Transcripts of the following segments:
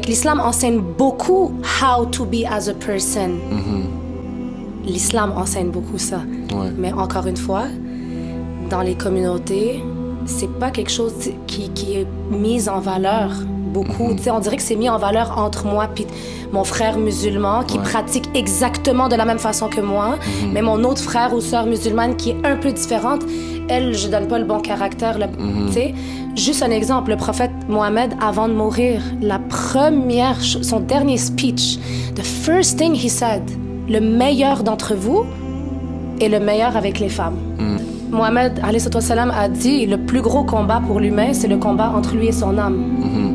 L'islam enseigne beaucoup how to be as a person. L'islam enseigne beaucoup ça. Ouais. Mais encore une fois, dans les communautés, c'est pas quelque chose qui est mis en valeur beaucoup. Tu sais, on dirait que c'est mis en valeur entre moi puis mon frère musulman qui pratique exactement de la même façon que moi, mais mon autre frère ou sœur musulmane qui est un peu différente, elle, je donne pas le bon caractère. Tu sais, juste un exemple, le prophète Mohammed, avant de mourir, son dernier speech, the first thing he said, le meilleur d'entre vous est le meilleur avec les femmes. Mohammed, alayhi salam, a dit, le plus gros combat pour l'humain, c'est le combat entre lui et son âme.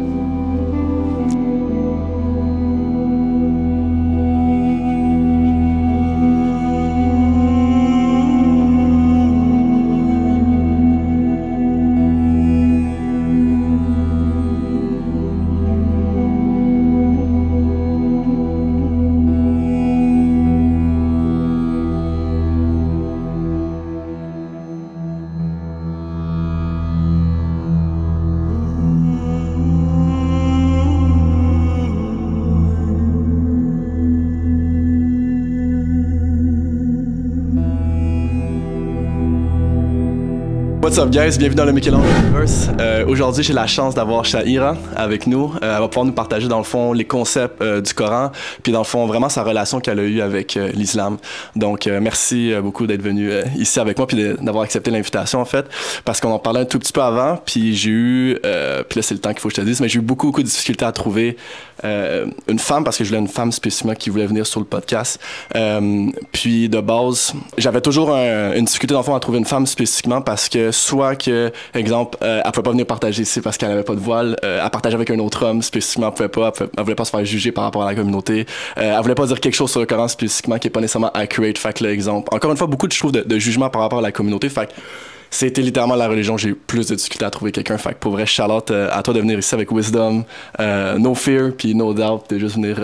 What's up guys, bienvenue dans le Michel-Ange Universe. Aujourd'hui j'ai la chance d'avoir Shahira avec nous. Elle va pouvoir nous partager dans le fond les concepts du Coran, puis dans le fond vraiment sa relation qu'elle a eue avec l'islam. Donc merci beaucoup d'être venu ici avec moi puis d'avoir accepté l'invitation en fait, parce qu'on en parlait un tout petit peu avant, puis j'ai eu, puis là c'est le temps qu'il faut que je te dise, mais j'ai eu beaucoup de difficultés à trouver une femme, parce que je voulais une femme spécifiquement qui voulait venir sur le podcast. Puis de base, j'avais toujours une difficulté dans le fond à trouver une femme spécifiquement parce que soit que, exemple, elle pouvait pas venir partager ici parce qu'elle avait pas de voile, elle partageait avec un autre homme spécifiquement, elle voulait pas se faire juger par rapport à la communauté, elle voulait pas dire quelque chose sur le Coran spécifiquement qui est pas nécessairement accurate, fait que l'exemple. Encore une fois, beaucoup je trouve de jugement par rapport à la communauté, fait que c'était littéralement la religion, j'ai eu plus de difficultés à trouver quelqu'un, fait que pour vrai, shout-out à toi de venir ici avec Wisdom, No Fear, puis No Doubt, de juste venir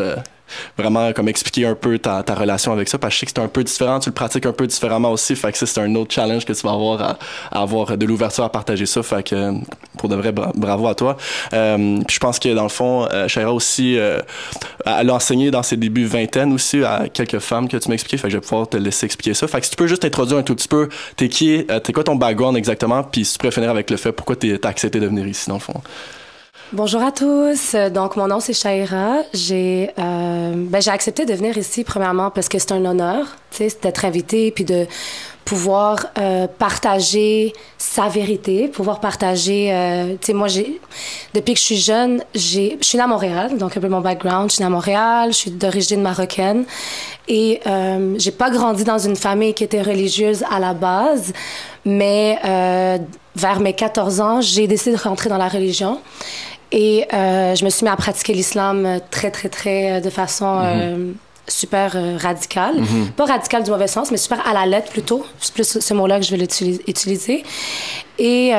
vraiment comme expliquer un peu ta relation avec ça, parce que je sais que c'est un peu différent, tu le pratiques un peu différemment aussi, fait que ça c'est un autre challenge que tu vas avoir à avoir de l'ouverture à partager ça, fait que pour de vrai bravo à toi. Puis je pense que dans le fond Shahira aussi elle a enseigné dans ses débuts vingtaine aussi à quelques femmes que tu m'as expliqué, fait que je vais pouvoir te laisser expliquer ça, fait que si tu peux juste t'introduire un tout petit peu, t'es qui, t'es quoi ton background exactement, puis si tu pourrais finir avec le fait pourquoi t'as accepté de venir ici dans le fond. Bonjour à tous. Donc, mon nom, c'est Shahira. J'ai accepté de venir ici, premièrement, parce que c'est un honneur, tu sais, d'être invitée, puis de pouvoir partager sa vérité, pouvoir partager... tu sais, moi, depuis que je suis jeune, je suis née à Montréal, donc un peu mon background. Je suis née à Montréal, je suis d'origine marocaine. Et j'ai pas grandi dans une famille qui était religieuse à la base, mais vers mes 14 ans, j'ai décidé de rentrer dans la religion. Et je me suis mis à pratiquer l'islam très, de façon super radicale. Pas radicale du mauvais sens, mais super à la lettre plutôt. C'est plus ce mot-là que je vais utiliser. Et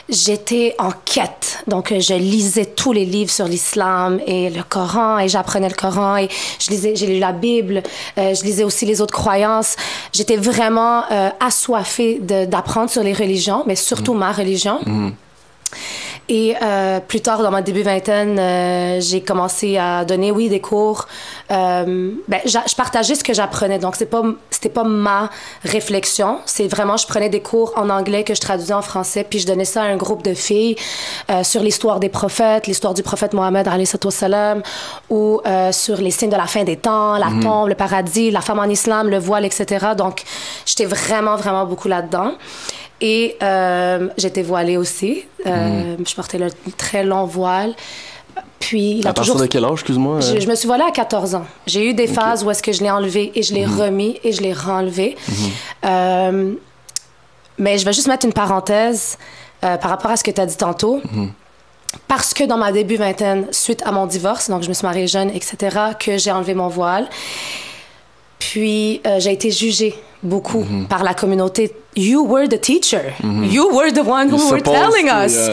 j'étais en quête. Donc, je lisais tous les livres sur l'islam et le Coran, et j'apprenais le Coran, et j'ai lu la Bible, je lisais aussi les autres croyances. J'étais vraiment assoiffée d'apprendre sur les religions, mais surtout ma religion. Et plus tard, dans mon début vingtaine, j'ai commencé à donner, oui, des cours. Je partageais ce que j'apprenais. Donc, c'était pas ma réflexion. C'est vraiment, je prenais des cours en anglais que je traduisais en français, puis je donnais ça à un groupe de filles sur l'histoire des prophètes, l'histoire du prophète Mohammed, alayhi salam, ou sur les signes de la fin des temps, la tombe, le paradis, la femme en islam, le voile, etc. Donc, j'étais vraiment beaucoup là-dedans. Et j'étais voilée aussi. Je portais le très long voile. Puis, à partir de quel âge, excuse-moi? Je me suis voilée à 14 ans. J'ai eu des phases où est-ce que je l'ai enlevé et je l'ai remis et je l'ai renlevé. Mais je vais juste mettre une parenthèse par rapport à ce que tu as dit tantôt. Parce que dans ma début vingtaine, suite à mon divorce, donc je me suis mariée jeune, etc., que j'ai enlevé mon voile. Puis, j'ai été jugée beaucoup par la communauté. You were the teacher. You were the one who were telling us.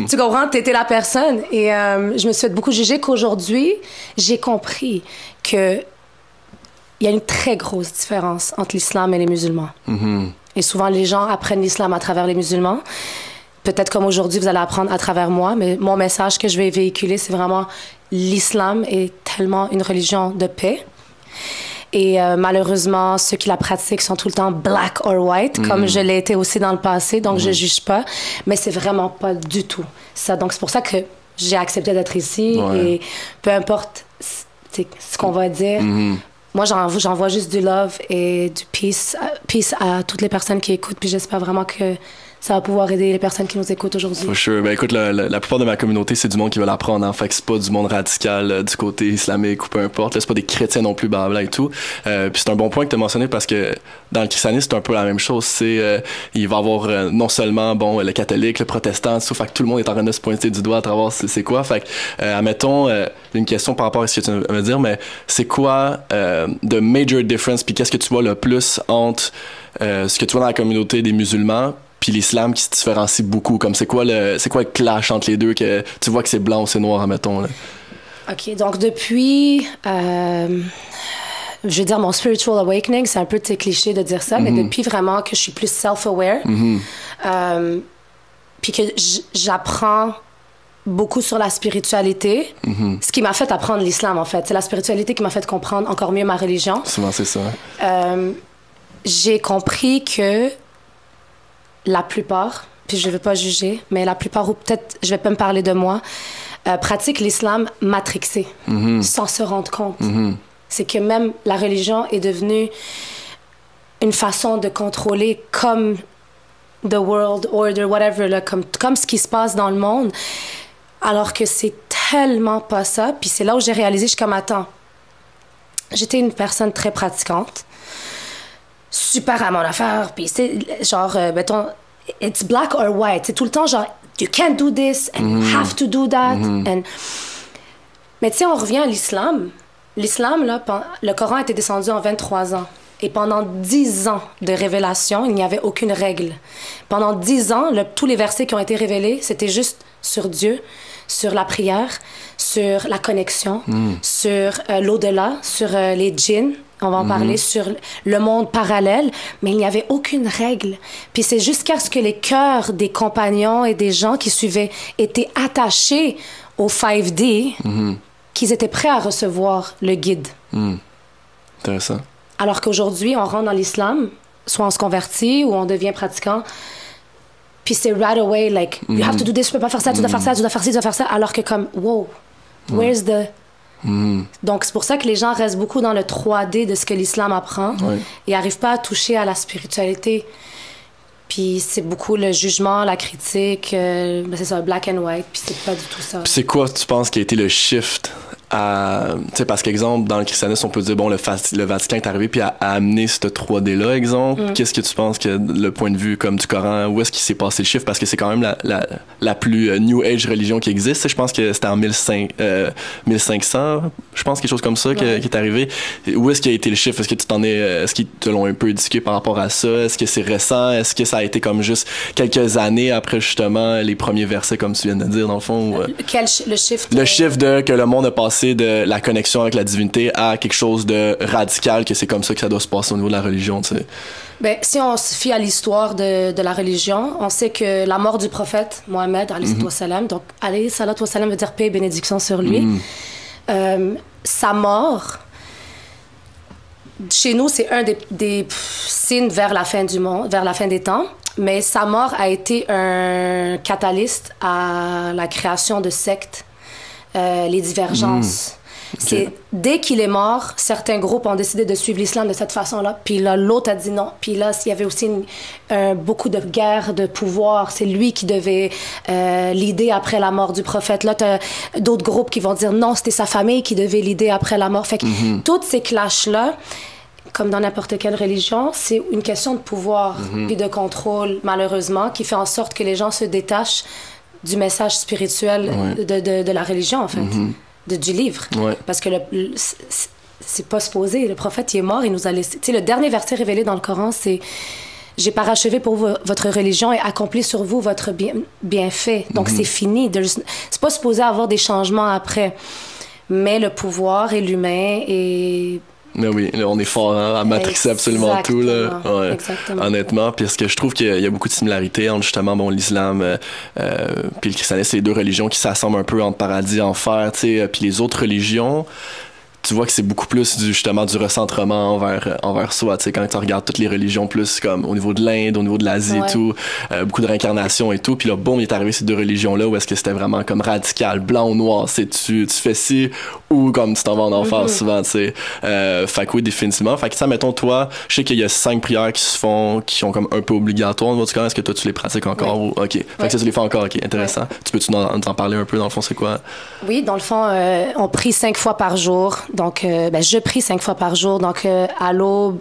Tu comprends? T'étais la personne. Et je me suis fait beaucoup juger qu'aujourd'hui, j'ai compris que il y a une très grosse différence entre l'islam et les musulmans. Et souvent, les gens apprennent l'islam à travers les musulmans. peut-être comme aujourd'hui, vous allez apprendre à travers moi, mais mon message que je vais véhiculer, c'est vraiment l'islam est tellement une religion de paix. Et malheureusement, ceux qui la pratiquent sont tout le temps black or white, comme je l'ai été aussi dans le passé, donc je juge pas, mais c'est vraiment pas du tout ça. Donc c'est pour ça que j'ai accepté d'être ici et peu importe ce qu'on va dire, moi j'envoie juste du love et du peace à toutes les personnes qui écoutent, puis j'espère vraiment que ça va pouvoir aider les personnes qui nous écoutent aujourd'hui. For sure. Ben écoute, la plupart de ma communauté, c'est du monde qui veut l'apprendre, hein. Fait que c'est pas du monde radical du côté islamique ou peu importe. Là, c'est pas des chrétiens non plus, blabla et tout. Puis c'est un bon point que tu as mentionné parce que dans le christianisme, c'est un peu la même chose. C'est il va y avoir non seulement le catholique, le protestant, tout. Fait que tout le monde est en train de se pointer du doigt à travers c'est quoi. Fait que admettons une question par rapport à ce que tu veux me dire, mais c'est quoi the major difference, puis qu'est-ce que tu vois le plus entre ce que tu vois dans la communauté des musulmans puis l'islam qui se différencie beaucoup, comme c'est quoi le clash entre les deux, que tu vois que c'est blanc ou c'est noir, admettons, là? OK, donc depuis, je veux dire, mon spiritual awakening, c'est un peu cliché de dire ça, mais depuis vraiment que je suis plus self-aware, puis que j'apprends beaucoup sur la spiritualité, ce qui m'a fait apprendre l'islam, en fait. C'est la spiritualité qui m'a fait comprendre encore mieux ma religion. Souvent, c'est ça. J'ai compris que la plupart, puis je ne veux pas juger, mais la plupart, ou peut-être je vais pas me parler de moi, pratiquent l'islam matrixé, sans se rendre compte. C'est que même la religion est devenue une façon de contrôler comme the world order, whatever, là, comme ce qui se passe dans le monde, alors que c'est tellement pas ça. Puis c'est là où j'ai réalisé, je suis comme, attends, j'étais une personne très pratiquante, super à mon affaire, puis c'est genre, mettons, it's black or white, c'est tout le temps genre, you can't do this, and you have to do that, mais tu sais, on revient à l'islam. L'islam, là, le Coran a été descendu en 23 ans, et pendant 10 ans de révélation, il n'y avait aucune règle. Pendant 10 ans, tous les versets qui ont été révélés, c'était juste sur Dieu, sur la prière, sur la connexion, sur l'au-delà, sur les djinns, on va en parler, sur le monde parallèle, mais il n'y avait aucune règle. Puis c'est jusqu'à ce que les cœurs des compagnons et des gens qui suivaient étaient attachés au 5D qu'ils étaient prêts à recevoir le guide. Intéressant. Alors qu'aujourd'hui, on rentre dans l'islam, soit on se convertit ou on devient pratiquant, puis c'est right away, like, you have to do this, tu peux pas faire ça, tu dois faire ça, tu dois faire ci, tu dois faire ça, alors que comme, wow, where's the... Donc, c'est pour ça que les gens restent beaucoup dans le 3D de ce que l'islam apprend. Ils n'arrivent pas à toucher à la spiritualité. Puis c'est beaucoup le jugement, la critique, c'est ça, black and white, puis c'est pas du tout ça. Puis c'est quoi, tu penses, qui a été le shift à... Tu sais, parce qu'exemple, dans le christianisme, on peut dire, bon, le Vatican est arrivé puis a amené ce 3D-là, exemple. Qu'est-ce que tu penses que le point de vue comme du Coran, où est-ce qu'il s'est passé le shift? Parce que c'est quand même la plus New Age religion qui existe. Je pense que c'était en 1500, je pense, quelque chose comme ça qui est arrivé. Où est-ce qu'il a été le shift? Est-ce qu'ils te l'ont un peu discuté par rapport à ça? Est-ce que c'est récent? Est-ce que ça a été comme juste quelques années après, justement, les premiers versets, comme tu viens de dire, dans le fond? Le shift? Le shift de que le monde a passé de la connexion avec la divinité à quelque chose de radical, que c'est comme ça que ça doit se passer au niveau de la religion, tu sais. Ben, si on se fie à l'histoire de la religion, on sait que la mort du prophète Mohammed, alayhi salam, donc alayhi salatu wassalam veut dire paix et bénédiction sur lui, sa mort, chez nous, c'est un des signes vers la fin du monde, vers la fin des temps, mais sa mort a été un catalyste à la création de sectes, les divergences. C'est dès qu'il est mort, certains groupes ont décidé de suivre l'islam de cette façon-là. Puis là, l'autre a dit non. Puis là, il y avait aussi beaucoup de guerres de pouvoir. C'est lui qui devait l'aider après la mort du prophète. Là, t'as d'autres groupes qui vont dire non, c'était sa famille qui devait l'aider après la mort. Fait que toutes ces clashs-là, comme dans n'importe quelle religion, c'est une question de pouvoir et de contrôle, malheureusement, qui fait en sorte que les gens se détachent du message spirituel de la religion, en fait, du livre. Parce que c'est pas supposé. Le prophète, il est mort, il nous a laissé... Tu sais, le dernier verset révélé dans le Coran, c'est « J'ai parachevé pour vous votre religion et accompli sur vous votre bienfait. » Donc, c'est fini. C'est pas supposé avoir des changements après. Mais le pouvoir et l'humain et Mais oui, là, on est fort à matrixer absolument tout, là. Ouais. Exactement. Honnêtement, parce que je trouve qu'il y a beaucoup de similarités entre justement l'islam puis le christianisme, c'est les deux religions qui s'assemblent un peu entre paradis et enfer, tu sais, puis les autres religions. Tu vois que c'est beaucoup plus justement du recentrement envers soi, tu sais, quand tu regardes toutes les religions plus comme au niveau de l'Inde, au niveau de l'Asie et tout, beaucoup de réincarnation et tout, puis là, boum, il est arrivé ces deux religions-là où est-ce que c'était vraiment comme radical, blanc ou noir, c'est tu fais ci ou comme tu t'en vas en enfer souvent, tu sais. Fait que oui, définitivement. Fait que ça, mettons, toi, je sais qu'il y a 5 prières qui se font, qui sont comme un peu obligatoires, en tout cas, est-ce que toi, tu les pratiques encore ou, ok. Fait que ça, tu les fais encore, ok, intéressant. Tu peux-tu nous en parler un peu, dans le fond, c'est quoi? Oui, dans le fond, on prie 5 fois par jour. Donc, je prie 5 fois par jour. Donc, à l'aube,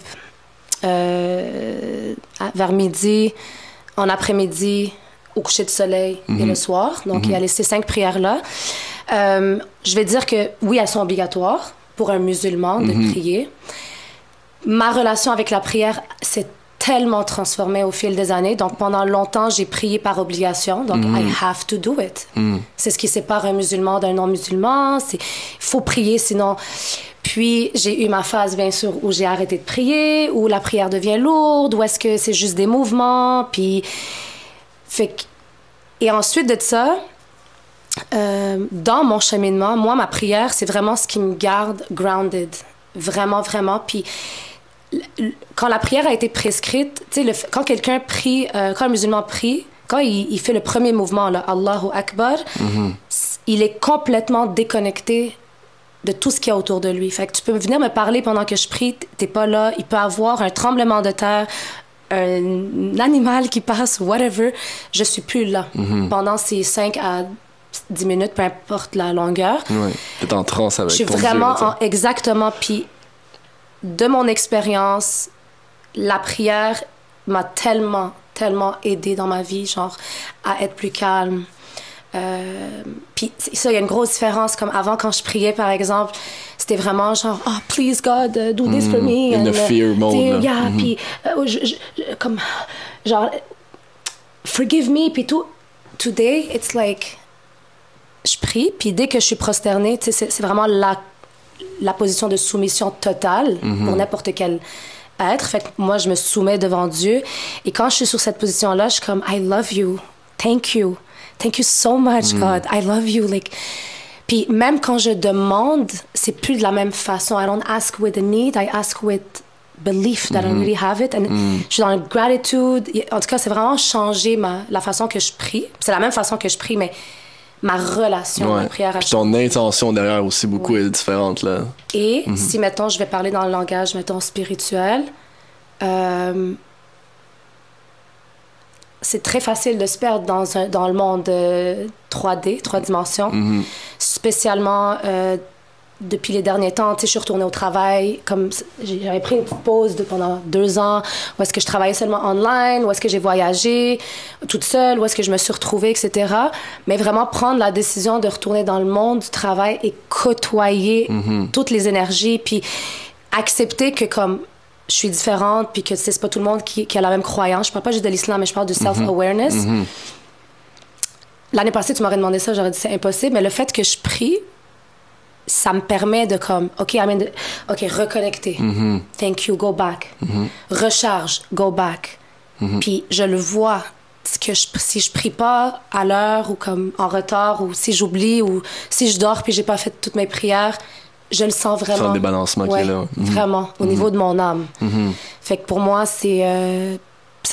vers midi, en après-midi, au coucher du soleil et le soir. Donc, il y a ces 5 prières-là. Je vais dire que, oui, elles sont obligatoires pour un musulman de prier. Ma relation avec la prière s'est tellement transformée au fil des années. Donc, pendant longtemps, j'ai prié par obligation. Donc, I have to do it. C'est ce qui sépare un musulman d'un non-musulman. Il faut prier, sinon... Puis, j'ai eu ma phase, bien sûr, où j'ai arrêté de prier, où la prière devient lourde, où est-ce que c'est juste des mouvements. Puis, et ensuite de ça, dans mon cheminement, moi, ma prière, c'est vraiment ce qui me garde grounded. Vraiment, vraiment. Puis, quand la prière a été prescrite, tu sais, quand quelqu'un prie, quand un musulman prie, quand il fait le premier mouvement, là, Allahu Akbar, il est complètement déconnecté de tout ce qu'il y a autour de lui. Fait que tu peux venir me parler pendant que je prie, t'es pas là, il peut avoir un tremblement de terre, un animal qui passe, whatever, je suis plus là. Pendant ces 5 à 10 minutes, peu importe la longueur. Oui, t'es en transe avec ton Dieu. Je suis vraiment exactement, puis de mon expérience, la prière m'a tellement aidée dans ma vie, genre, à être plus calme. Puis ça, il y a une grosse différence. Comme avant, quand je priais, par exemple, c'était vraiment genre, oh, please God, do this for me. In the fear mode. Yeah, puis comme, genre, forgive me, puis tout. Today, it's like, je prie, puis dès que je suis prosternée, c'est vraiment la position de soumission totale pour n'importe quel être. Fait que moi, je me soumets devant Dieu. Et quand je suis sur cette position-là, je suis comme, I love you. Thank you. Thank you so much, God. I love you. Like, puis même quand je demande, c'est plus de la même façon. I don't ask with a need. I ask with belief that I really have it. And je suis dans la gratitude. En tout cas, c'est vraiment changé la façon que je prie. C'est la même façon que je prie, mais ma relation à la prière a changé. Puis ton intention derrière aussi beaucoup est différente, là. Et si, mettons, je vais parler dans le langage, mettons, spirituel, c'est très facile de se perdre dans le monde 3D, 3 dimensions. Spécialement depuis les derniers temps, tu sais, je suis retournée au travail, comme j'avais pris une petite pause pendant 2 ans, où est-ce que je travaillais seulement online, où est-ce que j'ai voyagé toute seule, où est-ce que je me suis retrouvée, etc. Mais vraiment prendre la décision de retourner dans le monde du travail et côtoyer toutes les énergies, puis accepter que comme je suis différente, puis que c'est pas tout le monde qui a la même croyance. Je parle pas juste de l'islam, mais je parle du self-awareness. L'année passée, tu m'aurais demandé ça, j'aurais dit c'est impossible, mais le fait que je prie, ça me permet de comme, OK, reconnecter. Thank you, go back. Recharge, go back. Puis je le vois, si je prie pas à l'heure ou comme en retard, ou si j'oublie, ou si je dors puis j'ai pas fait toutes mes prières, je le sens vraiment. Tu sens le débalancement qui est là. Vraiment, au niveau de mon âme. Fait que pour moi, c'est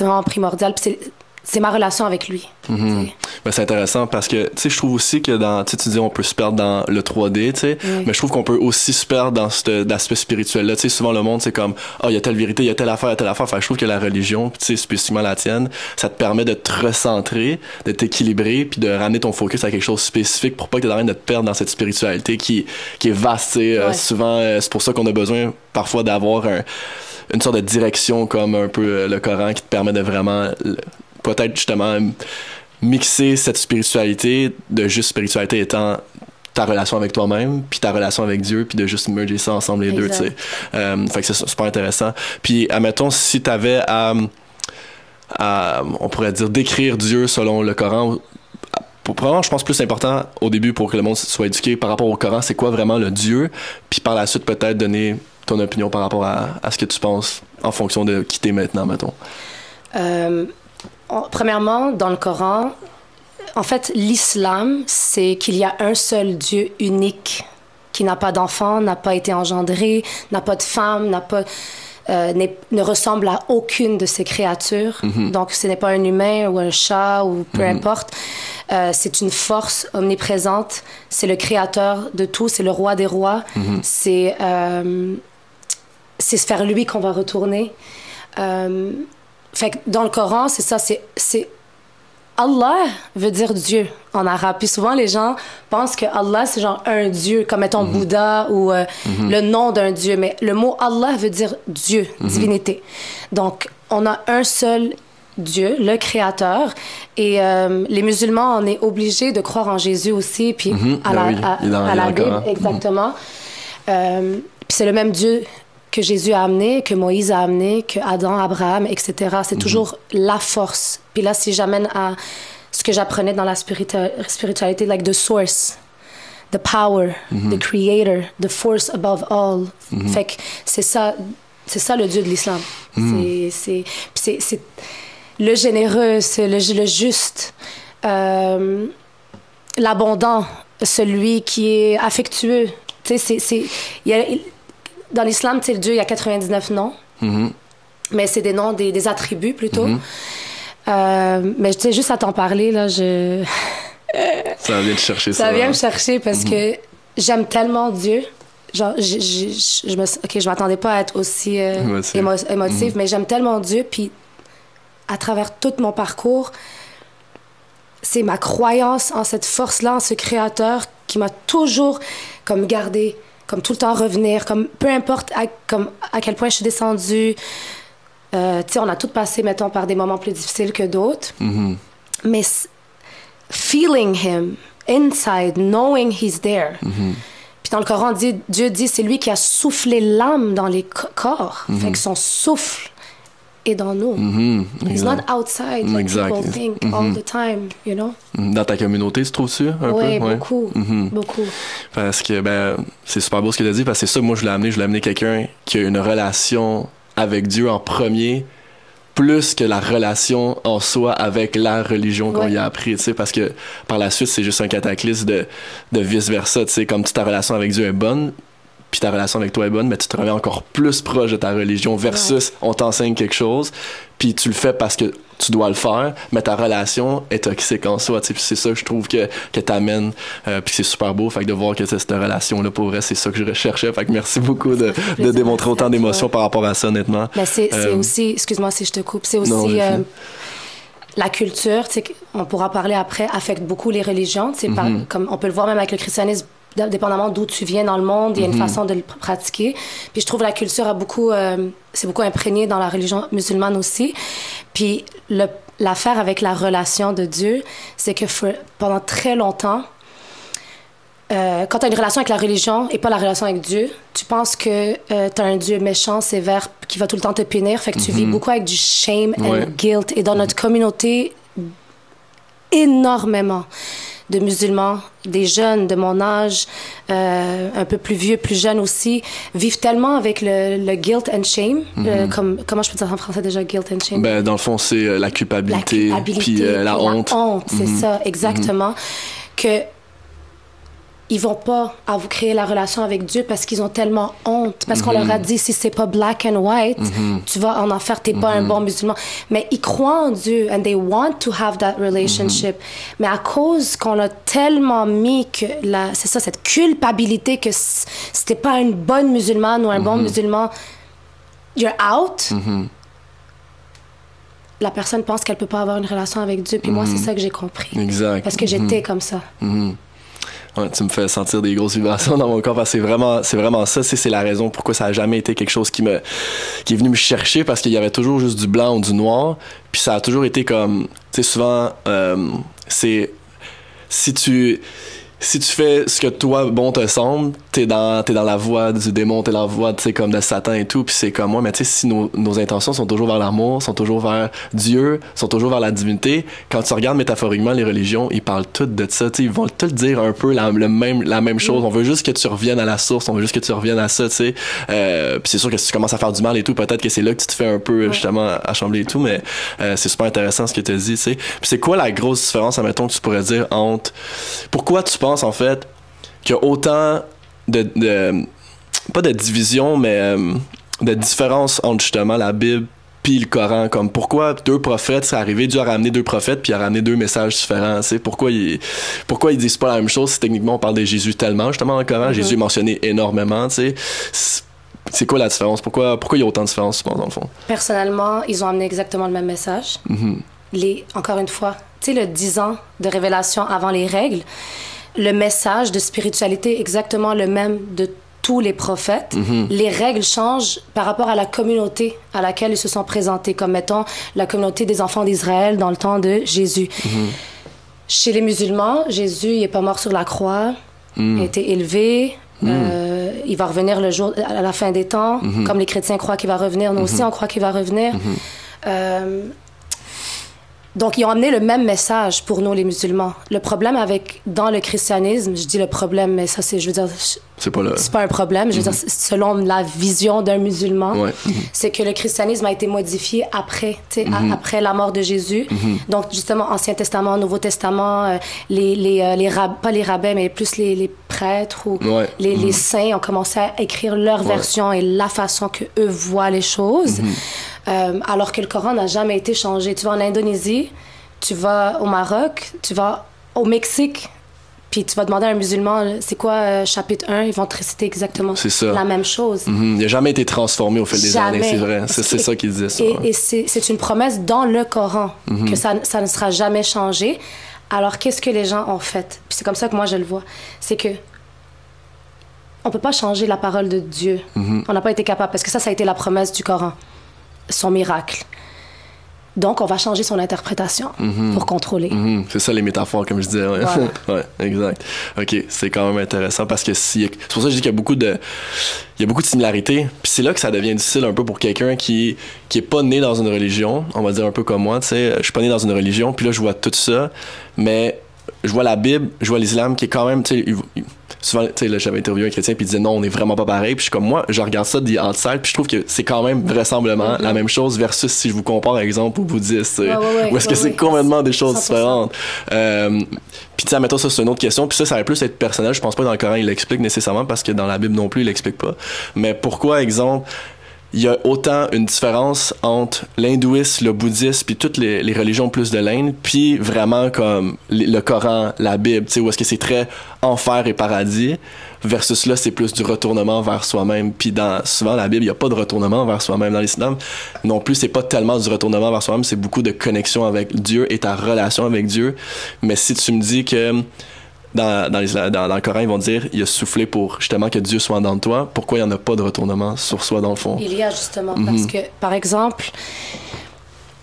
vraiment primordial. Puis c'est ma relation avec lui. Ben, c'est intéressant parce que, tu sais, je trouve aussi que tu dis on peut se perdre dans le 3D, tu sais, mais je trouve qu'on peut aussi se perdre dans cet aspect spirituel-là. Tu sais, souvent le monde, c'est comme, il y a telle vérité, il y a telle affaire, il y a telle affaire. Enfin, je trouve que la religion, tu sais, spécifiquement la tienne, ça te permet de te recentrer, de t'équilibrer, puis de ramener ton focus à quelque chose de spécifique pour pas que tu aies de te perdre dans cette spiritualité qui est vaste, tu sais. Souvent, c'est pour ça qu'on a besoin parfois d'avoir une sorte de direction comme un peu le Coran qui te permet de vraiment peut-être justement mixer cette spiritualité de juste spiritualité étant ta relation avec toi-même puis ta relation avec Dieu puis de juste merger ça ensemble les deux, tu sais. Fait que c'est super intéressant. Puis admettons si t'avais à on pourrait dire décrire Dieu selon le Coran, probablement je pense plus important au début pour que le monde soit éduqué par rapport au Coran, c'est quoi vraiment le Dieu, puis par la suite peut-être donner ton opinion par rapport à ce que tu penses en fonction de qui t'es maintenant, mettons? Premièrement, dans le Coran, en fait, l'islam, c'est qu'il y a un seul Dieu unique qui n'a pas d'enfant, n'a pas été engendré, n'a pas de femme, ne ressemble à aucune de ces créatures. Donc, ce n'est pas un humain ou un chat ou peu importe. C'est une force omniprésente. C'est le créateur de tout. C'est le roi des rois. C'est vers lui qu'on va retourner. Fait que dans le Coran, c'est ça. C'est Allah veut dire Dieu en arabe. Puis souvent, les gens pensent que Allah, c'est genre un Dieu, comme mettons Bouddha ou le nom d'un Dieu. Mais le mot Allah veut dire Dieu, divinité. Donc, on a un seul Dieu, le Créateur. Et les musulmans, on est obligés de croire en Jésus aussi, puis à la Bible, exactement. Puis c'est le même Dieu que Jésus a amené, que Moïse a amené, que Adam, Abraham, etc. C'est toujours la force. Puis là, si j'amène à ce que j'apprenais dans la spiritualité, like the source, the power, the creator, the force above all. Fait que c'est ça le Dieu de l'islam. C'est le généreux, c'est le juste, l'abondant, celui qui est affectueux. Tu sais, dans l'islam, tu sais, le Dieu, il y a 99 noms. Mais c'est des noms, des attributs, plutôt. Mais tu sais, juste à t'en parler, là, Ça vient te chercher, ça. Ça vient me chercher parce que j'aime tellement Dieu. Genre, je m'attendais pas à être aussi émotive, mais j'aime tellement Dieu. Puis, à travers tout mon parcours, c'est ma croyance en cette force-là, en ce créateur qui m'a toujours comme gardée, comme tout le temps revenir, comme peu importe à quel point je suis descendue. Tu sais, on a toutes passé, mettons, par des moments plus difficiles que d'autres. Mais feeling him inside, knowing he's there. Puis dans le Coran, Dieu dit, c'est lui qui a soufflé l'âme dans les corps. Fait que son souffle est dans nous. He's not outside like people think all the time, you know? Dans ta communauté, tu trouves-tu un peu? Oui, beaucoup, beaucoup. Parce que, c'est super beau ce que tu as dit, parce que c'est ça, moi, je l'ai amené quelqu'un qui a une relation avec Dieu en premier, plus que la relation en soi avec la religion qu'on y a appris, tu sais, parce que par la suite, c'est juste un cataclysme de vice-versa, tu sais, comme ta relation avec Dieu est bonne, puis ta relation avec toi est bonne, mais tu te reviens encore plus proche de ta religion versus on t'enseigne quelque chose, puis tu le fais parce que tu dois le faire, mais ta relation est toxique en soi, tu sais, puis c'est ça que je trouve que t'amènes, puis c'est super beau, fait que de voir que cette relation-là, pour vrai, c'est ça que je recherchais, fait que merci beaucoup de démontrer autant d'émotions par rapport à ça, honnêtement. Mais c'est aussi, excuse-moi si je te coupe, c'est aussi... la culture, tu sais, on pourra parler après, affecte beaucoup les religions, tu sais, comme on peut le voir même avec le christianisme, dépendamment d'où tu viens dans le monde, il y a une façon de le pratiquer. Puis je trouve la culture c'est beaucoup imprégné dans la religion musulmane aussi. Puis l'affaire avec la relation de Dieu, c'est que pendant très longtemps, quand tu as une relation avec la religion et pas la relation avec Dieu, tu penses que tu as un Dieu méchant, sévère, qui va tout le temps te punir. Fait que tu vis beaucoup avec du shame and guilt. Et dans notre communauté, énormément de musulmans, des jeunes de mon âge, un peu plus vieux, plus jeunes aussi, vivent tellement avec le guilt and shame. Comment je peux dire en français déjà, guilt and shame? Dans le fond, c'est la culpabilité, puis la honte. La honte, c'est ça, exactement. Que ils vont pas à vous créer la relation avec Dieu parce qu'ils ont tellement honte, parce qu'on leur a dit si c'est pas black and white, tu vas en enfer, t'es pas un bon musulman. Mais ils croient en Dieu and they want to have that relationship. Mais à cause qu'on a tellement mis que c'est ça, cette culpabilité que si t'es pas une bonne musulmane ou un bon musulman, you're out. La personne pense qu'elle peut pas avoir une relation avec Dieu. Puis moi, c'est ça que j'ai compris. Exact. Parce que j'étais comme ça. Ouais, tu me fais sentir des grosses vibrations dans mon corps parce que c'est vraiment ça, c'est la raison pourquoi ça a jamais été quelque chose qui est venu me chercher, parce qu'il y avait toujours juste du blanc ou du noir, puis ça a toujours été comme, tu sais, souvent c'est si si tu fais ce que toi, bon, te semble, t'es dans la voie du démon, t'es dans la voie, tu sais, comme de Satan et tout, puis c'est comme moi, mais tu sais, si nos intentions sont toujours vers l'amour, sont toujours vers Dieu, sont toujours vers la divinité, quand tu regardes métaphoriquement les religions, ils parlent toutes de ça, tu sais, ils vont te dire un peu la même chose. On veut juste que tu reviennes à la source, on veut juste que tu reviennes à ça, tu sais. Puis c'est sûr que si tu commences à faire du mal et tout, peut-être que c'est là que tu te fais un peu, justement, achambler et tout, mais c'est super intéressant ce que tu as dit, tu sais. Puis c'est quoi la grosse différence, admettons, que tu pourrais dire entre... Pourquoi tu penses, en fait, qu'il y a autant pas de division, mais de différence entre, justement, la Bible puis le Coran, comme pourquoi deux prophètes, c'est arrivé, Dieu a ramené deux prophètes puis il a ramené deux messages différents, tu sais, pourquoi ils disent pas la même chose si techniquement on parle de Jésus tellement, justement, dans le Coran, Jésus est mentionné énormément, tu sais, c'est quoi la différence? Pourquoi il y a autant de différences, tu penses, dans le fond? Personnellement, ils ont amené exactement le même message. Encore une fois, tu sais, le 10 ans de révélation avant les règles, le message de spiritualité est exactement le même de tous les prophètes. Les règles changent par rapport à la communauté à laquelle ils se sont présentés, comme mettons la communauté des enfants d'Israël dans le temps de Jésus. Chez les musulmans, Jésus il est pas mort sur la croix, il a été élevé, il va revenir le jour à la fin des temps, comme les chrétiens croient qu'il va revenir, nous aussi on croit qu'il va revenir. Donc, ils ont amené le même message pour nous, les musulmans. Le problème dans le christianisme, je dis le problème, mais ça, je veux dire, c'est pas un problème. Je veux dire, selon la vision d'un musulman, c'est que le christianisme a été modifié après, après la mort de Jésus. Donc, justement, Ancien Testament, Nouveau Testament, pas les rabbins, mais plus les prêtres ou les saints ont commencé à écrire leur version et la façon que eux voient les choses. Alors que le Coran n'a jamais été changé. Tu vas en Indonésie, tu vas au Maroc, tu vas au Mexique, puis tu vas demander à un musulman, c'est quoi chapitre 1, ils vont te réciter exactement la même chose. Il n'a jamais été transformé au fil des années, c'est vrai. C'est ça qu'ils disent. Et c'est une promesse dans le Coran, que ça ne sera jamais changé. Alors, qu'est-ce que les gens ont fait? Puis c'est comme ça que moi, je le vois. C'est que on peut pas changer la parole de Dieu. On n'a pas été capable, parce que ça a été la promesse du Coran. Son miracle. Donc, on va changer son interprétation pour contrôler. C'est ça les métaphores, comme je disais. Ouais, voilà. Ouais, exact. OK, c'est quand même intéressant parce que c'est pour ça que je dis qu'il y a beaucoup de similarités. Puis c'est là que ça devient difficile un peu pour quelqu'un qui est pas né dans une religion, on va dire un peu comme moi, tu sais, je suis pas né dans une religion, puis là, je vois tout ça, mais je vois la Bible, je vois l'islam qui est quand même, tu sais, souvent, tu sais, là, j'avais interviewé un chrétien puis il disait non, on est vraiment pas pareil. Puis je suis comme moi, je regarde ça the outside puis je trouve que c'est quand même vraisemblablement la même chose versus si je vous compare, par exemple, aux bouddhistes. Où est-ce que c'est complètement des choses 100%. Différentes. Puis tu sais, mettons ça, c'est une autre question. Puis ça va plus être personnel. Je pense pas que dans le Coran, il l'explique nécessairement parce que dans la Bible non plus, il l'explique pas. Mais pourquoi, exemple, il y a autant une différence entre l'hindouisme, le bouddhisme, puis toutes les religions plus de l'Inde, puis vraiment comme le Coran, la Bible, tu sais, où est-ce que c'est très enfer et paradis, versus là, c'est plus du retournement vers soi-même. Puis souvent, la Bible, il n'y a pas de retournement vers soi-même. Dans l'islam, non plus, c'est pas tellement du retournement vers soi-même, c'est beaucoup de connexion avec Dieu et ta relation avec Dieu. Mais si tu me dis que dans le Coran, ils vont dire il a soufflé pour justement que Dieu soit dans toi. Pourquoi il n'y en a pas de retournement sur soi dans le fond? Il y a justement, parce que, par exemple,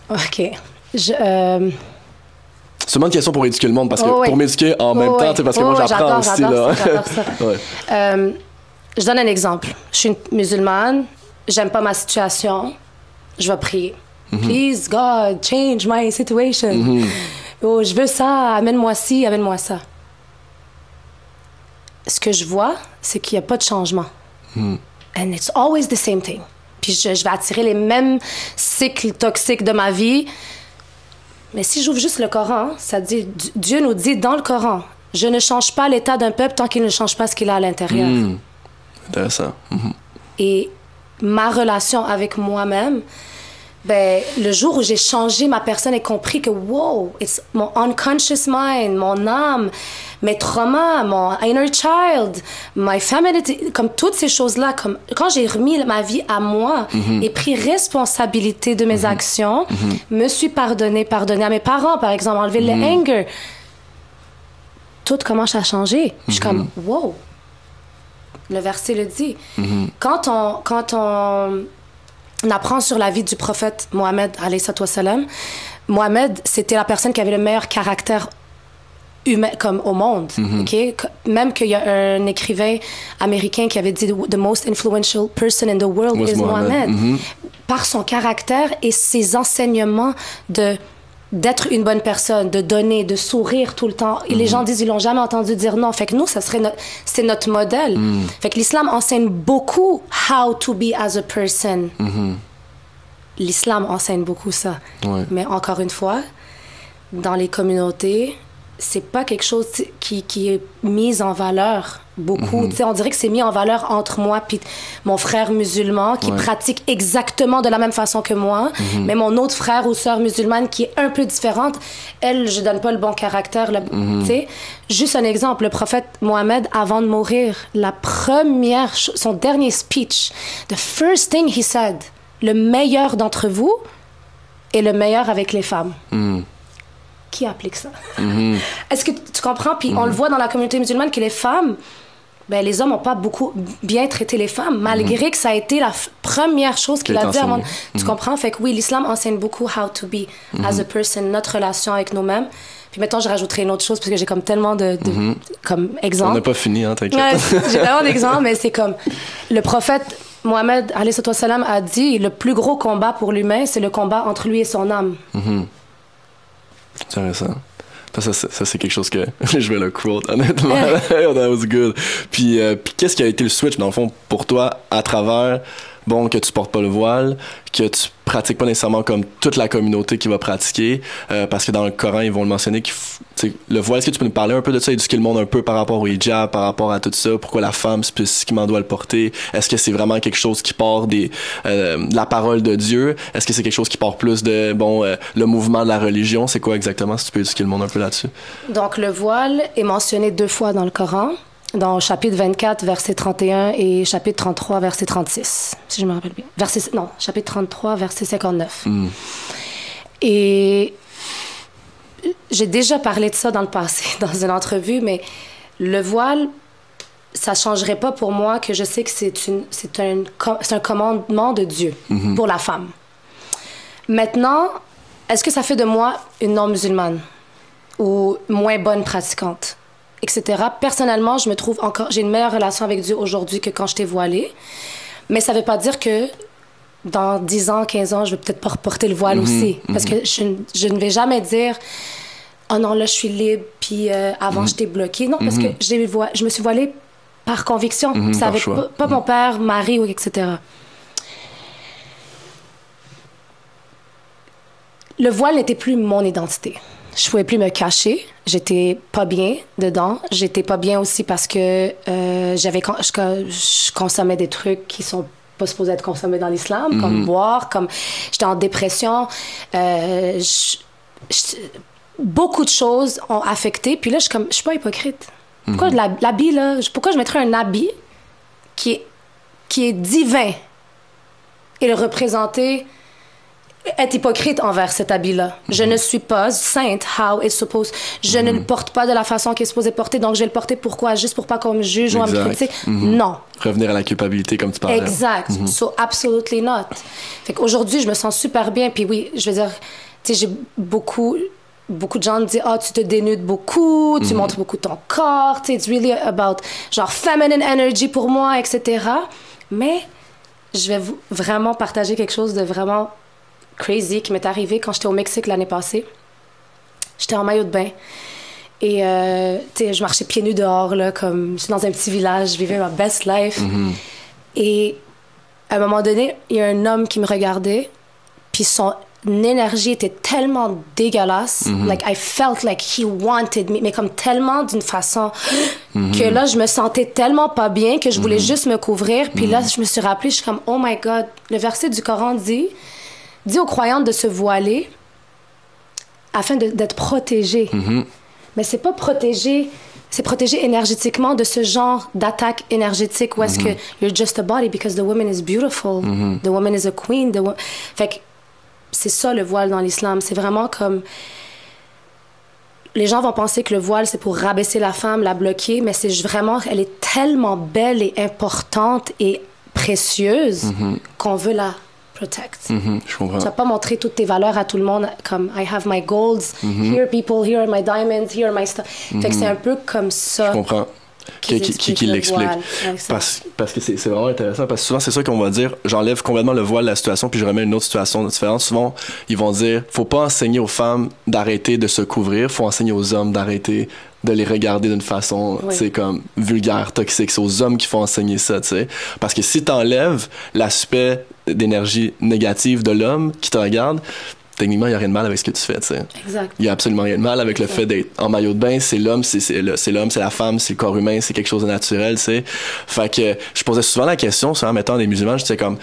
OK, c'est une bonne question pour éduquer le monde, parce que pour m'éduquer en même temps, parce que moi j'apprends aussi. J'adore ça. Je donne un exemple. Je suis une musulmane, j'aime pas ma situation, je vais prier. Please, God, change my situation. Oh, je veux ça, amène-moi ci, amène-moi ça. Ce que je vois, c'est qu'il n'y a pas de changement. And it's always the same thing. Puis je vais attirer les mêmes cycles toxiques de ma vie. Mais si j'ouvre juste le Coran, ça dit, Dieu nous dit dans le Coran, je ne change pas l'état d'un peuple tant qu'il ne change pas ce qu'il a à l'intérieur. Intéressant. Et ma relation avec moi-même, ben, le jour où j'ai changé ma personne et compris que, wow, it's mon unconscious mind, mon âme, mes traumas, mon inner child, my femininity, comme toutes ces choses-là, comme quand j'ai remis ma vie à moi et pris responsabilité de mes actions, me suis pardonné à mes parents, par exemple, enlever le anger, tout commence à changer. Je suis comme, wow, le verset le dit. Quand on apprend sur la vie du prophète Mohammed, alayhi salatu wassalam, Mohammed, c'était la personne qui avait le meilleur caractère humain, comme au monde, OK? Même qu'il y a un écrivain américain qui avait dit « The most influential person in the world is Mohammed ». Par son caractère et ses enseignements d'être une bonne personne, de donner, de sourire tout le temps. Et les gens disent, ils l'ont jamais entendu dire non. Fait que nous, c'est notre modèle. Fait que l'islam enseigne beaucoup how to be as a person. L'islam enseigne beaucoup ça. Ouais. Mais encore une fois, dans les communautés, c'est pas quelque chose qui est mis en valeur beaucoup. Tu sais, on dirait que c'est mis en valeur entre moi puis mon frère musulman qui pratique exactement de la même façon que moi, mais mon autre frère ou sœur musulmane qui est un peu différente, elle, je donne pas le bon caractère. Tu sais, juste un exemple, le prophète Mohammed, avant de mourir, son dernier speech, the first thing he said, le meilleur d'entre vous est le meilleur avec les femmes. Qui applique ça? Est-ce que tu comprends? Puis on le voit dans la communauté musulmane que les femmes, ben, les hommes n'ont pas beaucoup bien traité les femmes, malgré que ça a été la première chose qu'il a dit avant. Tu comprends? Fait que oui, l'islam enseigne beaucoup how to be as a person, notre relation avec nous-mêmes. Puis maintenant, je rajouterai une autre chose parce que j'ai comme tellement comme exemples. On n'a pas fini, hein, t'inquiète. Ouais, j'ai tellement d'exemples, mais c'est comme le prophète Mohammed, alayhi salam, a dit le plus gros combat pour l'humain, c'est le combat entre lui et son âme. C'est intéressant. Ça, c'est quelque chose que je vais le quote, honnêtement. That was good. Puis qu'est-ce qui a été le switch, dans le fond, pour toi, à travers, bon, que tu portes pas le voile, que tu pratiques pas nécessairement comme toute la communauté qui va pratiquer, parce que dans le Coran, ils vont le mentionner, le voile, est-ce que tu peux nous parler un peu de ça, éduquer le monde un peu par rapport au hijab, par rapport à tout ça, pourquoi la femme spécifiquement doit le porter? Est-ce que c'est vraiment quelque chose qui part de la parole de Dieu? Est-ce que c'est quelque chose qui part plus de, le mouvement de la religion? C'est quoi exactement, si tu peux éduquer le monde un peu là-dessus? Donc, le voile est mentionné 2 fois dans le Coran, dans chapitre 24, verset 31 et chapitre 33, verset 36, si je me rappelle bien. Chapitre 33, verset 59. Et j'ai déjà parlé de ça dans le passé, dans une entrevue, mais le voile, ça changerait pas pour moi que je sais que c'est un commandement de Dieu pour la femme. Maintenant, est-ce que ça fait de moi une non-musulmane ou moins bonne pratiquante, etc. Personnellement, je me trouve j'ai une meilleure relation avec Dieu aujourd'hui que quand j'étais voilée. Mais ça veut pas dire que dans 10 ans, 15 ans, je vais peut-être pas reporter le voile aussi. Parce que je ne vais jamais dire « Oh non, là, je suis libre, puis avant, j'étais bloquée. » Non, parce que je me suis voilée par conviction. Ça avait pas mon père, mari, ou etc. Le voile n'était plus mon identité. Je pouvais plus me cacher. J'étais pas bien dedans. J'étais pas bien aussi parce que je consommais des trucs qui sont pas supposés être consommés dans l'islam, comme boire, comme j'étais en dépression. Beaucoup de choses ont affecté. Puis là, je suis pas hypocrite. Pourquoi l'habit, là? Pourquoi je mettrais un habit qui est divin et le représenter, être hypocrite envers cet habit-là? Je ne suis pas sainte, how it's supposed. Je ne le porte pas de la façon qu'il est supposé porter, donc je vais le porter pourquoi? Juste pour pas qu'on me juge ou on me critique? Non. Revenir à la culpabilité, comme tu parlais. Exact. So, absolutely not. Fait qu'aujourd'hui, je me sens super bien, puis oui, je veux dire, tu sais, j'ai beaucoup de gens me disent « Ah, tu te dénudes beaucoup, tu montres beaucoup ton corps, tu sais, it's really about, genre, feminine energy pour moi, etc. » Mais je vais vraiment partager quelque chose de vraiment crazy qui m'est arrivé quand j'étais au Mexique l'année passée. J'étais en maillot de bain et tu sais, je marchais pieds nus dehors là, comme j'étais dans un petit village, je vivais ma best life. Et à un moment donné, il y a un homme qui me regardait, puis son énergie était tellement dégueulasse, like I felt like he wanted me, mais comme tellement d'une façon que là je me sentais tellement pas bien que je voulais juste me couvrir. Puis là je me suis rappelée, je suis comme oh my God, le verset du Coran dit aux croyantes de se voiler afin d'être protégées. Mais c'est pas protégé, c'est protégé énergétiquement de ce genre d'attaque énergétique où est-ce que you're just a body because the woman is beautiful, the woman is a queen. Fait que c'est ça le voile dans l'islam. C'est vraiment comme les gens vont penser que le voile c'est pour rabaisser la femme, la bloquer, mais c'est vraiment, elle est tellement belle et importante et précieuse qu'on veut la protect. Je comprends. Tu vas pas montrer toutes tes valeurs à tout le monde, comme I have my golds, here people, here are my diamonds, here are my stuff. Fait que c'est un peu comme ça. Je comprends. Qui l'explique. Parce que c'est vraiment intéressant, parce que souvent c'est ça qu'on va dire, j'enlève complètement le voile de la situation puis je remets une autre situation différente. Souvent ils vont dire, faut pas enseigner aux femmes d'arrêter de se couvrir, faut enseigner aux hommes d'arrêter de les regarder d'une façon, c'est comme vulgaire, toxique. C'est aux hommes qu'il faut enseigner ça, tu sais. Parce que si t'enlèves l'aspect d'énergie négative de l'homme qui te regarde, techniquement, il n'y a rien de mal avec ce que tu fais, tu sais. Exact. Il n'y a absolument rien de mal avec le fait d'être en maillot de bain. C'est l'homme, c'est la femme, c'est le corps humain, c'est quelque chose de naturel, tu sais. Fait que je posais souvent la question, souvent, admettons, des musulmans, je disais comme,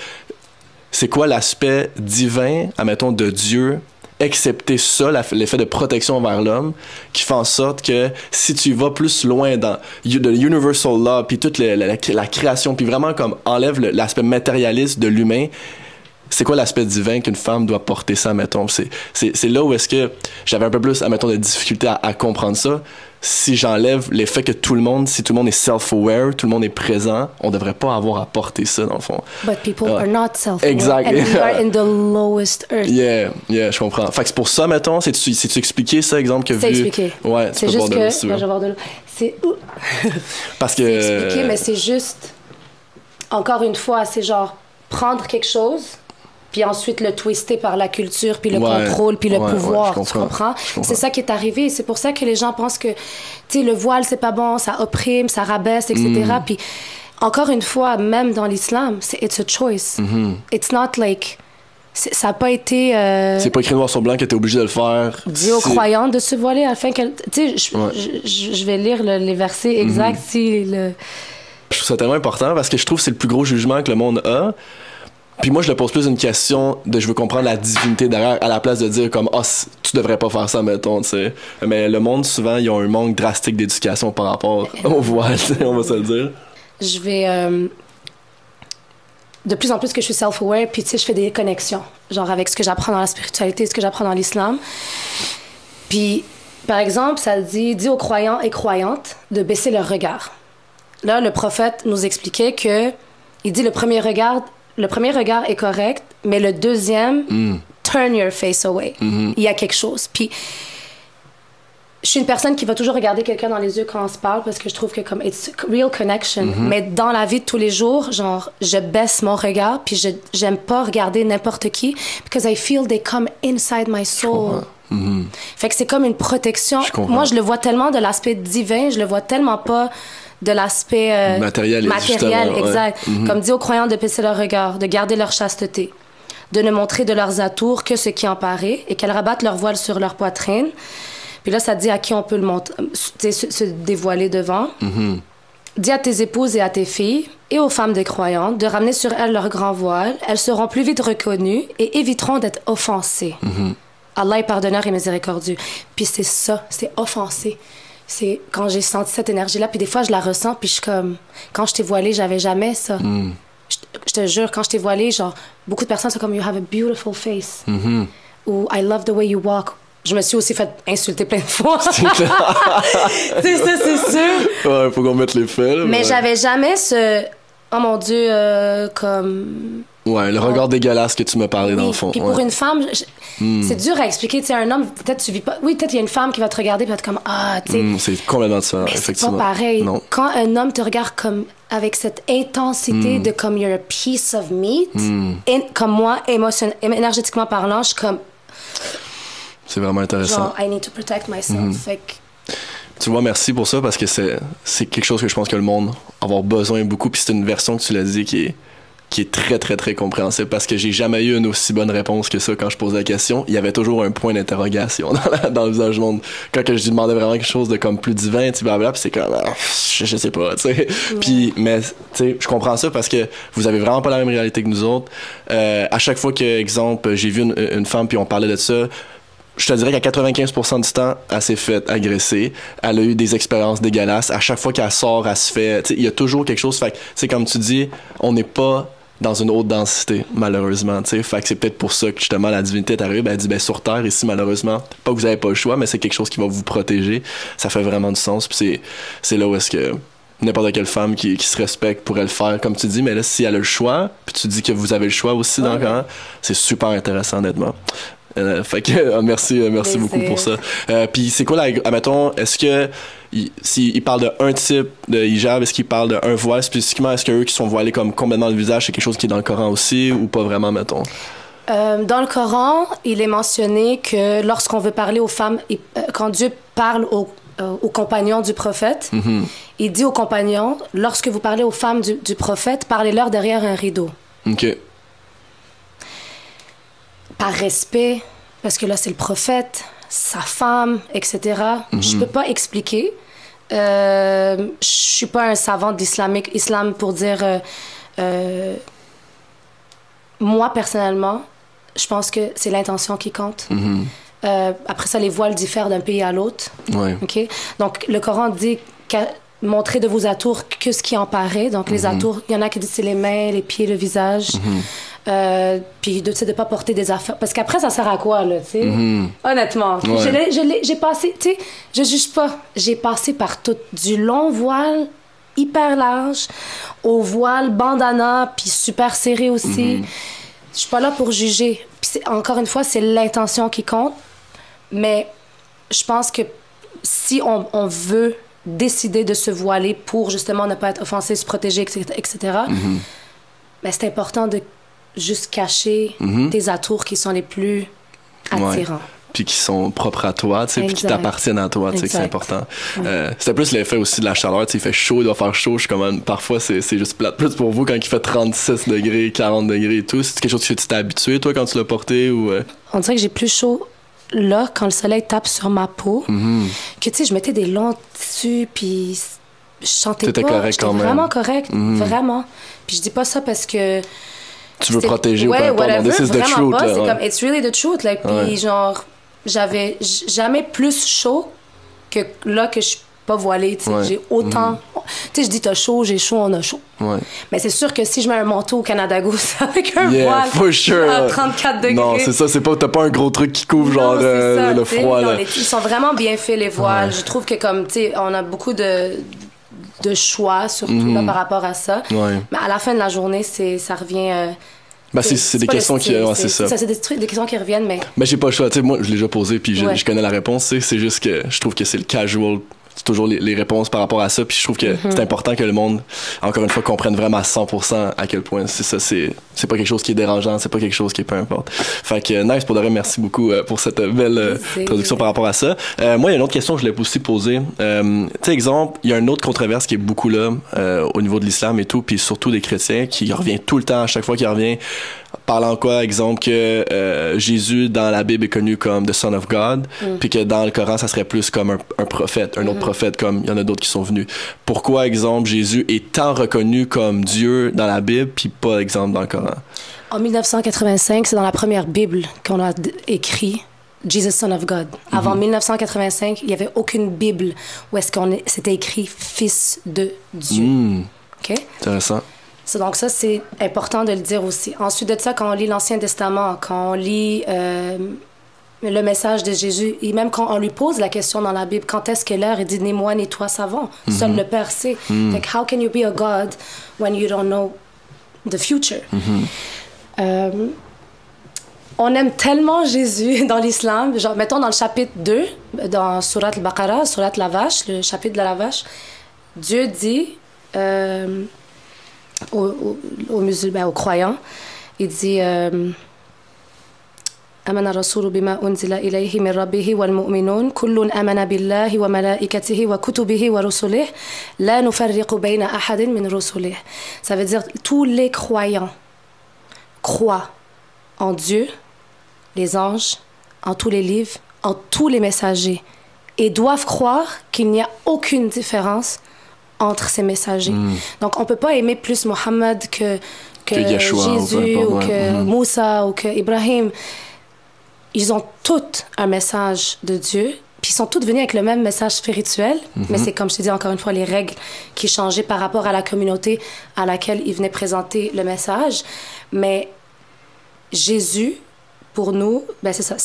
c'est quoi l'aspect divin, admettons, de Dieu, excepté ça, l'effet de protection envers l'homme, qui fait en sorte que si tu vas plus loin dans le universal law, puis toute la création, puis vraiment comme enlève l'aspect matérialiste de l'humain, c'est quoi l'aspect divin qu'une femme doit porter ça, mettons? C'est là où est-ce que j'avais un peu plus, admettons, de difficulté à comprendre ça. Si j'enlève l'effet que si tout le monde est self-aware, tout le monde est présent, on devrait pas avoir à porter ça, dans le fond. But people are not self-aware. Exact. And we are in the lowest earth. Yeah, je comprends. Fait que c'est pour ça, mettons, c'est-tu expliqué, ça, exemple, que c'est expliqué. Ouais, c'est juste que... Si je vais boire de l'eau. C'est... Parce que... C'est expliqué, mais c'est juste... Encore une fois, c'est genre prendre quelque chose... puis ensuite le twister par la culture, puis le contrôle, puis le pouvoir, tu comprends? C'est ça qui est arrivé. C'est pour ça que les gens pensent que, tu sais, le voile, c'est pas bon, ça opprime, ça rabaisse, etc. Puis, encore une fois, même dans l'islam, it's a choice. It's not like... ça n'a pas été... c'est pas écrit noir sur blanc que t'es obligé de le faire. Dit aux croyantes de se voiler afin qu'elles... Tu sais, je vais lire les versets exacts si le... Je trouve ça tellement important parce que je trouve que c'est le plus gros jugement que le monde a. Puis moi, je le pose plus une question de je veux comprendre la divinité derrière à la place de dire comme tu devrais pas faire ça, mettons, tu sais. Mais le monde, souvent, ils ont un manque drastique d'éducation par rapport au voile, on va se le dire. Je vais... de plus en plus que je suis self-aware, puis tu sais, je fais des connexions, genre avec ce que j'apprends dans la spiritualité, ce que j'apprends dans l'islam. Puis, par exemple, ça dit aux croyants et croyantes de baisser leur regard. Là, le prophète nous expliquait que, il dit le premier regard est correct, mais le deuxième, turn your face away. Il y a quelque chose. Puis, je suis une personne qui va toujours regarder quelqu'un dans les yeux quand on se parle parce que je trouve que comme it's real connection. Mais dans la vie de tous les jours, genre, je baisse mon regard puis j'aime pas regarder n'importe qui because I feel they come inside my soul. Fait que c'est comme une protection. Moi, je le vois tellement de l'aspect divin, je le vois tellement pas de l'aspect matériel, exact. Comme dit aux croyants de baisser leur regard, de garder leur chasteté, de ne montrer de leurs atours que ce qui en paraît et qu'elles rabattent leur voile sur leur poitrine. Puis là, ça dit à qui on peut le montrer, se dévoiler devant. Dis à tes épouses et à tes filles et aux femmes des croyantes de ramener sur elles leur grand voile. Elles seront plus vite reconnues et éviteront d'être offensées. Allah est pardonneur et miséricordieux. Puis c'est ça, c'est offensé. C'est quand j'ai senti cette énergie-là, puis des fois, je la ressens, puis je suis comme... Quand je t'ai voilée, j'avais jamais ça. Je te jure, quand je t'ai voilée, genre, beaucoup de personnes sont comme « You have a beautiful face. Ou « I love the way you walk. » Je me suis aussi fait insulter plein de fois. C'est ça, c'est sûr. Ouais, faut qu'on mette les faits, là. Mais j'avais jamais ce... Oh mon Dieu, comme... Ouais, le regard dégueulasse que tu me parlais dans le fond. Puis pour une femme, c'est dur à expliquer. Tu sais, un homme, peut-être tu vis pas... Oui, peut-être il y a une femme qui va te regarder et va être comme... Ah, tu sais... c'est complètement différent, mais effectivement. c'est pas pareil. Non. Quand un homme te regarde comme... avec cette intensité de comme you're a piece of meat, comme moi, énergétiquement parlant, je suis comme... C'est vraiment intéressant. Genre, I need to protect myself. Fait que... Tu vois, merci pour ça, parce que c'est quelque chose que je pense que le monde va avoir besoin beaucoup, puis c'est une version que tu l'as dit qui est très, très, très compréhensible, parce que j'ai jamais eu une aussi bonne réponse que ça quand je posais la question. Il y avait toujours un point d'interrogation dans le visage du monde. Quand je lui demandais vraiment quelque chose de comme plus divin, tu blablabla, puis c'est comme, je sais pas, tu sais. Puis, mais, tu sais, je comprends ça parce que vous avez vraiment pas la même réalité que nous autres. À chaque fois que, exemple, j'ai vu une femme, puis on parlait de ça, je te dirais qu'à 95% du temps, elle s'est fait agresser. Elle a eu des expériences dégueulasses. À chaque fois qu'elle sort, elle se fait... Tu sais, il y a toujours quelque chose. Fait que, tu sais, comme tu dis, on n'est pas dans une haute densité, malheureusement, tu sais. Fait que c'est peut-être pour ça que, justement, la divinité est arrivée. Ben, elle dit, ben, sur Terre, ici, malheureusement, pas que vous avez pas le choix, mais c'est quelque chose qui va vous protéger. Ça fait vraiment du sens. Puis c'est là où est-ce que n'importe quelle femme qui se respecte pourrait le faire, comme tu dis, mais là, si elle a le choix, puis tu dis que vous avez le choix aussi dans le Coran, c'est super intéressant, honnêtement. Fait que merci beaucoup pour ça. Puis c'est quoi, admettons, est-ce que s'il parle d'un type de hijab, est-ce qu'il parle d'un voile spécifiquement, est-ce qu'eux qui sont voilés comme complètement le visage, c'est quelque chose qui est dans le Coran aussi, ou pas vraiment, mettons? Dans le Coran, il est mentionné que lorsqu'on veut parler aux femmes, quand Dieu parle aux compagnons du prophète, il dit aux compagnons, lorsque vous parlez aux femmes du prophète, parlez-leur derrière un rideau. OK. Par respect, parce que là, c'est le prophète, sa femme, etc. Je peux pas expliquer. Je suis pas un savant d'islam pour dire... moi, personnellement, je pense que c'est l'intention qui compte. Après ça, les voiles diffèrent d'un pays à l'autre. Ouais. Okay? Donc, le Coran dit montrez de vos atours que ce qui en paraît. Donc, les atours, il y en a qui disent c'est les mains, les pieds, le visage. Puis de ne pas porter des affaires. Parce qu'après, ça sert à quoi, là, tu sais? Honnêtement. Ouais. J'ai passé, tu sais, je juge pas. J'ai passé par tout. Du long voile, hyper large, au voile, bandana, puis super serré aussi. Je suis pas là pour juger. Puis encore une fois, c'est l'intention qui compte. Mais je pense que si on veut décider de se voiler pour justement ne pas être offensé, se protéger, etc., ben c'est important de juste cacher tes atours qui sont les plus attirants. Ouais. Puis qui sont propres à toi, tu sais, puis qui t'appartiennent à toi, tu sais, que c'est important. C'était plus l'effet aussi de la chaleur, tu sais, il fait chaud, il doit faire chaud, je suis comme, parfois c'est juste plate. Plus pour vous, quand il fait 36 degrés, 40 degrés et tout, c'est quelque chose que tu t'es habitué, toi, quand tu l'as porté, ou... On dirait que j'ai plus chaud là, quand le soleil tape sur ma peau, que, tu sais, je mettais des longs tissus, puis je chantais pas, j'étais vraiment correcte, vraiment. Puis je dis pas ça parce que... Tu veux protéger ou pas, whatever, this is the truth. Pas, c'est comme, it's really the truth. Like, puis genre, j'avais jamais plus chaud que là que je suis pas voilée. Tu sais, j'ai autant... Tu sais, je dis t'as chaud, j'ai chaud, on a chaud. Mais c'est sûr que si je mets un manteau au Canada Goose avec un voile for sure. à 34 degrés... Non, c'est ça, c'est pas... T'as pas un gros truc qui couvre, genre, le froid, là. Ils sont vraiment bien faits, les voiles. Je trouve que comme, tu sais, on a beaucoup de choix, surtout là, par rapport à ça. Mais à la fin de la journée, ça revient... c'est des questions qui... c'est ça. C'est des questions qui reviennent, mais... Mais j'ai pas le choix. Tu sais, moi, je l'ai déjà posé, puis je connais la réponse. C'est juste que je trouve que c'est le casual... C'est toujours les réponses par rapport à ça, puis je trouve que c'est important que le monde, encore une fois, comprenne vraiment à 100% à quel point c'est ça, c'est pas quelque chose qui est dérangeant, c'est pas quelque chose qui est peu importe. Fait que nice, pour de vrai, merci beaucoup pour cette belle traduction par rapport à ça. Moi, il y a une autre question que je voulais aussi poser. Tu sais, exemple, il y a une autre controverse qui est beaucoup là, au niveau de l'islam et tout, puis surtout des chrétiens, qui revient tout le temps, à chaque fois qu'il revient, parlant quoi, exemple, que Jésus dans la Bible est connu comme the Son of God, puis que dans le Coran, ça serait plus comme un prophète, un autre prophète, comme il y en a d'autres qui sont venus. Pourquoi, exemple, Jésus est tant reconnu comme Dieu dans la Bible, puis pas, exemple, dans le Coran? En 1985, c'est dans la première Bible qu'on a écrit Jesus, Son of God. Avant 1985, il n'y avait aucune Bible où c'était écrit Fils de Dieu. OK? Intéressant. Donc ça, c'est important de le dire aussi. Ensuite de ça, quand on lit l'Ancien Testament, quand on lit le message de Jésus, et même quand on lui pose la question dans la Bible, quand est-ce que l'heure, il dit « Ni moi, ni toi savons. Seul le Père sait. Like, how can you be a God when you don't know the future? On aime tellement Jésus dans l'islam. Genre, mettons dans le chapitre 2, dans Surat al-Baqarah, Surat la vache, le chapitre de la vache, Dieu dit... aux musulmans, aux croyants, il dit آمن الرسول بما أنزل إليه من ربه والمؤمنون كل آمن بالله وملائكته وكتبه ورسله لا نفرق بين أحد من رسله. Ça veut dire tous les croyants croient en Dieu, les anges, en tous les livres, en tous les messagers et doivent croire qu'il n'y a aucune différence entre ces messagers. Donc, on ne peut pas aimer plus Mohammed que Yeshua, Jésus ou que Moussa ou que Ibrahim. Ils ont tous un message de Dieu, puis ils sont tous venus avec le même message spirituel, mais c'est, comme je te dis encore une fois, les règles qui changeaient par rapport à la communauté à laquelle ils venaient présenter le message. Mais Jésus, pour nous, ben c'est ça.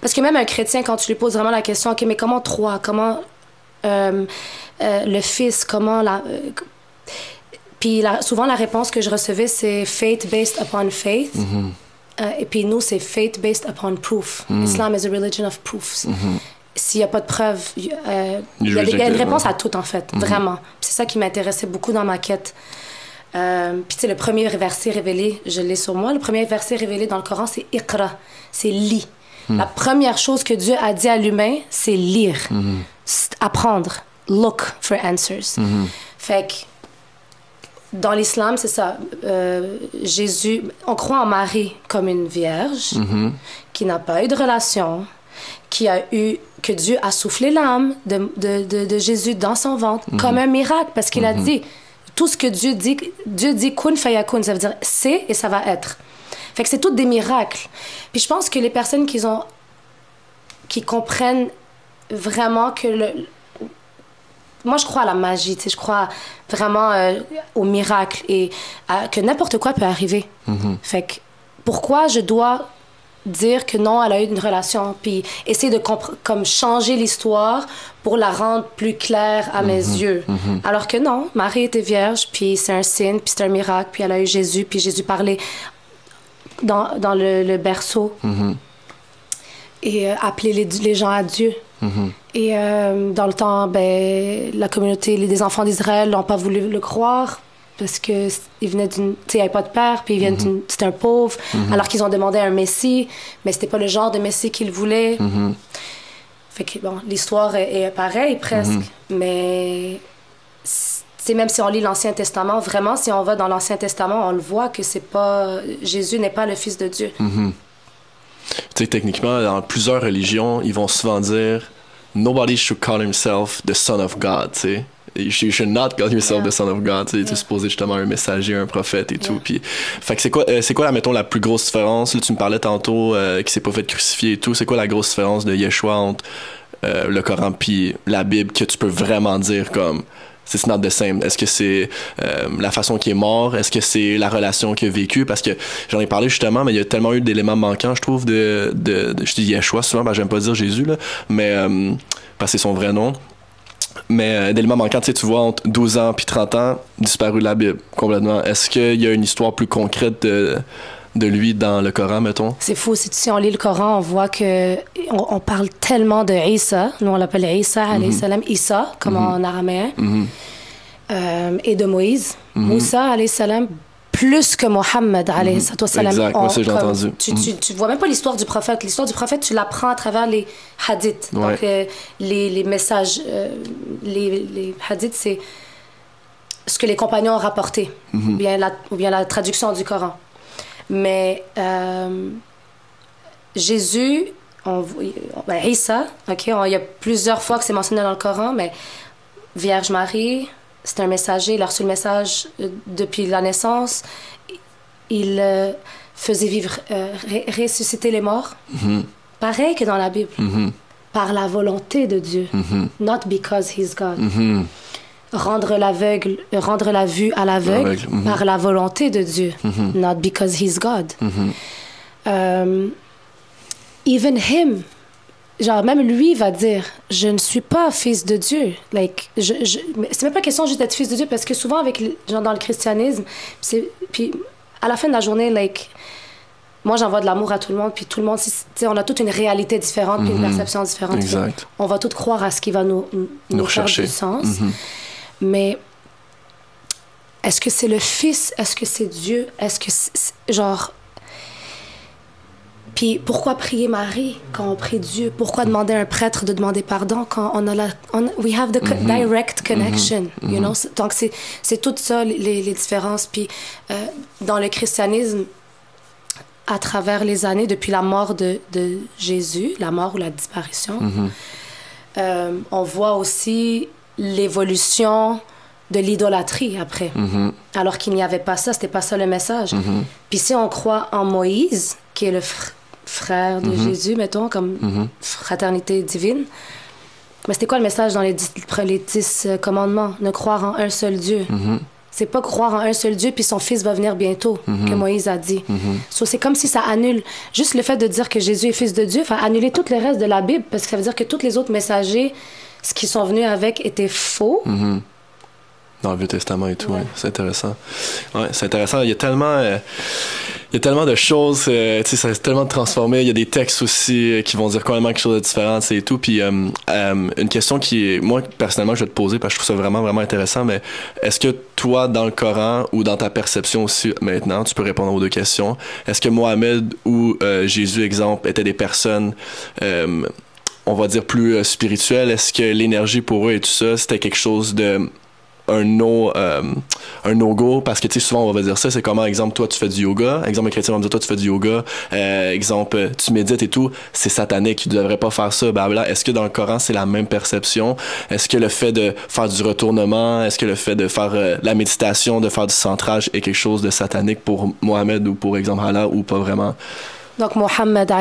Parce que même un chrétien, quand tu lui poses vraiment la question, OK, mais comment trois? Comment le Fils, comment la... puis souvent, la réponse que je recevais, c'est « faith based upon faith ». Et puis nous, c'est « faith based upon proof ». Islam is a religion of proofs. S'il n'y a pas de preuves, il y a une réponse à tout, en fait, vraiment. C'est ça qui m'intéressait beaucoup dans ma quête. Puis tu sais, le premier verset révélé, je l'ai sur moi, le premier verset révélé dans le Coran, c'est « Iqra », c'est « lis ». La première chose que Dieu a dit à l'humain, c'est lire, apprendre, look for answers. Fait que dans l'islam, c'est ça. Jésus, on croit en Marie comme une vierge qui n'a pas eu de relation, que Dieu a soufflé l'âme de Jésus dans son ventre comme un miracle, parce qu'il a dit tout ce que Dieu dit kun fayakun, ça veut dire c'est et ça va être. Fait que c'est tous des miracles. Puis je pense que les personnes qui comprennent vraiment que moi, je crois à la magie, tu sais, je crois vraiment au miracle et que n'importe quoi peut arriver. Fait que pourquoi je dois dire que non, elle a eu une relation, puis essayer de comme changer l'histoire pour la rendre plus claire à mes yeux. Alors que non, Marie était vierge, puis c'est un signe, puis c'est un miracle, puis elle a eu Jésus, puis Jésus parlait dans le berceau et appelait les gens à Dieu. Et dans le temps, la communauté, les enfants d'Israël n'ont pas voulu le croire parce qu'il venait d'une... Tu sais, il n'y avait pas de père, puis c'était un pauvre, alors qu'ils ont demandé un messie, mais c'était pas le genre de messie qu'ils voulaient. Fait que, bon, l'histoire est pareille, presque, mais... C'est même si on lit l'Ancien Testament, vraiment, si on va dans l'Ancien Testament, on le voit que c'est pas... Jésus n'est pas le Fils de Dieu. Tu sais, techniquement, dans plusieurs religions, ils vont souvent dire « Nobody should call himself the Son of God », tu sais. You should not call yourself the Son of God. Tu es supposé justement un messager, un prophète et tout. Puis, fait que c'est quoi, mettons, la plus grosse différence? Là, tu me parlais tantôt qu'il s'est pas fait crucifier et tout. C'est quoi la grosse différence de Yeshua entre le Coran puis la Bible que tu peux vraiment dire comme... C'est not the same. Est-ce que c'est la façon qu'il est mort? Est-ce que c'est la relation qu'il a vécue? Parce que j'en ai parlé justement, mais il y a tellement eu d'éléments manquants, je trouve, je dis Yeshua souvent, j'aime pas dire Jésus, là, mais parce que c'est son vrai nom. Mais d'éléments manquants, tu sais, tu vois, entre 12 ans puis 30 ans, disparu de la Bible, complètement. Est-ce qu'il y a une histoire plus concrète de lui dans le Coran, mettons? C'est fou. Si on lit le Coran, on voit que on parle tellement de Isa. Nous, on l'appelle Isa, alayhi salam, Isa, comme en araméen. Et de Moïse. Moussa, alayhi salam, plus que Mohammed, alayhi salam. Exact, moi aussi, j'ai entendu. Tu vois même pas l'histoire du prophète. L'histoire du prophète, tu l'apprends à travers les hadiths. Donc, les messages, les hadiths, c'est ce que les compagnons ont rapporté, ou bien la traduction du Coran. Mais Jésus, Isa, il y a plusieurs fois que c'est mentionné dans le Coran, mais Vierge Marie, c'est un messager, il a reçu le message depuis la naissance. Il faisait vivre, ressusciter les morts. Pareil que dans la Bible. Par la volonté de Dieu. Not because he's God. Rendre la vue à l'aveugle par la volonté de Dieu. Not because he's God. Even him, genre même lui va dire, je ne suis pas fils de Dieu. Like, c'est même pas question juste d'être fils de Dieu, parce que souvent genre dans le christianisme, puis à la fin de la journée, like, moi j'envoie de l'amour à tout le monde, puis tout le monde, on a toute une réalité différente, puis une perception différente. Exact. On va tous croire à ce qui va nous faire du sens. Mais est-ce que c'est le Fils? Est-ce que c'est Dieu? Est-ce que c'est, genre... Puis pourquoi prier Marie quand on prie Dieu? Pourquoi demander à un prêtre de demander pardon quand on a we have the direct connection, you know? Donc c'est tout ça, les différences. Puis dans le christianisme, à travers les années, depuis la mort de Jésus, la mort ou la disparition, on voit aussi l'évolution de l'idolâtrie après. Alors qu'il n'y avait pas ça, c'était pas ça le message. Puis si on croit en Moïse, qui est le frère de Jésus, mettons, comme fraternité divine, mais c'était quoi le message dans les 10 commandements? Ne croire en un seul Dieu. C'est pas croire en un seul Dieu puis son fils va venir bientôt, que Moïse a dit. So, c'est comme si ça annule. Juste le fait de dire que Jésus est fils de Dieu va annuler tout le reste de la Bible, parce que ça veut dire que tous les autres messagers ce qu'ils sont venus avec était faux. Dans le Vieux Testament et tout, ouais. C'est intéressant. Ouais, c'est intéressant. Il y a tellement de choses, tu sais, ça a tellement de transformé. Il y a des textes aussi qui vont dire complètement quelque chose de différent, et tout. Puis une question qui est, moi, personnellement, je vais te poser parce que je trouve ça vraiment, vraiment intéressant, mais est-ce que toi, dans le Coran ou dans ta perception aussi maintenant, tu peux répondre aux deux questions, est-ce que Mohamed ou Jésus, exemple, étaient des personnes on va dire plus spirituelles? Est-ce que l'énergie pour eux et tout ça, c'était quelque chose de un no-go, parce que tu sais, souvent on va dire ça, c'est comment, exemple, toi tu fais du yoga, exemple, les chrétiens vont dire toi tu fais du yoga, exemple, tu médites et tout, c'est satanique, tu devrais pas faire ça, blabla. Est-ce que dans le Coran c'est la même perception? Est-ce que le fait de faire du retournement, est-ce que le fait de faire la méditation, de faire du centrage est quelque chose de satanique pour Mohamed ou pour exemple Allah, ou pas vraiment? Donc, Mohammed,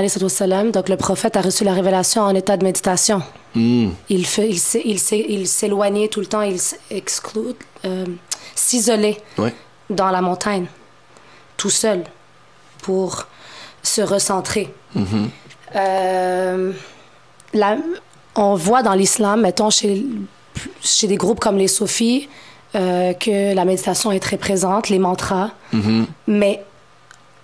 donc le prophète a reçu la révélation en état de méditation. Il s'éloignait tout le temps, il s'isolait dans la montagne, tout seul, pour se recentrer. On voit dans l'islam, mettons, chez des groupes comme les soufis, que la méditation est très présente, les mantras, mais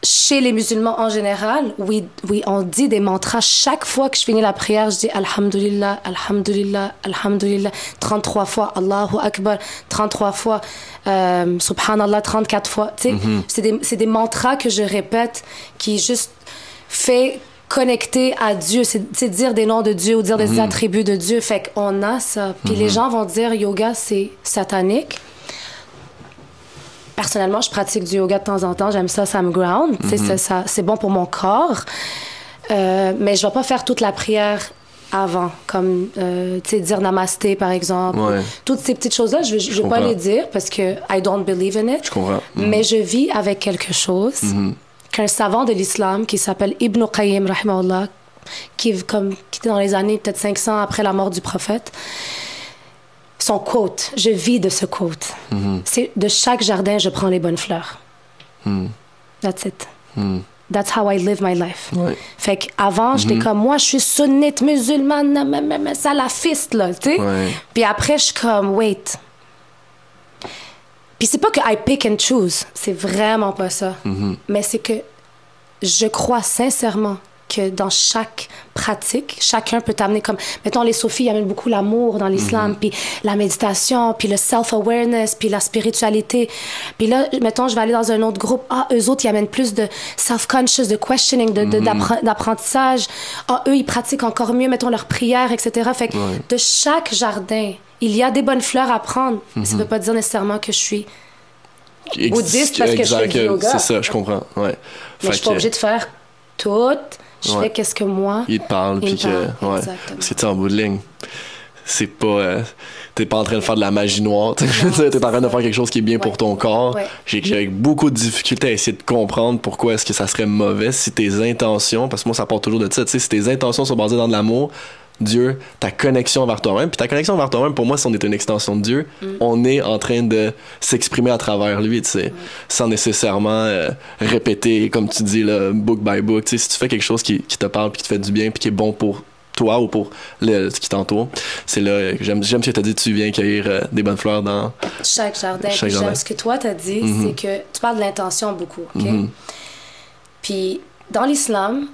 chez les musulmans en général, oui, on dit des mantras. Chaque fois que je finis la prière, je dis Alhamdulillah, Alhamdulillah, Alhamdulillah, 33 fois, Allahu Akbar, 33 fois, Subhanallah, 34 fois. Tu sais, c'est des mantras que je répète qui juste fait connecter à Dieu. C'est dire des noms de Dieu ou dire des attributs de Dieu. Fait qu'on a ça. Puis les gens vont dire yoga, c'est satanique. Personnellement, je pratique du yoga de temps en temps. J'aime ça, ça me ground. C'est bon pour mon corps. Mais je ne vais pas faire toute la prière avant, comme dire namasté, par exemple. Toutes ces petites choses-là, je ne vais pas les dire parce que I don't believe in it. Je comprends. Mais je vis avec quelque chose qu'un savant de l'islam qui s'appelle Ibn Qayyim, rahimahullah, qui était dans les années peut-être 500 après la mort du prophète. Son quote, je vis de ce quote. C'est de chaque jardin, je prends les bonnes fleurs. That's it. That's how I live my life. Fait qu'avant, j'étais comme, moi, je suis sunnite, musulmane, salafiste, là, tu sais. Puis après, je suis comme, wait. Puis c'est pas que I pick and choose. C'est vraiment pas ça. Mais c'est que je crois sincèrement que dans chaque pratique, chacun peut t'amener comme... Mettons, les soufis, ils amènent beaucoup l'amour dans l'islam, puis la méditation, puis le self-awareness, puis la spiritualité. Puis là, mettons, je vais aller dans un autre groupe. Ah, eux autres, ils amènent plus de self-conscious, de questioning, d'apprentissage. Ah, eux, ils pratiquent encore mieux, mettons, leurs prières, etc. Fait que de chaque jardin, il y a des bonnes fleurs à prendre. Ça ne veut pas dire nécessairement que je suis bouddhiste parce que je fais du yoga. C'est ça, je comprends. Mais je suis pas obligée de faire tout... Je fais qu'est-ce que moi... Il te parle, puis que... Parce que, tu sais, en bout de ligne, c'est pas... t'es pas en train de faire de la magie noire, t'es en train de faire quelque chose qui est bien pour ton corps. J'ai beaucoup de difficultés à essayer de comprendre pourquoi est-ce que ça serait mauvais si tes intentions... Parce que moi, ça part toujours de ça, tu sais, si tes intentions sont basées dans de l'amour, Dieu, ta connexion vers toi-même. Puis ta connexion vers toi-même, pour moi, si on est une extension de Dieu, on est en train de s'exprimer à travers lui, tu sais, sans nécessairement répéter, comme tu dis, là, book by book. Tu sais, si tu fais quelque chose qui te parle, puis qui te fait du bien, puis qui est bon pour toi ou pour ce qui t'entoure, c'est là que j'aime ce que tu as dit, tu viens cueillir des bonnes fleurs dans chaque jardin. J'aime ce que toi t'as dit, c'est que tu parles de l'intention beaucoup, OK? Puis dans l'islam,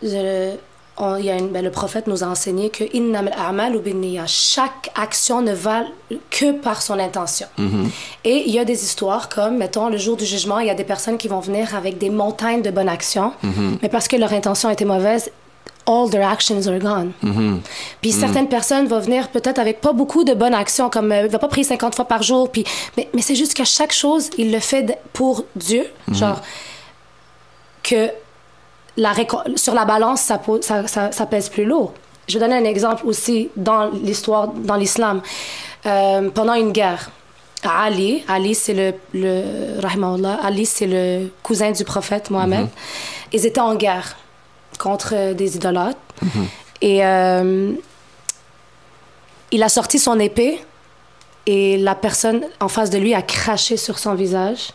le prophète nous a enseigné que chaque action ne va que par son intention. Et il y a des histoires comme, mettons, le jour du jugement, il y a des personnes qui vont venir avec des montagnes de bonnes actions, mais parce que leur intention était mauvaise, all their actions are gone. Puis certaines personnes vont venir peut-être avec pas beaucoup de bonnes actions, comme il va pas prier 50 fois par jour, puis, mais c'est juste qu'à chaque chose, il le fait pour Dieu, genre que sur la balance, ça pèse plus lourd. Je vais donner un exemple aussi dans l'histoire, dans l'islam. Pendant une guerre, Ali c'est Ali, c'est le cousin du prophète Mohammed. Ils étaient en guerre contre des idolâtres. Et il a sorti son épée et la personne en face de lui a craché sur son visage.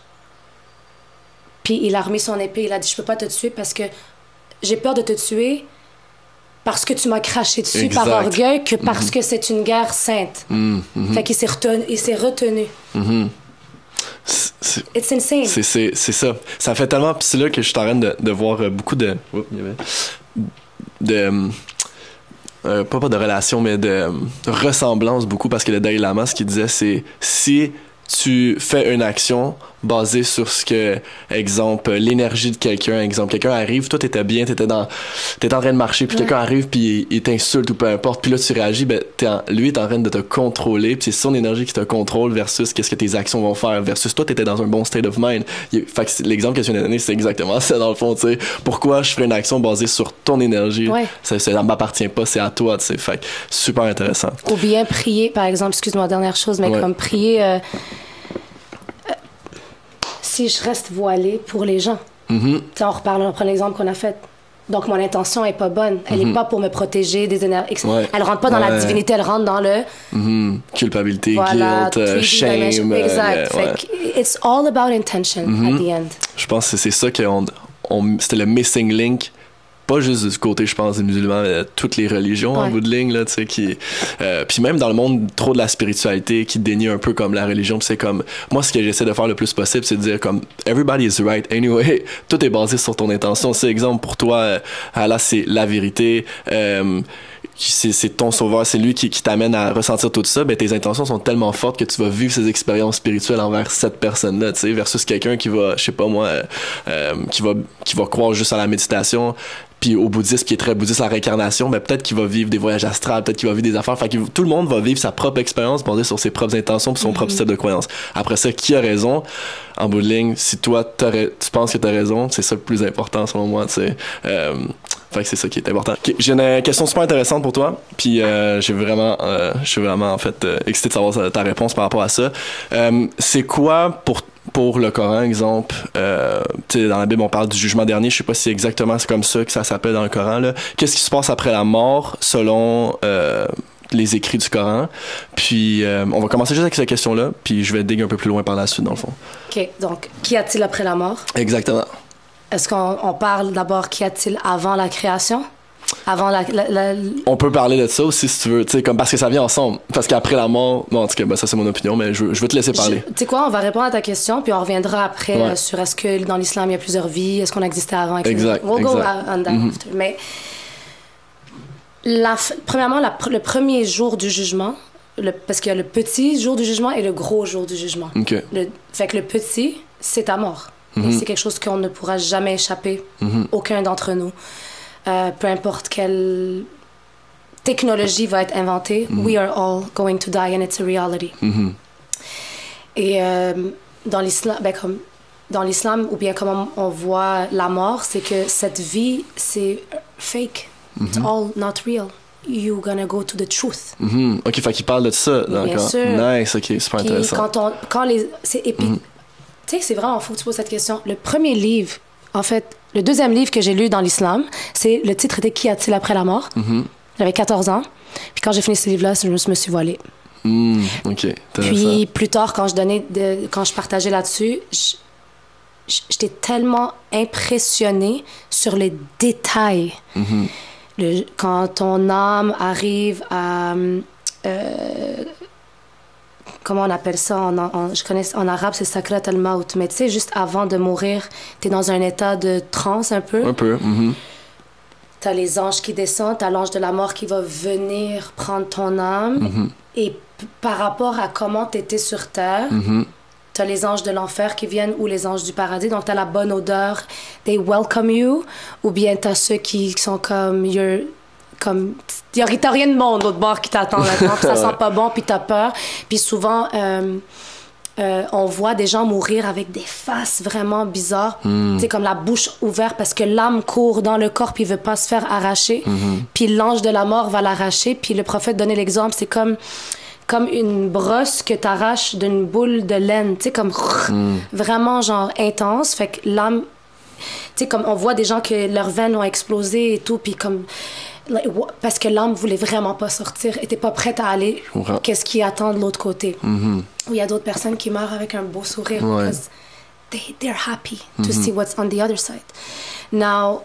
Puis il a remis son épée. Il a dit, je peux pas te tuer parce que j'ai peur de te tuer parce que tu m'as craché dessus Exact. par orgueil que parce que c'est une guerre sainte. Fait qu'il s'est retenu. It's insane. C'est ça. Ça fait tellement... Puis c'est là que je suis en train de voir beaucoup de... Oups, il y avait... pas de relation, mais de ressemblance beaucoup, parce que le Dalai Lama, ce qu'il disait, c'est si tu fais une action basée sur ce que, exemple, l'énergie de quelqu'un, exemple, quelqu'un arrive, toi t'étais bien, t'étais en train de marcher, puis quelqu'un arrive, puis il t'insulte ou peu importe, puis là tu réagis, ben lui est en train de te contrôler, puis c'est son énergie qui te contrôle versus qu'est-ce que tes actions vont faire, versus toi t'étais dans un bon state of mind. Fait que l'exemple que tu viens de donner, c'est exactement ça dans le fond, tu sais. Pourquoi je ferais une action basée sur ton énergie? Ça m'appartient pas, c'est à toi, tu sais. Fait que super intéressant. Ou bien prier, par exemple, excuse-moi, dernière chose, mais comme prier... si je reste voilée pour les gens. On prend l'exemple qu'on a fait. Donc, mon intention est pas bonne. Elle est pas pour me protéger des énergies. Elle rentre pas dans la divinité, elle rentre dans le... Culpabilité, guilt, shame. Exact. It's all about intention at the end. Je pense que c'est ça que c'était le missing link. Pas juste du côté, je pense, des musulmans, mais toutes les religions en bout de ligne, là, tu sais, qui... puis même dans le monde trop de la spiritualité, qui dénie un peu comme la religion, puis c'est comme... Moi, ce que j'essaie de faire le plus possible, c'est de dire comme « Everybody is right anyway ». Tout est basé sur ton intention. C'est exemple, pour toi, Allah, c'est la vérité, c'est ton sauveur, c'est lui qui t'amène à ressentir tout ça, ben tes intentions sont tellement fortes que tu vas vivre ces expériences spirituelles envers cette personne-là, tu sais, versus quelqu'un qui va, je sais pas moi, qui va croire juste à la méditation, puis au bouddhisme, qui est très bouddhiste, la réincarnation, ben peut-être qu'il va vivre des voyages astrales, peut-être qu'il va vivre des affaires, fait que tout le monde va vivre sa propre expérience basée sur ses propres intentions puis son propre système de croyance. Après ça, qui a raison? En bout de ligne, si toi, tu penses que t'as raison, c'est ça le plus important selon moi, tu sais. Fait que c'est ça qui est important. Okay, j'ai une question super intéressante pour toi, puis je suis vraiment en fait excité de savoir ta réponse par rapport à ça. C'est quoi pour le Coran, exemple, dans la Bible, on parle du jugement dernier. Je sais pas si exactement c'est comme ça que ça s'appelle dans le Coran, là. Qu'est-ce qui se passe après la mort, selon les écrits du Coran? Puis, on va commencer juste avec cette question-là, puis je vais dig un peu plus loin par la suite, dans le fond. OK. Donc, qu'y a-t-il après la mort? Exactement. Est-ce qu'on parle d'abord qu'y a-t-il avant la création? Avant On peut parler de ça aussi si tu veux, tu sais, comme parce que ça vient ensemble. Parce qu'après la mort, bon, en tout cas, ben, ça c'est mon opinion, mais je veux te laisser parler. Tu sais quoi, on va répondre à ta question, puis on reviendra après sur est-ce que dans l'islam il y a plusieurs vies, est-ce qu'on existait avant, etc. Exact. We'll go on that after. Mais premièrement, le premier jour du jugement, parce qu'il y a le petit jour du jugement et le gros jour du jugement. Okay. Fait que le petit, c'est ta mort. Et c'est quelque chose qu'on ne pourra jamais échapper, aucun d'entre nous. Peu importe quelle technologie va être inventée, we are all going to die and it's a reality. Et dans l'islam, ou bien comme on voit la mort, c'est que cette vie, c'est fake. It's all not real. You're gonna go to the truth. OK, fait qu'il parle de ça. Bien sûr. Nice, OK, super intéressant. C'est épique. Tu sais, c'est vraiment fou que tu poses cette question. Le premier livre, en fait, le deuxième livre que j'ai lu dans l'islam, le titre était « Qu'y a-t-il après la mort ?» J'avais 14 ans. Puis quand j'ai fini ce livre-là, je me suis voilée. OK. Puis plus tard, quand je partageais là-dessus, j'étais tellement impressionnée sur les détails. Quand ton âme arrive à... comment on appelle ça je connais en arabe, c'est sakrat al-maut, mais tu sais, juste avant de mourir, t'es dans un état de transe un peu. T'as les anges qui descendent, t'as l'ange de la mort qui va venir prendre ton âme, et par rapport à comment t'étais sur terre, t'as les anges de l'enfer qui viennent ou les anges du paradis, donc t'as la bonne odeur, they welcome you, ou bien t'as ceux qui sont comme t'as rien de bon l'autre bord qui t'attend là-dedans, ça sent pas bon, puis t'as peur. Puis souvent, on voit des gens mourir avec des faces vraiment bizarres, tu sais, comme la bouche ouverte parce que l'âme court dans le corps puis il veut pas se faire arracher. Puis l'ange de la mort va l'arracher. Puis le prophète donnait l'exemple, c'est comme une brosse que t'arraches d'une boule de laine, tu sais, comme vraiment genre intense. Fait que l'âme, tu sais, comme on voit des gens que leurs veines ont explosé et tout, puis comme... Parce que l'âme voulait vraiment pas sortir, était pas prête à aller. Qu'est-ce qui attend de l'autre côté? Ou il y a d'autres personnes qui meurent avec un beau sourire parce they're happy to see what's on the other side. Now,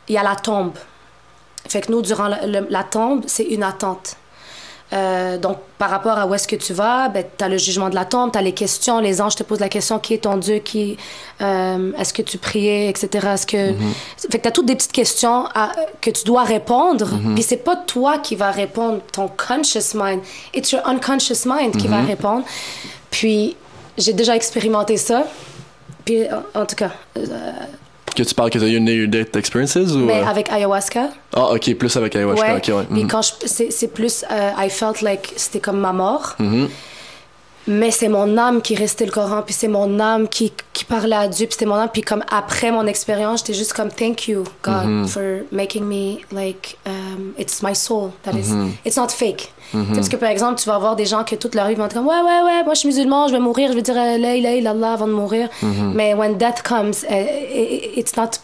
il y a la tombe. Fait que nous, durant la tombe, c'est une attente. Donc, par rapport à où est-ce que tu vas, ben, tu as le jugement de la tombe, tu as les questions, les anges te posent la question, qui est ton Dieu, est-ce que tu priais, etc. Est-ce que... Fait que tu as toutes des petites questions que tu dois répondre, puis c'est pas toi qui va répondre, ton conscious mind, it's your unconscious mind qui va répondre. Puis, j'ai déjà expérimenté ça, puis en tout cas... Que tu parles que tu as eu une near-death experiences ou... Mais avec ayahuasca. Ah, OK, plus avec ayahuasca, ouais. OK, ouais. Puis quand c'est plus... I felt like c'était comme ma mort. Mais c'est mon âme qui restait le Coran, puis c'est mon âme qui parlait à Dieu, puis c'était mon âme. Puis comme après mon expérience, j'étais juste comme thank you, God, for making me like... it's my soul. That is... It's not fake. Parce que par exemple, tu vas avoir des gens que toute leur vie vont être comme ouais, moi je suis musulman, je vais mourir, je vais dire la ilaha illallah avant de mourir. Mais when death comes, it's not...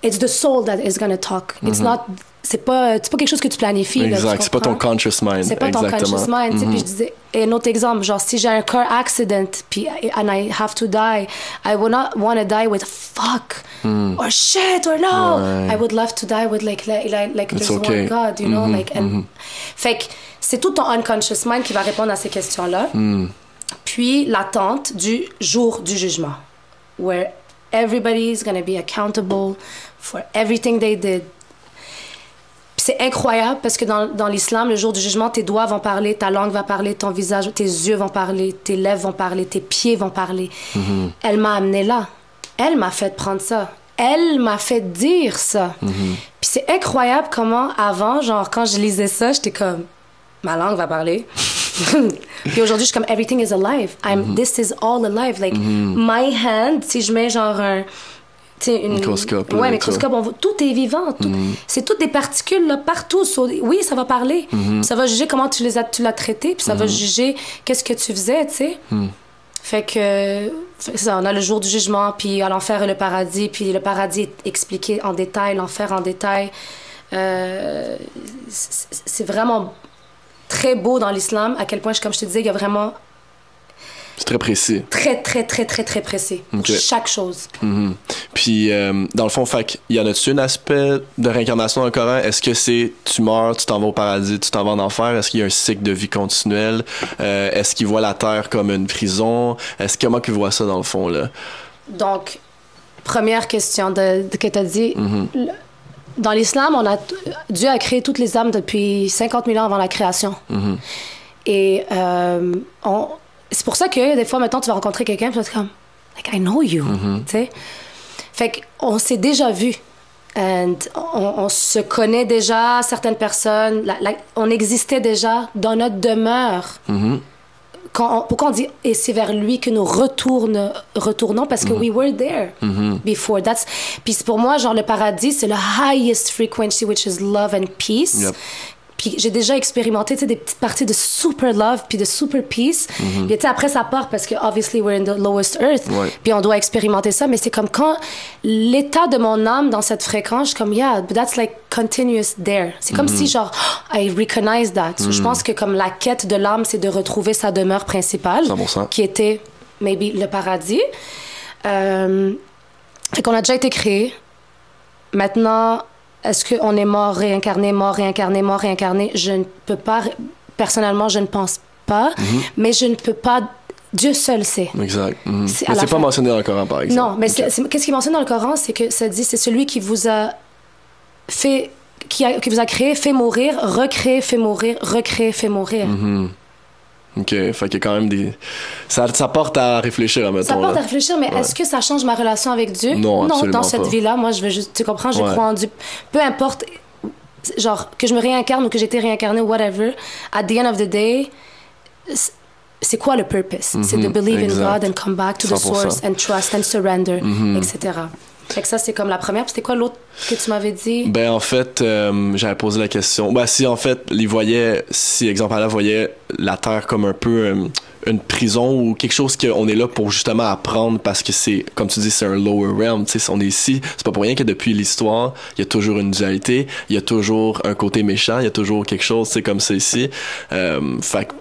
It's the soul that is gonna talk. It's not... C'est pas quelque chose que tu planifies. Exact, c'est pas ton conscious mind. C'est pas ton conscious mind. Puis je disais, et un autre exemple, genre si j'ai un car accident, puis and I have to die, I would not want to die with fuck or shit or no. I would love to die with like there's one God, you know, like and fait que c'est tout ton unconscious mind qui va répondre à ces questions-là. Puis l'attente du jour du jugement, where everybody's gonna be accountable for everything they did. C'est incroyable parce que dans l'islam, le jour du jugement, tes doigts vont parler, ta langue va parler, ton visage, tes yeux vont parler, tes lèvres vont parler, tes pieds vont parler. Elle m'a amené là. Elle m'a fait prendre ça. Elle m'a fait dire ça. Puis c'est incroyable comment avant, genre quand je lisais ça, j'étais comme, ma langue va parler. Puis aujourd'hui, je suis comme, everything is alive. This is all alive. Like, my hand, si je mets genre un... microscope. Ouais, microscope. Tout est vivant. C'est toutes des particules là, partout. Oui, ça va parler. Ça va juger comment tu l'as traité, puis ça va juger qu'est-ce que tu faisais, tu sais. Fait que ça, on a le jour du jugement, puis à l'enfer et le paradis, puis le paradis est expliqué en détail, l'enfer en détail. C'est vraiment très beau dans l'islam, à quel point, comme je te disais, il y a vraiment... C'est très précis. Très précis. Okay. Chaque chose. Puis, dans le fond, il y en a-tu un aspect de réincarnation dans le Coran? Est-ce que c'est tu meurs, tu t'en vas au paradis, tu t'en vas en enfer? Est-ce qu'il y a un cycle de vie continuel? Est-ce qu'il voit la terre comme une prison? Comment qu'il voit ça dans le fond, là? Donc, première question que tu as dit. Dans l'islam, Dieu a créé toutes les âmes depuis 50 000 ans avant la création. Et c'est pour ça que des fois, maintenant, tu vas rencontrer quelqu'un, puis tu vas être comme, like, I know you, tu sais. Fait qu'on s'est déjà vu. On se connaît déjà, certaines personnes. On existait déjà dans notre demeure. Pourquoi on dit « et c'est vers lui que nous retournons » parce que we were there before. Puis pour moi, genre, le paradis, c'est le highest frequency, which is love and peace. Yep. Puis j'ai déjà expérimenté, tu sais, des petites parties de super love puis de super peace. Puis tu sais, après ça part parce que obviously we're in the lowest earth. Puis on doit expérimenter ça, mais c'est comme quand l'état de mon âme dans cette fréquence, je suis comme yeah, but that's like continuous there. C'est comme si genre I recognize that. Je pense que comme la quête de l'âme, c'est de retrouver sa demeure principale, 100%. Qui était maybe le paradis. Fait qu'on a déjà été créé. Maintenant, est-ce qu'on est mort, réincarné, mort, réincarné, mort, réincarné? Je ne peux pas, personnellement, je ne pense pas, mais je ne peux pas, Dieu seul sait. Exact. Mais c'est pas mentionné dans le Coran, par exemple. Non, mais qu'est-ce qui est mentionné dans le Coran, c'est que ça dit, c'est celui qui vous a fait, qui vous a créé, fait mourir, recréé, fait mourir, recréé, fait mourir. OK, fait qu'il y a quand même des... Ça porte à réfléchir, admettons. Ça porte à réfléchir, mais est-ce que ça change ma relation avec Dieu? Non, absolument dans cette vie-là, moi, je veux juste... Tu comprends? Je crois en Dieu. Peu importe, genre, que je me réincarne ou que j'ai été réincarnée ou whatever, at the end of the day, c'est quoi le purpose? C'est de believe in God and come back to the source and trust and surrender, etc. Fait que ça, c'est comme la première. Puis c'était quoi l'autre que tu m'avais dit? Ben, en fait, j'avais posé la question. Ben, si, en fait, si, exemple, Allah voyait la Terre comme un peu une prison ou quelque chose qu'on est là pour justement apprendre parce que c'est, comme tu dis, c'est un lower realm. Tu sais, on est ici. C'est pas pour rien que depuis l'histoire, il y a toujours une dualité, il y a toujours un côté méchant, il y a toujours quelque chose, tu sais, comme ça ici. Fait que,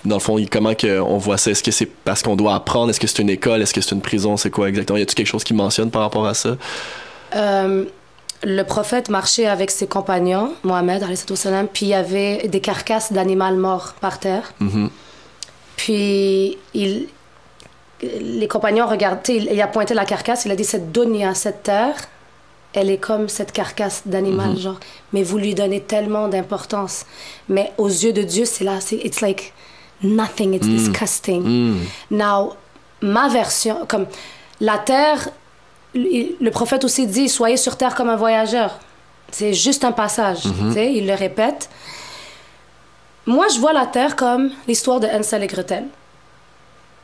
dans le fond, comment on voit ça? Est-ce que c'est parce qu'on doit apprendre? Est-ce que c'est une école? Est-ce que c'est une prison? C'est quoi exactement? Y a-t-il quelque chose qui mentionne par rapport à ça? le prophète marchait avec ses compagnons, Mohamed, alayhi salam, puis il y avait des carcasses d'animaux morts par terre. Puis les compagnons regardaient, il a pointé la carcasse, il a dit, cette dunya, cette terre, elle est comme cette carcasse d'animal, genre. Mais vous lui donnez tellement d'importance. Mais aux yeux de Dieu, c'est là, it's like nothing, it's disgusting. Now, ma version, comme la terre, le prophète aussi dit, soyez sur terre comme un voyageur. C'est juste un passage, tu sais, il le répète. Moi, je vois la terre comme l'histoire de Hansel et Gretel.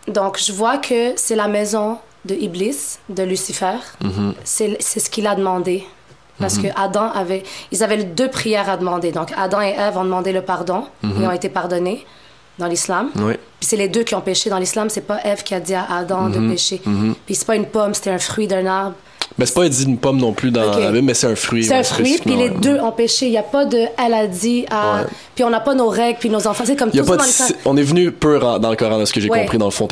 Donc, je vois que c'est la maison de Iblis, de Lucifer. C'est ce qu'il a demandé. Parce que ils avaient deux prières à demander. Donc, Adam et Ève ont demandé le pardon. Ils ont été pardonnés dans l'islam. Oui. Puis c'est les deux qui ont péché. Dans l'islam, c'est pas Ève qui a dit à Adam de pécher. Puis c'est pas une pomme, c'était un fruit d'un arbre. Mais c'est pas dit une pomme non plus dans la Bible, mais c'est un fruit. C'est un fruit, puis les deux ont péché. Il n'y a pas de elle a dit à. Puis on n'a pas nos règles, puis nos enfants. C'est comme tout ça dans l'islam. On est venu pur dans le Coran, de ce que j'ai compris, dans le fond.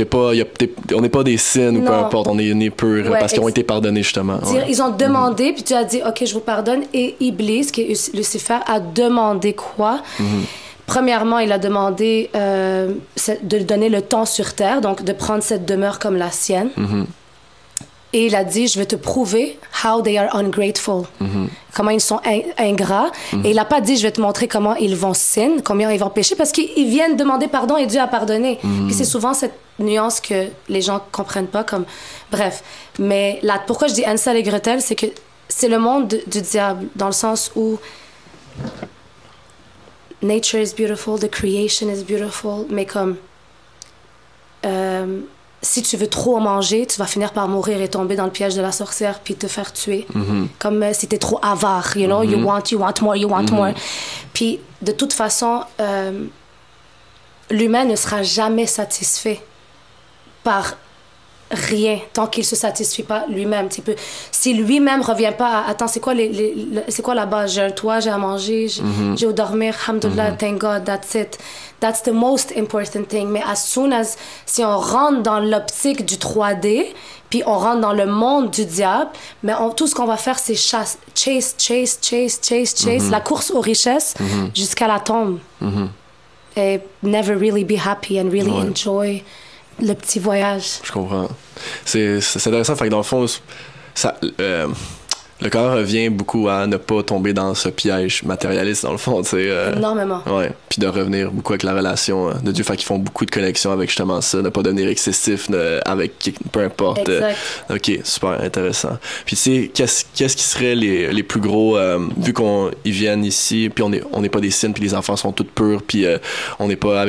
On n'est pas des signes ou peu importe, on est né pur parce qu'ils ont été pardonnés, justement. Ils ont demandé, puis tu as dit, OK, je vous pardonne. Et Iblis, qui est Lucifer, a demandé quoi? Premièrement, il a demandé de donner le temps sur terre, donc de prendre cette demeure comme la sienne. Et il a dit, je vais te prouver how they are ungrateful, comment ils sont ingrats. Et il n'a pas dit, je vais te montrer comment ils vont sin, combien ils vont pécher, parce qu'ils viennent demander pardon et Dieu a pardonné. Puis c'est souvent cette nuance que les gens ne comprennent pas. Bref, mais pourquoi je dis Hansel et Gretel, c'est que c'est le monde du diable, dans le sens où nature is beautiful, the creation is beautiful, mais comme... si tu veux trop en manger, tu vas finir par mourir et tomber dans le piège de la sorcière puis te faire tuer. Comme si t'es trop avare, you know, you want more. Puis de toute façon, l'humain ne sera jamais satisfait par rien tant qu'il se satisfait pas lui-même. Si lui-même revient pas à, attends, c'est quoi la base? J'ai un toit, j'ai à manger, j'ai où dormir, alhamdoulilah, thank God, that's it. That's the most important thing. Mais si on rentre dans l'optique du 3D, puis on rentre dans le monde du diable, mais tout ce qu'on va faire, c'est chase, la course aux richesses jusqu'à la tombe. Et never really be happy and really enjoy le petit voyage. Je comprends. C'est intéressant. Fait que dans le fond, le Coran revient beaucoup à ne pas tomber dans ce piège matérialiste, dans le fond, tu sais. Énormément. Ouais. Puis de revenir beaucoup avec la relation de Dieu. Fait qu'ils font beaucoup de connexions avec justement ça, ne pas devenir excessif avec peu importe. Exact. OK, super intéressant. Puis tu sais, qu'est-ce qui serait les plus gros, vu qu'ils viennent ici, puis on n'est pas des signes, puis les enfants sont tous purs, puis on n'est pas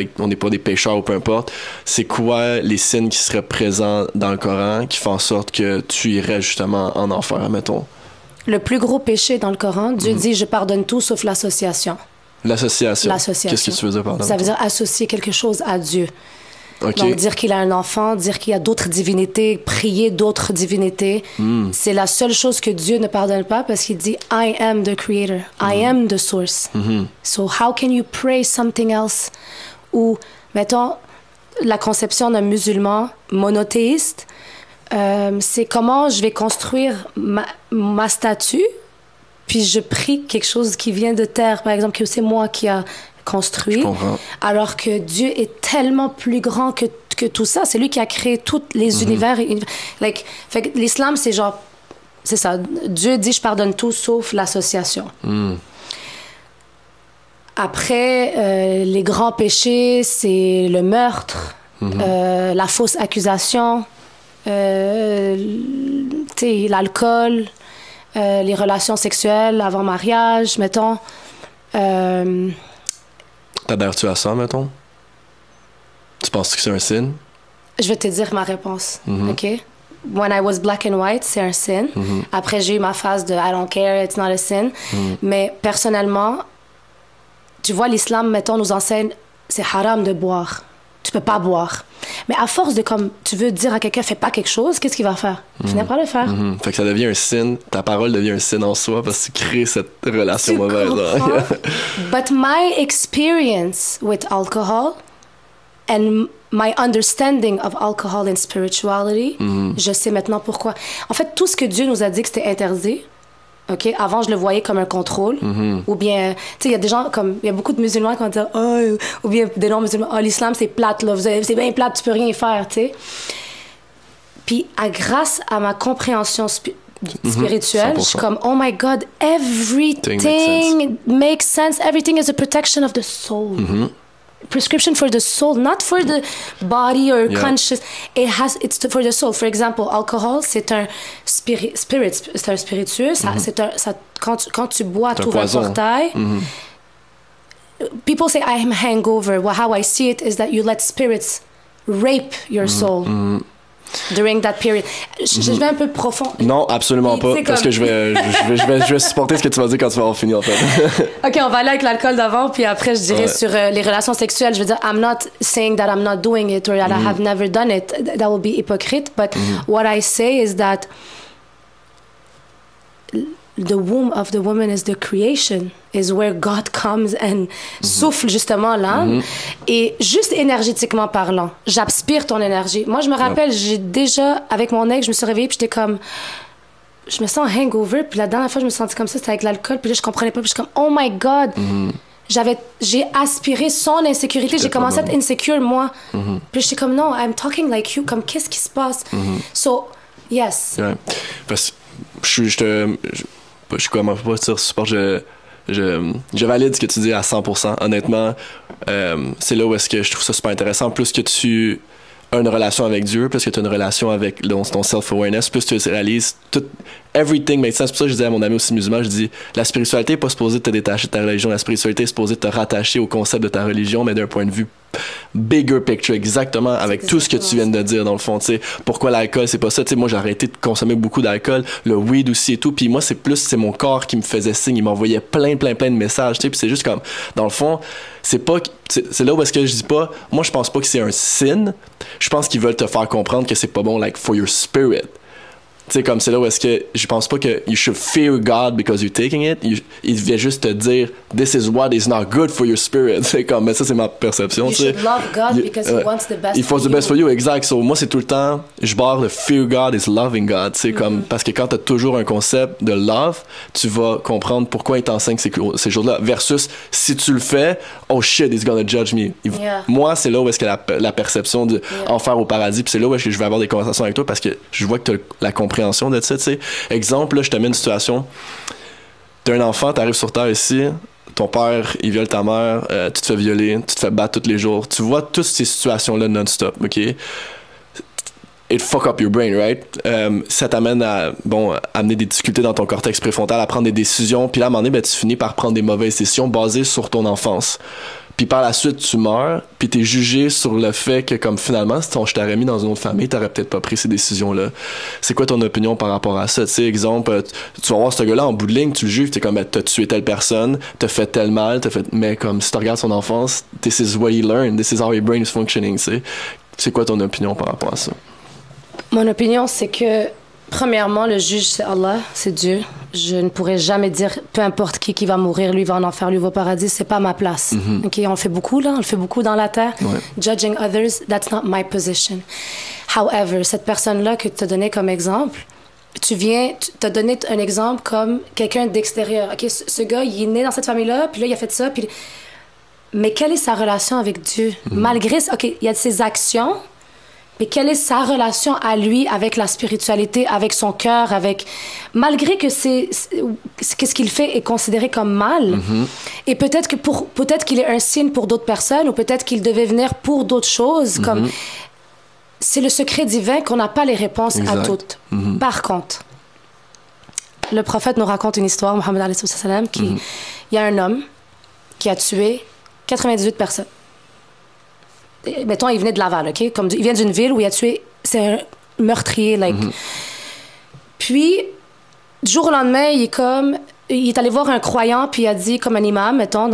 des pécheurs ou peu importe. C'est quoi les signes qui seraient présents dans le Coran qui font en sorte que tu irais justement en enfer, admettons? Le plus gros péché dans le Coran, Dieu dit « Je pardonne tout sauf l'association ». L'association. Qu'est-ce que tu veux dire par là? Ça veut dire associer quelque chose à Dieu. Okay. Donc, dire qu'il a un enfant, dire qu'il y a d'autres divinités, prier d'autres divinités, c'est la seule chose que Dieu ne pardonne pas parce qu'il dit « I am the creator, I am the source ». So, how can you pray something else? Ou, mettons, la conception d'un musulman monothéiste, c'est comment je vais construire ma statue, puis je prie quelque chose qui vient de terre, par exemple, que c'est moi qui a construit, alors que Dieu est tellement plus grand que tout ça. C'est lui qui a créé tous les univers. Fait que l'islam, c'est genre, c'est ça. Dieu dit, je pardonne tout sauf l'association. Après, les grands péchés, c'est le meurtre, la fausse accusation, l'alcool, les relations sexuelles avant mariage, mettons. T'adhères-tu à ça, mettons? Tu penses que c'est un signe? Je vais te dire ma réponse, OK? When I was black and white, c'est un sin. Après, j'ai eu ma phase de I don't care, it's not a sin. Mais personnellement, tu vois, l'islam, mettons, nous enseigne, c'est haram de boire. Tu peux pas boire. Mais à force de, comme, tu veux dire à quelqu'un, fais pas quelque chose, qu'est-ce qu'il va faire? Finir par le faire. Fait que ça devient un signe, ta parole devient un signe en soi parce que tu crées cette relation mauvaise. But my experience with alcohol and my understanding of alcohol and spirituality, je sais maintenant pourquoi. En fait, tout ce que Dieu nous a dit que c'était interdit, OK? Avant, je le voyais comme un contrôle. Ou bien, tu sais, il y a des gens comme... Il y a beaucoup de musulmans qui vont dire « Oh... » Ou bien des non-musulmans « Oh, l'islam, c'est plate, là. C'est bien plate, tu peux rien faire, tu sais. » Puis, grâce à ma compréhension spirituelle, je suis comme « Oh my God, everything makes sense. Everything is a protection of the soul. Prescription for the soul, not for the body or conscious. It's for the soul. For example, alcohol, c'est un spirit, c'est un spiritueux. Quand tu bois, tu ouvres un portail. People say I'm hangover. Well, how I see it is that you let spirits rape your soul. During that period. Je vais un peu profond. Non, absolument pas. Parce que je vais supporter ce que tu vas dire quand tu vas avoir fini, en fait. OK, on va aller avec l'alcool d'avant, puis après, je dirais sur les relations sexuelles. Je veux dire, I'm not saying that I'm not doing it or that I have never done it. That would be hypocrite. But what I say is that the womb of the woman is the creation, is where God comes and souffle justement l'âme. Et juste énergétiquement parlant, j'aspire ton énergie. Moi, je me rappelle, j'ai déjà, avec mon ex, je me suis réveillée, puis j'étais comme... Je me sens hangover, puis la dernière fois, je me sentais comme ça, c'était avec l'alcool, puis là, je comprenais pas, puis je suis comme, oh my God! J'ai aspiré son insécurité, j'ai commencé à être insécure, moi. Puis j'étais comme, non, I'm talking like you, comme, qu'est-ce qui se passe? So, yes. Ouais. Parce que je suis comment pas sur support, je valide ce que tu dis à 100%. Honnêtement, c'est là où est-ce que je trouve ça super intéressant. Plus que tu as une relation avec Dieu, plus que tu as une relation avec ton self-awareness, plus tu réalises tout, everything makes sense. C'est pour ça que je disais à mon ami aussi musulman, je dis, la spiritualité n'est pas supposée te détacher de ta religion, la spiritualité est supposée te rattacher au concept de ta religion, mais d'un point de vue bigger picture, exactement, avec tout ce que tu viens de dire, dans le fond, tu sais. Pourquoi l'alcool, c'est pas ça, tu sais. Moi, j'ai arrêté de consommer beaucoup d'alcool, le weed aussi et tout, puis moi, c'est mon corps qui me faisait signe, il m'envoyait plein de messages, tu sais, puis c'est juste comme, dans le fond, c'est là où est-ce que je dis pas, moi, je pense pas que c'est un sin, je pense qu'ils veulent te faire comprendre que c'est pas bon, like, for your spirit. Tu sais, comme c'est là où est-ce que je pense pas que you should fear God because you're taking it. Il vient juste te dire this is what is not good for your spirit. C'est comme, mais ça c'est ma perception. You should love God because He wants the best. He wants the best for you, exact. So moi c'est tout le temps, je barre le fear God is loving God. C'est comme parce que quand t'as toujours un concept de love, tu vas comprendre pourquoi il t'enseigne ces choses-là. Versus si tu le fais, oh shit, he's gonna judge me. Moi c'est là où est-ce que la perception de enfer au paradis. Puis c'est là où est-ce que je vais avoir des conversations avec toi parce que je vois que t'as la compréhension de ça, tu sais. Exemple, là, je te mets une situation. T'es un enfant, t'arrives sur Terre ici, ton père, il viole ta mère, tu te fais violer, tu te fais battre tous les jours. Tu vois toutes ces situations-là non-stop, OK? It fuck up your brain, right? Ça t'amène à, amener des difficultés dans ton cortex préfrontal, à prendre des décisions, puis là, à un moment donné, ben, tu finis par prendre des mauvaises décisions basées sur ton enfance. Puis par la suite, tu meurs, puis t'es jugé sur le fait que, comme finalement, si je t'aurais mis dans une autre famille, t'aurais peut-être pas pris ces décisions-là. C'est quoi ton opinion par rapport à ça? Tu sais, exemple, tu vas voir ce gars-là en bout de ligne, tu le juges, t'es comme, ben, t'as tué telle personne, t'as fait tel mal, mais comme si tu regardes son enfance, this is what he learned, this is how your brain is functioning, tu sais. C'est quoi ton opinion par rapport à ça? Mon opinion, c'est que, premièrement, le juge, c'est Allah, c'est Dieu. Je ne pourrais jamais dire, peu importe qui va mourir, lui va en enfer, lui va au paradis, c'est pas ma place. OK, on le fait beaucoup, là, on le fait beaucoup dans la terre. Judging others, that's not my position. However, cette personne-là que tu as donné comme exemple, tu t'as donné un exemple comme quelqu'un d'extérieur. OK, ce gars, il est né dans cette famille-là, puis là, il a fait ça, puis... Mais quelle est sa relation avec Dieu? Malgré... OK, il y a ses actions... Mais quelle est sa relation à lui avec la spiritualité, avec son cœur, avec malgré que qu'est-ce qu'il fait est considéré comme mal. Et peut-être qu'il est un signe pour d'autres personnes ou peut-être qu'il devait venir pour d'autres choses. Comme c'est le secret divin qu'on n'a pas les réponses à toutes. Par contre, le prophète nous raconte une histoire, Mohammed alayhi salam, il y a un homme qui a tué 98 personnes. Mettons, il venait de Laval, OK? Il vient d'une ville où il a tué... C'est un meurtrier, like. Puis, du jour au lendemain, il est allé voir un croyant, puis il a dit, comme un imam, mettons,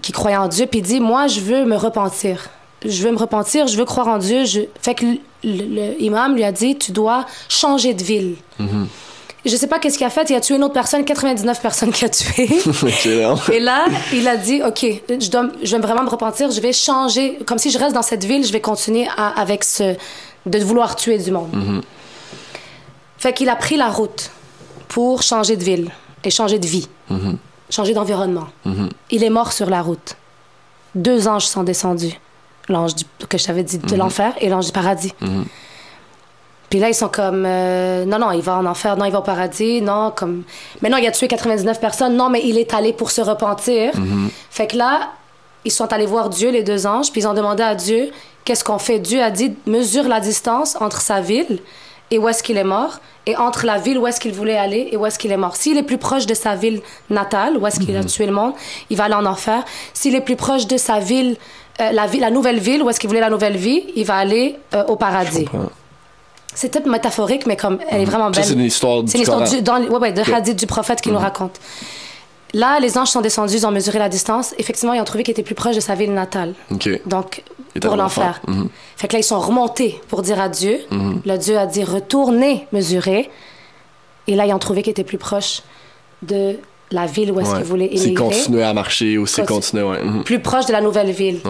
qui croyait en Dieu, puis il dit, moi, je veux me repentir. Je veux me repentir, je veux croire en Dieu. Fait que l'imam lui a dit, tu dois changer de ville. Je sais pas qu'est-ce qu'il a fait. Il a tué une autre personne, 99 personnes qu'il a tuées. Et là, il a dit, OK, je vais vraiment me repentir. Je vais changer. Comme si je reste dans cette ville, je vais continuer avec de vouloir tuer du monde. Fait qu'il a pris la route pour changer de ville. et changer de vie, changer d'environnement. Il est mort sur la route. 2 anges sont descendus. Que je t'avais dit de l'enfer et l'ange du paradis. Puis là, ils sont comme, non, il va en enfer, non, il va au paradis, non, comme, mais non, il a tué 99 personnes, non, mais il est allé pour se repentir. Fait que là, ils sont allés voir Dieu, les 2 anges, puis ils ont demandé à Dieu, qu'est-ce qu'on fait? Dieu a dit, mesure la distance entre sa ville et où est-ce qu'il est mort, et entre la ville où est-ce qu'il voulait aller et où est-ce qu'il est mort. S'il est plus proche de sa ville natale, où est-ce qu'il a tué le monde, il va aller en enfer. S'il est plus proche de sa ville, la nouvelle ville, où est-ce qu'il voulait la nouvelle vie, il va aller au paradis. C'est peut-être métaphorique, mais comme elle est vraiment belle. Ça, c'est une histoire du Coran. De hadith du prophète qui nous raconte. Là, les anges sont descendus, ils ont mesuré la distance. Effectivement, ils ont trouvé qu'il était plus proche de sa ville natale. Donc, pour l'enfer. Fait que là, ils sont remontés pour dire à Dieu. Le Dieu a dit, retournez mesurer. Et là, ils ont trouvé qu'il était plus proche de la ville où est-ce qu'ils voulaient émigrer. C'est continuer à marcher ou c'est continuer, plus proche de la nouvelle ville.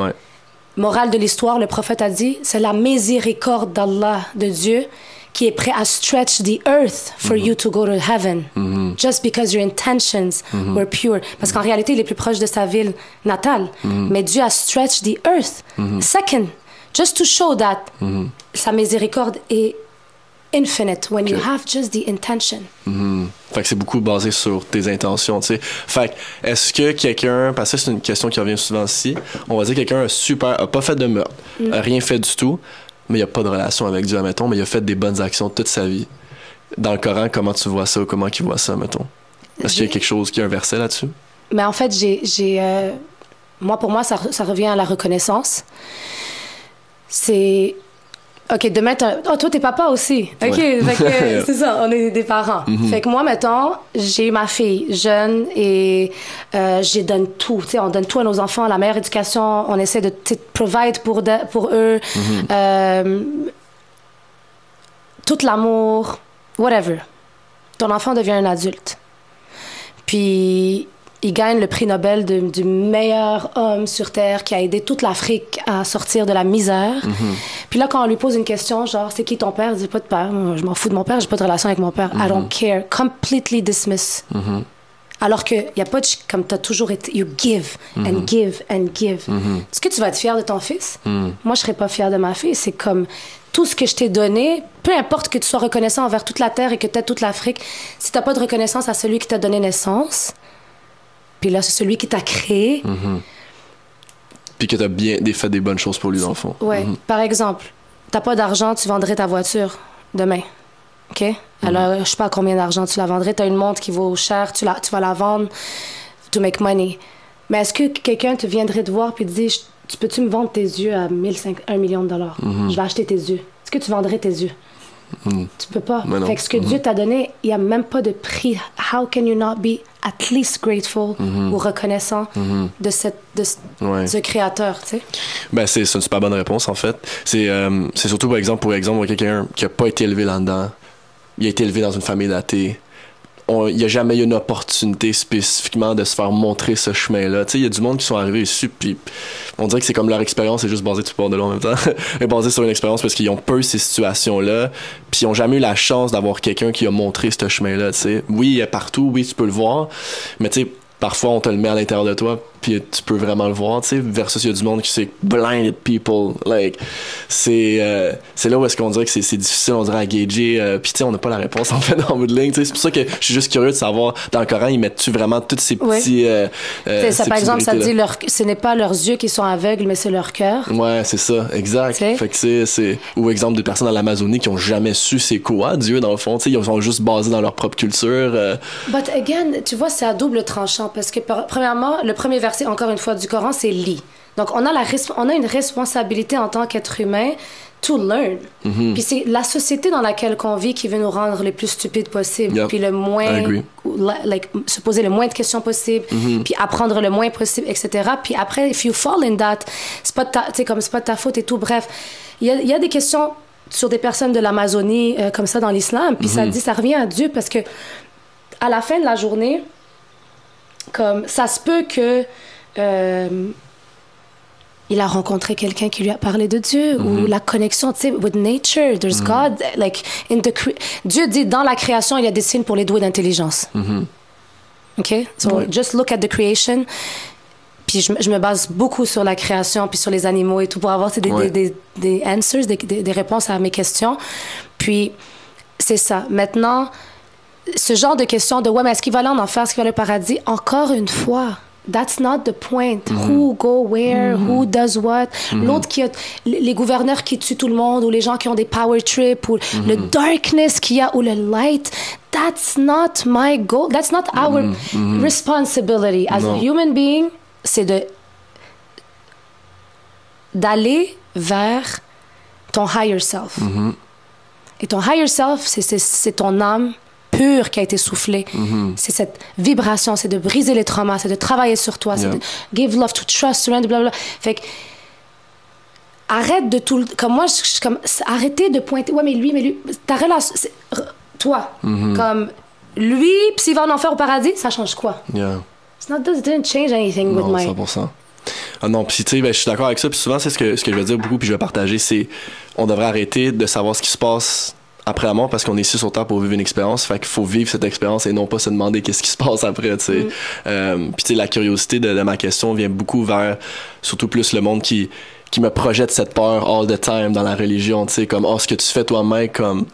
Morale de l'histoire, le prophète a dit, c'est la miséricorde d'Allah, de Dieu, qui est prêt à stretch the earth for you to go to heaven. Just because your intentions were pure. Parce qu'en réalité, il est plus proche de sa ville natale. Mais Dieu a stretched the earth. Second, just to show that sa miséricorde est infinite when you have just the intention. Fait que c'est beaucoup basé sur tes intentions, tu sais. Fait que, est-ce que quelqu'un, parce que c'est une question qui revient souvent ici, on va dire que quelqu'un a pas fait de meurtre, a rien fait du tout, mais il a pas de relation avec Dieu, admettons, mais il a fait des bonnes actions toute sa vie. Dans le Coran, comment tu vois ça ou comment il voit ça, mettons? Est-ce qu'il y a quelque chose, qu'il y a un verset là-dessus? Mais en fait, pour moi, ça revient à la reconnaissance. C'est... OK, de mettre Oh, toi, t'es papa aussi. OK, fait que, c'est ça, on est des parents. Fait que moi, mettons, j'ai ma fille jeune et je donne tout. Tu sais, on donne tout à nos enfants, la meilleure éducation. On essaie de provide pour eux. Tout l'amour, whatever. Ton enfant devient un adulte. Puis... il gagne le prix Nobel du meilleur homme sur Terre qui a aidé toute l'Afrique à sortir de la misère. Puis là, quand on lui pose une question, genre, c'est qui ton père? Il dit pas de père. Moi, je m'en fous de mon père, j'ai pas de relation avec mon père. I don't care. Completely dismiss. Alors que y a pas de... Comme t'as toujours été... You give and give and give. Est-ce que tu vas être fier de ton fils? Moi, je serais pas fière de ma fille. C'est comme... Tout ce que je t'ai donné, peu importe que tu sois reconnaissant envers toute la Terre et que t'aides toute l'Afrique, si t'as pas de reconnaissance à celui qui t'a donné naissance... Puis là, c'est celui qui t'a créé. Puis que t'as fait des bonnes choses pour lui, dans le fond. Ouais. Par exemple, t'as pas d'argent, tu vendrais ta voiture demain. OK? Alors, je sais pas combien d'argent tu la vendrais. T'as une montre qui vaut cher, tu vas la vendre to make money. Mais est-ce que quelqu'un te viendrait te voir puis te dit, peux-tu me vendre tes yeux à 1 million de dollars? Je vais acheter tes yeux. Est-ce que tu vendrais tes yeux? Tu peux pas. Fait que ce que Dieu t'a donné, il n'y a même pas de prix. How can you not be at least grateful ou reconnaissant de ce créateur, tu sais? Ben, c'est une super bonne réponse, en fait. C'est surtout, pour exemple, quelqu'un qui n'a pas été élevé là-dedans. Il a été élevé dans une famille d'athées. Il n'y a jamais eu une opportunité spécifiquement de se faire montrer ce chemin-là. Tu sais, il y a du monde qui sont arrivés ici, puis on dirait que c'est comme leur expérience est juste basée, tu parles de l'eau en même temps, est basée sur une expérience parce qu'ils ont peur de ces situations-là, puis ils n'ont jamais eu la chance d'avoir quelqu'un qui a montré ce chemin-là, tu sais. Oui, il est partout, oui, tu peux le voir, mais tu sais, parfois on te le met à l'intérieur de toi, puis tu peux vraiment le voir, tu sais, versus il y a du monde qui c'est blinded people, like, c'est là où est-ce qu'on dirait que c'est difficile, on dirait, à gager, puis tu sais, on n'a pas la réponse, en fait, en bout de ligne, tu sais, c'est pour ça que je suis juste curieux de savoir, dans le Coran, ils mettent-tu vraiment tous ces petits... ça, par exemple, ça dit, ce n'est pas leurs yeux qui sont aveugles, mais c'est leur cœur. Ouais, c'est ça, exact. T'sais? Fait que c'est... Ou exemple, des personnes dans l'Amazonie qui ont jamais su c'est quoi, Dieu, dans le fond, tu sais, ils sont juste basés dans leur propre culture. But again, tu vois, c'est à double tranchant, parce que, premièrement, le premier verset, encore une fois, du Coran, c'est « lit ». Donc, on a une responsabilité en tant qu'être humain to learn. Puis c'est la société dans laquelle on vit qui veut nous rendre les plus stupides possible, puis le moins... se poser le moins de questions possible, puis apprendre le moins possible, etc. Puis après, if you fall in that, c'est pas de ta faute et tout. Bref, il y a des questions sur des personnes de l'Amazonie comme ça dans l'islam, puis ça revient à Dieu, parce que à la fin de la journée, comme ça se peut que il a rencontré quelqu'un qui lui a parlé de Dieu, ou la connexion, tu sais, with nature, there's God, like Dieu dit dans la création il y a des signes pour les doués d'intelligence. OK? So, just look at the creation. Puis je me base beaucoup sur la création, puis sur les animaux et tout, pour avoir des answers, des réponses à mes questions. Puis, c'est ça. Maintenant, ce genre de questions de, ouais, mais est-ce qu'il va aller en enfer, est-ce qu'il va aller au paradis? Encore une fois, that's not the point. Who go where, who does what. L'autre qui a... Les gouverneurs qui tuent tout le monde, ou les gens qui ont des power trips, ou le darkness qu'il y a, ou le light. That's not my goal. That's not our responsibility. As a human being, c'est d'aller vers ton higher self. Et ton higher self, c'est ton âme pure qui a été soufflée. C'est cette vibration, c'est de briser les traumas, c'est de travailler sur toi, c'est de give love, to trust, surrender, blablabla. Fait que arrête de tout... Comme moi, arrêtez de pointer... Ouais, mais lui... Ta relation... Toi, comme lui, puis s'il va en enfer au paradis, ça change quoi? It didn't change anything with my... 100%. Ah non, puis tu sais, je suis d'accord avec ça, puis souvent, c'est ce que je vais dire beaucoup, puis je vais partager, c'est on devrait arrêter de savoir ce qui se passe après la mort parce qu'on est ici sur Terre pour vivre une expérience, fait qu'il faut vivre cette expérience et non pas se demander qu'est-ce qui se passe après, tu sais. Puis tu sais, la curiosité de ma question vient beaucoup vers, surtout plus le monde qui me projette cette peur all the time dans la religion, tu sais, comme, oh, ce que tu fais toi-même, comme...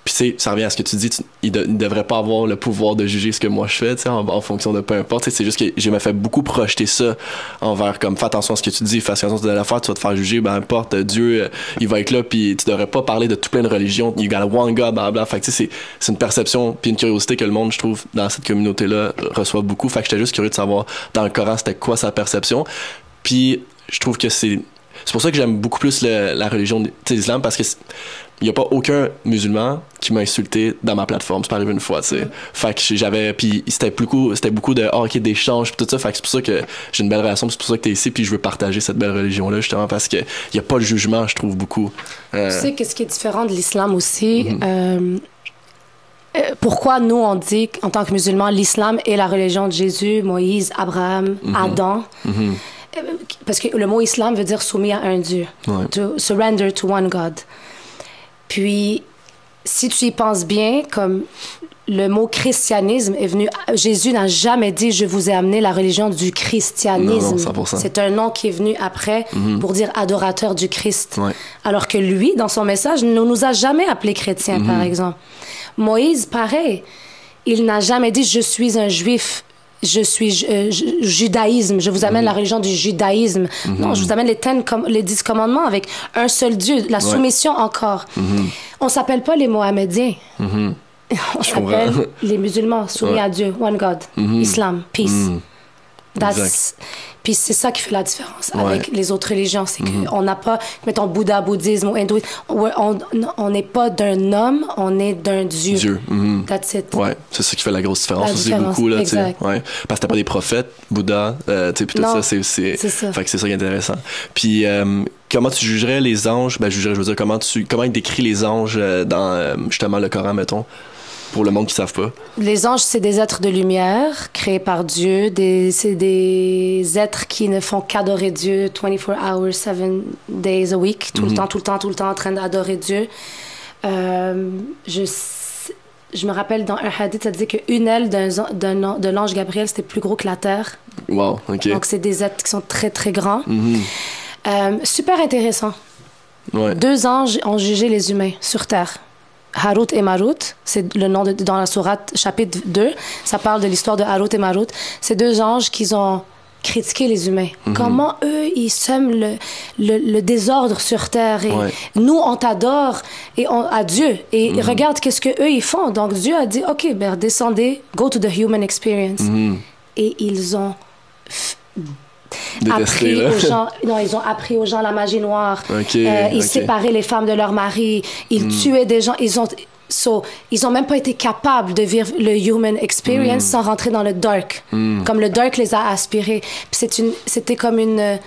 Puis tu sais, ça revient à ce que tu dis, il devrait pas avoir le pouvoir de juger ce que moi je fais, tu sais, en fonction de peu importe. Tu sais, c'est juste que je me fais beaucoup projeter ça envers, comme, fais attention à ce que tu dis, fais attention à ce que tu dois faire, tu vas te faire juger, ben importe, Dieu, il va être là, puis tu devrais pas parler de tout plein de religions, you got one God, blablabla. Fait que tu sais, c'est une perception, puis une curiosité que le monde, je trouve, dans cette communauté-là, reçoit beaucoup. Fait que j'étais juste curieux de savoir, dans le Coran, c'était quoi sa perception. Puis je trouve que c'est pour ça que j'aime beaucoup plus la religion de l'islam, parce que il n'y a pas aucun musulman qui m'a insulté dans ma plateforme. C'est pas arrivé une fois, tu sais. Fait que j'avais... Puis c'était beaucoup de... OK, d'échanges, puis tout ça. Fait que c'est pour ça que j'ai une belle relation, c'est pour ça que t'es ici, puis je veux partager cette belle religion-là, justement, parce qu'il n'y a pas de jugement, je trouve, beaucoup. Tu sais, qu'est-ce qui est différent de l'islam aussi? Pourquoi nous, on dit, en tant que musulmans, l'islam est la religion de Jésus, Moïse, Abraham, Adam? Parce que le mot islam veut dire soumis à un Dieu. To surrender to one God. Puis, si tu y penses bien, comme le mot christianisme est venu... Jésus n'a jamais dit « je vous ai amené la religion du christianisme ». 100%. C'est un nom qui est venu après pour dire adorateur du Christ. Alors que lui, dans son message, ne nous a jamais appelés chrétiens, par exemple. Moïse, pareil. Il n'a jamais dit « je suis un juif ». Je suis judaïsme, je vous amène la religion du judaïsme. Non, je vous amène les 10 commandements avec un seul Dieu, la soumission encore. On s'appelle pas les Mohammediens. On s'appelle les musulmans soumis à Dieu, one God, Islam, peace. Puis c'est ça qui fait la différence avec les autres religions. C'est qu'on n'a pas, mettons, Bouddha, bouddhisme ou hindouisme, on n'est pas d'un homme, on est d'un Dieu. That's it. Ouais, c'est ça qui fait la grosse différence aussi beaucoup. Là, ouais. Parce que t'as pas des prophètes, Bouddha, puis tout ça, c'est ça. Fait que c'est ça qui est intéressant. Puis comment tu jugerais les anges? Ben, je veux dire, comment il décrit les anges dans justement le Coran, mettons? Pour le monde qui ne savent pas. Les anges, c'est des êtres de lumière créés par Dieu. C'est des êtres qui ne font qu'adorer Dieu 24 hours, 7 days a week, tout le temps en train d'adorer Dieu. Je me rappelle dans un hadith, ça disait qu'une aile de l'ange Gabriel, c'était plus gros que la terre. Wow, OK. Donc, c'est des êtres qui sont très, très grands. Super intéressant. 2 anges ont jugé les humains sur terre. Harut et Marut, c'est le nom dans la sourate chapitre 2, ça parle de l'histoire de Harut et Marut. C'est 2 anges qui ont critiqué les humains. Comment eux, ils sèment le désordre sur terre. Et nous, on t'adore à Dieu. Et regarde qu'est-ce qu'eux, ils font. Donc Dieu a dit, OK, ben, descendez, go to the human experience. Et ils ont... ils ont appris aux gens la magie noire. Ils séparaient les femmes de leurs maris. Ils tuaient des gens. Ils ont même pas été capables de vivre le human experience sans rentrer dans le dark. Comme le dark les a aspirés. C'était comme une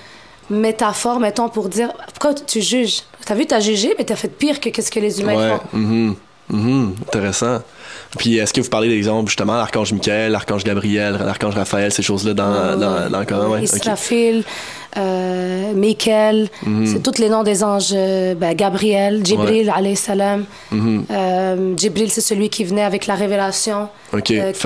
métaphore, mettons, pour dire pourquoi tu juges. T'as vu, t'as jugé, mais t'as fait pire que qu'est-ce que les humains font. Intéressant. Puis est-ce que vous parlez d'exemples justement l'archange Michael, l'archange Gabriel, l'archange Raphaël, ces choses-là dans le Coran? Israfil, Michael, c'est tous les noms des anges. Gabriel, Jibril, alayhi salam. Jibril, c'est celui qui venait avec la révélation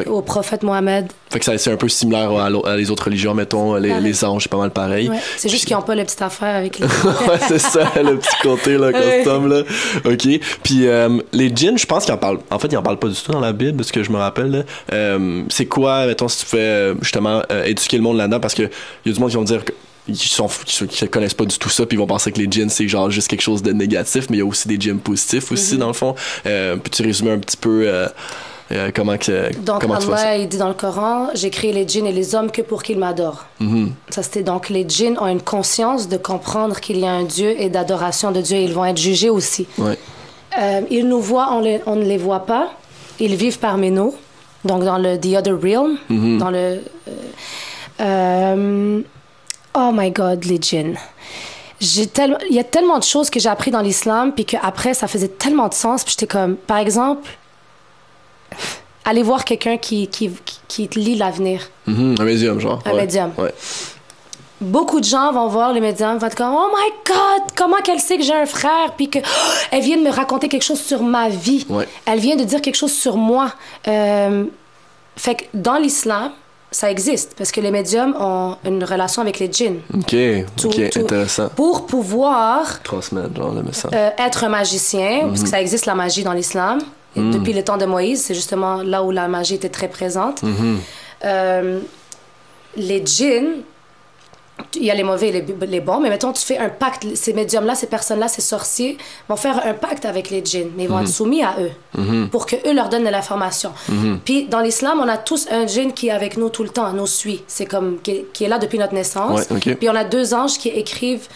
au prophète Mohammed. Fait que c'est un peu similaire à les autres religions, mettons, les anges, c'est pas mal pareil. Ouais. C'est juste qu'ils n'ont pas la petite affaire avec les... Ouais, c'est ça, le petit côté, là, custom, là. OK. Puis les djinns, je pense qu'ils en parlent... En fait, ils en parlent pas du tout dans la Bible, de ce que je me rappelle, là. C'est quoi, mettons, si tu fais, justement, éduquer le monde là-dedans, parce que y a du monde qui vont dire qui connaissent pas du tout ça, puis ils vont penser que les djinns, c'est genre juste quelque chose de négatif, mais il y a aussi des djinns positifs aussi, dans le fond. Peux-tu résumer un petit peu... comment Allah, il dit dans le Coran, j'ai créé les djinns et les hommes que pour qu'ils m'adorent. Ça, c'était donc les djinns ont une conscience de comprendre qu'il y a un Dieu et d'adoration de Dieu. Ils vont être jugés aussi. Ouais. Ils nous voient, on ne les voit pas. Ils vivent parmi nous. Donc dans le The Other Realm, dans le... oh my God, les djinns. Il y a tellement de choses que j'ai appris dans l'islam, puis qu'après, ça faisait tellement de sens. Puis j'étais comme, par exemple... Aller voir quelqu'un qui lit l'avenir. Un médium, genre. Un médium. Ouais. Beaucoup de gens vont voir les médiums, vont être comme « Oh my God, comment qu'elle sait que j'ai un frère? » Puis qu'elle vient de me raconter quelque chose sur ma vie. Ouais. Elle vient de dire quelque chose sur moi. Fait que dans l'islam, ça existe, parce que les médiums ont une relation avec les djinns. OK, intéressant. Pour pouvoir... transmettre, genre, le message. Être un magicien, parce que ça existe la magie dans l'islam. Depuis le temps de Moïse, c'est justement là où la magie était très présente. Les djinns, il y a les mauvais et les bons, mais mettons, tu fais un pacte. Ces médiums-là, ces personnes-là, ces sorciers, vont faire un pacte avec les djinns, mais ils vont être soumis à eux pour qu'eux leur donnent de l'information. Puis dans l'islam, on a tous un djinn qui est avec nous tout le temps, nous suit. C'est comme qui est là depuis notre naissance. Ouais, okay. Puis on a 2 anges qui écrivent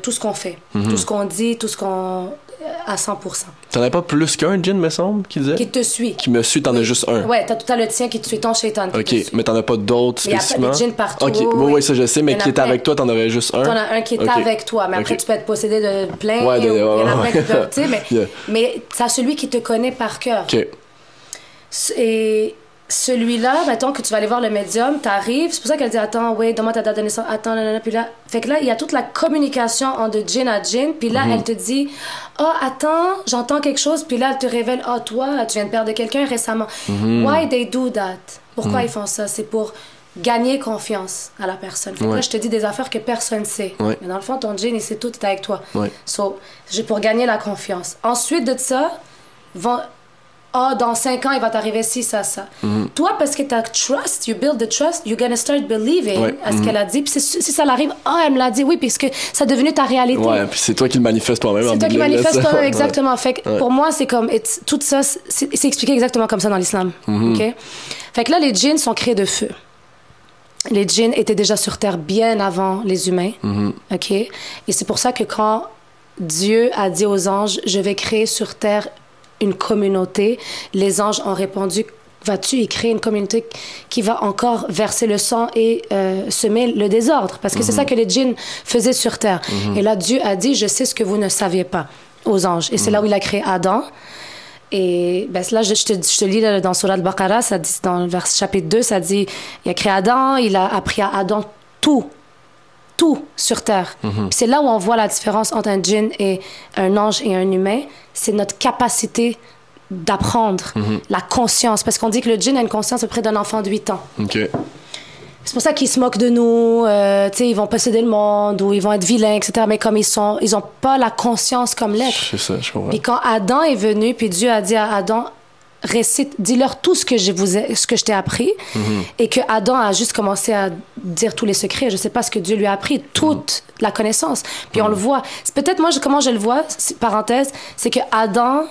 tout ce qu'on fait, tout ce qu'on dit, tout ce qu'on... à 100%. T'en as pas plus qu'un djinn, me semble, qui disait? Qui te suit. Qui me suit, t'en as juste un. Ouais, t'as le tien qui te suit, ton shaitan. OK, mais t'en as pas d'autres spécifiquement? Il y a des djinns partout. OK, oui, ça je sais, mais qui est avec toi, t'en aurais juste un? T'en as un qui est avec toi, mais après tu peux être possédé de plein. Ouais, il y en a plein qui peuvent, tu sais, mais t'as celui qui te connaît par cœur. OK. Et... celui-là, mettons que tu vas aller voir le médium, t'arrives, c'est pour ça qu'elle dit attends, oui, donne-moi ta date de naissance, attends, nanana, puis là, fait que là, il y a toute la communication entre djinn à djinn, puis là, elle te dit attends, j'entends quelque chose, puis là, elle te révèle toi, tu viens de perdre quelqu'un récemment. Why they do that? Pourquoi ils font ça? C'est pour gagner confiance à la personne. Fait que là, je te dis des affaires que personne ne sait. Mais dans le fond, ton djinn, il sait tout, il est avec toi. So, pour gagner la confiance. Ensuite de ça, dans 5 ans, il va t'arriver ci, ça. Toi, parce que t'as trust, you build the trust, you're gonna start believing à ce qu'elle a dit. Puis si ça l'arrive, elle me l'a dit, oui, puisque ça est devenu ta réalité. Ouais, puis c'est toi qui le manifestes toi-même. C'est toi qui le manifestes toi-même, exactement. Fait que pour moi, c'est comme, tout ça, c'est expliqué exactement comme ça dans l'islam. OK? Fait que là, les djinns sont créés de feu. Les djinns étaient déjà sur Terre bien avant les humains. OK? Et c'est pour ça que quand Dieu a dit aux anges, je vais créer sur Terre une communauté, les anges ont répondu, vas-tu y créer une communauté qui va encore verser le sang et semer le désordre? Parce que c'est ça que les djinns faisaient sur Terre. Et là, Dieu a dit, je sais ce que vous ne saviez pas aux anges. Et c'est là où il a créé Adam. Et là, je te lis là, dans Surah Al-Baqarah, ça dit, dans le chapitre 2, ça dit, il a créé Adam, il a appris à Adam tout sur Terre. C'est là où on voit la différence entre un djinn et un ange et un humain. C'est notre capacité d'apprendre, la conscience. Parce qu'on dit que le djinn a une conscience à peu près d'un enfant de 8 ans. Okay. C'est pour ça qu'ils se moquent de nous. Ils vont posséder le monde ou ils vont être vilains, etc. Mais comme ils ont pas la conscience comme l'être. C'est ça, je comprends. Puis quand Adam est venu, puis Dieu a dit à Adam, récite, dis-leur tout ce que je t'ai appris, et que Adam a juste commencé à dire tous les secrets. Je sais pas ce que Dieu lui a appris, toute la connaissance. Puis on le voit. C'est peut-être moi comment je le vois, parenthèse, c'est que Adam,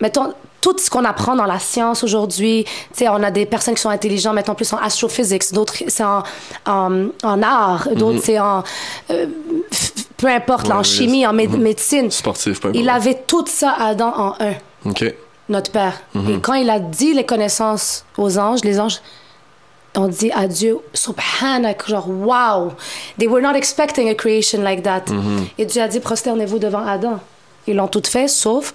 mettons, tout ce qu'on apprend dans la science aujourd'hui, tu sais, on a des personnes qui sont intelligentes, mettons plus en astrophysics, d'autres c'est en art, d'autres c'est en peu importe, là, en chimie, en médecine. Sportif, peu importe. Il avait tout ça Adam en un. OK. Notre Père. Et quand il a dit les connaissances aux anges, les anges ont dit à Dieu, subhanak, genre, wow, they were not expecting a creation like that. Et Dieu a dit, prosternez-vous devant Adam. Ils l'ont tout fait, sauf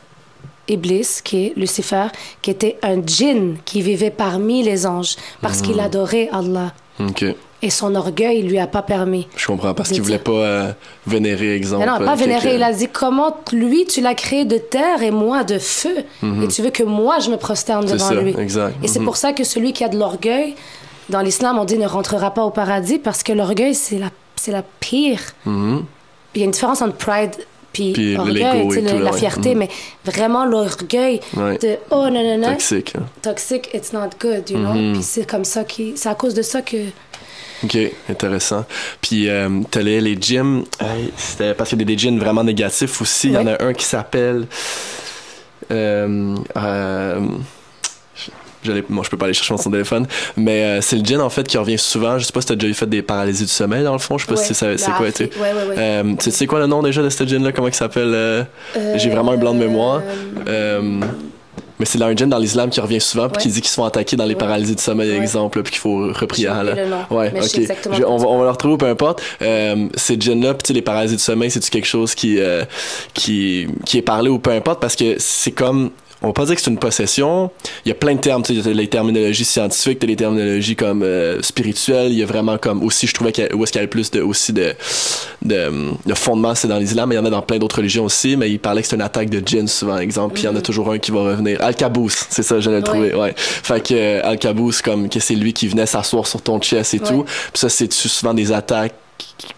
Iblis, qui est Lucifer, qui était un djinn qui vivait parmi les anges, parce qu'il adorait Allah. Okay. Et son orgueil lui a pas permis. Je comprends, parce qu'il voulait pas vénérer, exemple. Mais non, pas vénérer. Il a dit, comment lui, tu l'as créé de terre et moi de feu. Et tu veux que moi, je me prosterne devant lui. Exact. Et c'est pour ça que celui qui a de l'orgueil, dans l'islam, on dit ne rentrera pas au paradis parce que l'orgueil, c'est la pire. Il y a une différence entre pride puis orgueil, la fierté, mais vraiment l'orgueil de « oh, non, non, non ». Toxique. Toxic, it's not good, you know? Puis c'est comme ça c'est à cause de ça que... OK, intéressant. Puis, t'allais les gyms, c'était parce qu'il y a des gyms vraiment négatifs aussi. Il y en a un qui s'appelle... Moi, je peux pas aller chercher mon téléphone, mais c'est le gin, en fait, qui revient souvent. Je sais pas si t'as déjà fait des paralysies du sommeil, dans le fond. Je sais pas si c'est quoi, tu sais. Tu sais quoi le nom déjà de ce gin-là? Comment il s'appelle? J'ai vraiment un blanc de mémoire. Mais c'est là un gin dans l'islam qui revient souvent, puis qui dit qu'ils se font attaquer dans les paralysies du sommeil, exemple, puis qu'il faut reprier à Allah. Ouais, ok. On va le retrouver, peu importe. Ces gins-là, puis les paralysies du sommeil, c'est-tu quelque chose qui est parlé ou peu importe, parce que c'est comme... On va pas dire que c'est une possession. Il y a plein de termes. Tu sais, il y a les terminologies scientifiques, il y a les terminologies comme spirituelles. Il y a vraiment comme aussi, je trouvais où est-ce qu'il y a le plus de fondement, c'est dans l'islam, mais il y en a dans plein d'autres religions aussi. Mais il parlait que c'est une attaque de djinn, souvent, exemple. Puis il y en a toujours un qui va revenir. Al-Kabous, c'est ça, je l'ai trouvé. Ouais. Fait que Al-Kabous, comme que c'est lui qui venait s'asseoir sur ton chest et tout. Puis ça, c'est souvent des attaques.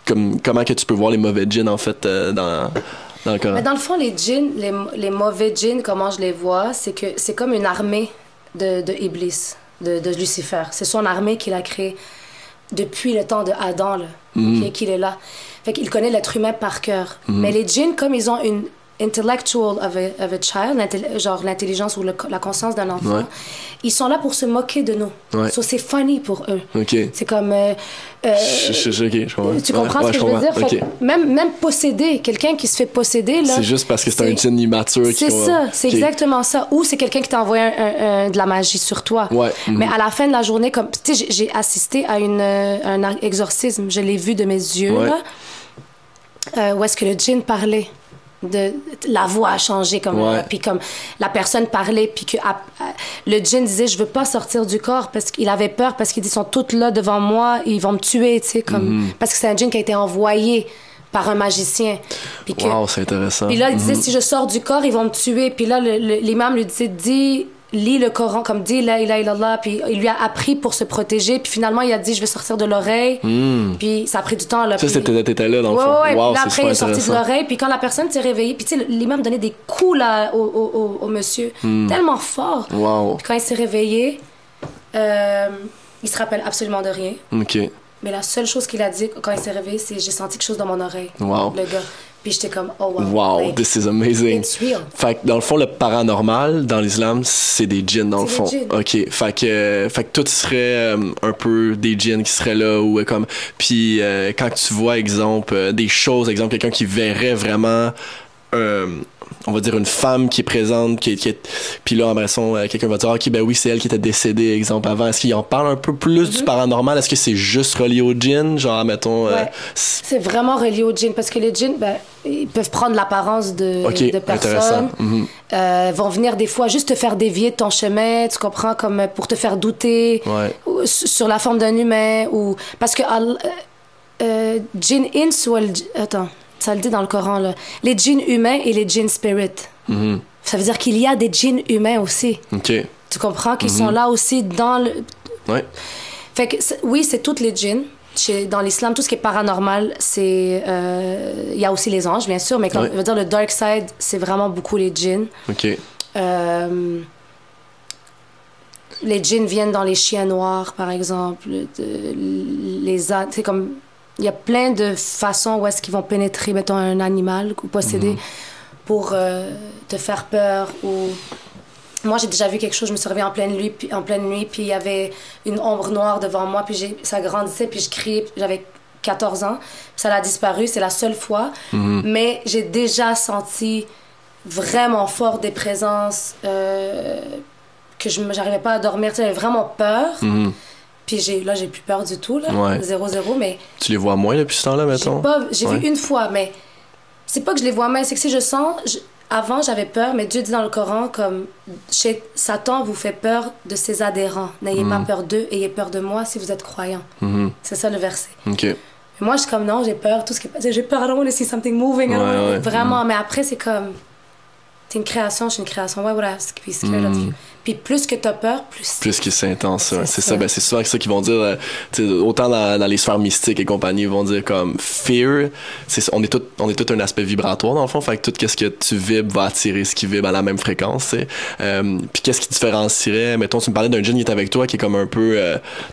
Comment que tu peux voir les mauvais djinns, en fait, dans Mais dans le fond, les djinns, les mauvais djinns, comment je les vois, c'est que c'est comme une armée de Iblis, de Lucifer. C'est son armée qu'il a créée depuis le temps de Adam, là, qu'il est là. Fait qu'il connaît l'être humain par cœur. Mais les djinns, comme ils ont une intellectual of a child, genre l'intelligence ou la conscience d'un enfant, ils sont là pour se moquer de nous. So c'est funny pour eux. C'est comme... tu comprends ce que je veux dire? Fait même posséder, quelqu'un qui se fait posséder, là... C'est juste parce que c'est un djinn immature. C'est ça, c'est exactement ça. Ou c'est quelqu'un qui t'a envoyé de la magie sur toi. Mais à la fin de la journée, comme tu sais, j'ai assisté à un exorcisme, je l'ai vu de mes yeux, là, où est-ce que le djinn parlait. La voix a changé puis comme la personne parlait puis que le djinn disait je veux pas sortir du corps parce qu'il avait peur parce qu'ils sont tous là devant moi, ils vont me tuer, tu sais, comme parce que c'est un djinn qui a été envoyé par un magicien. Wow, c'est intéressant. Puis là il disait si je sors du corps ils vont me tuer, puis là l'imam lui disait lis le Coran, comme dit la ilaha illallah, puis il lui a appris pour se protéger, puis finalement il a dit je vais sortir de l'orereille, puis ça a pris du temps là. Ça t'étais là dans le fond. Wow, là après il est sorti de l'oreille, puis quand la personne s'est réveillée, puis tu sais l'imam donnait des coups là au monsieur tellement fort. Puis quand il s'est réveillé, il se rappelle absolument de rien. Mais la seule chose qu'il a dit quand il s'est réveillé, c'est j'ai senti quelque chose dans mon oreille. Le gars. Puis j'étais comme, oh wow. Wow, this is amazing. It's real. Fait que dans le fond, le paranormal, dans l'islam, c'est des djinns, dans le fond. OK. Fait que tout serait un peu des djinns qui seraient là, ou comme... Puis quand tu vois, exemple, des choses, exemple, quelqu'un qui verrait vraiment... on va dire une femme qui est présente, puis là, en bressant, quelqu'un va dire ok, ben oui, c'est elle qui était décédée, exemple, avant. Est-ce qu'il en parle un peu plus du paranormal? Est-ce que c'est juste relié au djinn? Genre, mettons... c'est vraiment relié au djinn, parce que les djinns, ben, ils peuvent prendre l'apparence de personnes. Vont venir des fois juste te faire dévier de ton chemin, tu comprends, comme pour te faire douter, sur la forme d'un humain, ou... Parce que djinn ins ou... Attends... Ça le dit dans le Coran, là. Les djinns humains et les djinns spirit. Ça veut dire qu'il y a des djinns humains aussi. Tu comprends qu'ils sont là aussi dans le... Fait que, oui, c'est toutes les djinns. Dans l'islam, tout ce qui est paranormal, c'est... Il y a aussi les anges, bien sûr, mais quand on veut dire le dark side, c'est vraiment beaucoup les djinns. Les djinns viennent dans les chiens noirs, par exemple. Les ânes, c'est comme... Il y a plein de façons où est-ce qu'ils vont pénétrer, mettons, un animal ou posséder pour te faire peur. Ou... Moi, j'ai déjà vu quelque chose, je me suis réveillée en pleine nuit, puis il y avait une ombre noire devant moi, puis ça grandissait, puis je criais, j'avais 14 ans, puis ça a disparu, c'est la seule fois. Mais j'ai déjà senti vraiment fort des présences que j'arrivais pas à dormir, tu sais, j'avais vraiment peur. Puis j'ai plus peur du tout, là. 0-0, mais... Tu les vois moins depuis ce temps-là, mettons? J'ai vu une fois, mais c'est pas que je les vois moins, c'est que si je sens... avant, j'avais peur, mais Dieu dit dans le Coran, comme Satan vous fait peur de ses adhérents. N'ayez pas peur d'eux, ayez peur de moi si vous êtes croyants. C'est ça le verset. OK. Mais moi, je suis comme non, j'ai peur, tout ce qui est passé. J'ai peur, I don't want to see something moving. Vraiment, mais après, c'est comme. T'es une création, je suis une création. Why would I be scared of you? Puis plus que t'as peur, plus que c'est intense. C'est ça. Ben, c'est souvent ça qu'ils vont dire, autant dans les sphères mystiques et compagnie, ils vont dire comme fear, on est tout un aspect vibratoire dans le fond, fait que tout ce que tu vibres va attirer ce qui vibre à la même fréquence. Puis qu'est-ce qui différencierait, mettons, tu me parlais d'un djinn qui est avec toi, qui est comme un peu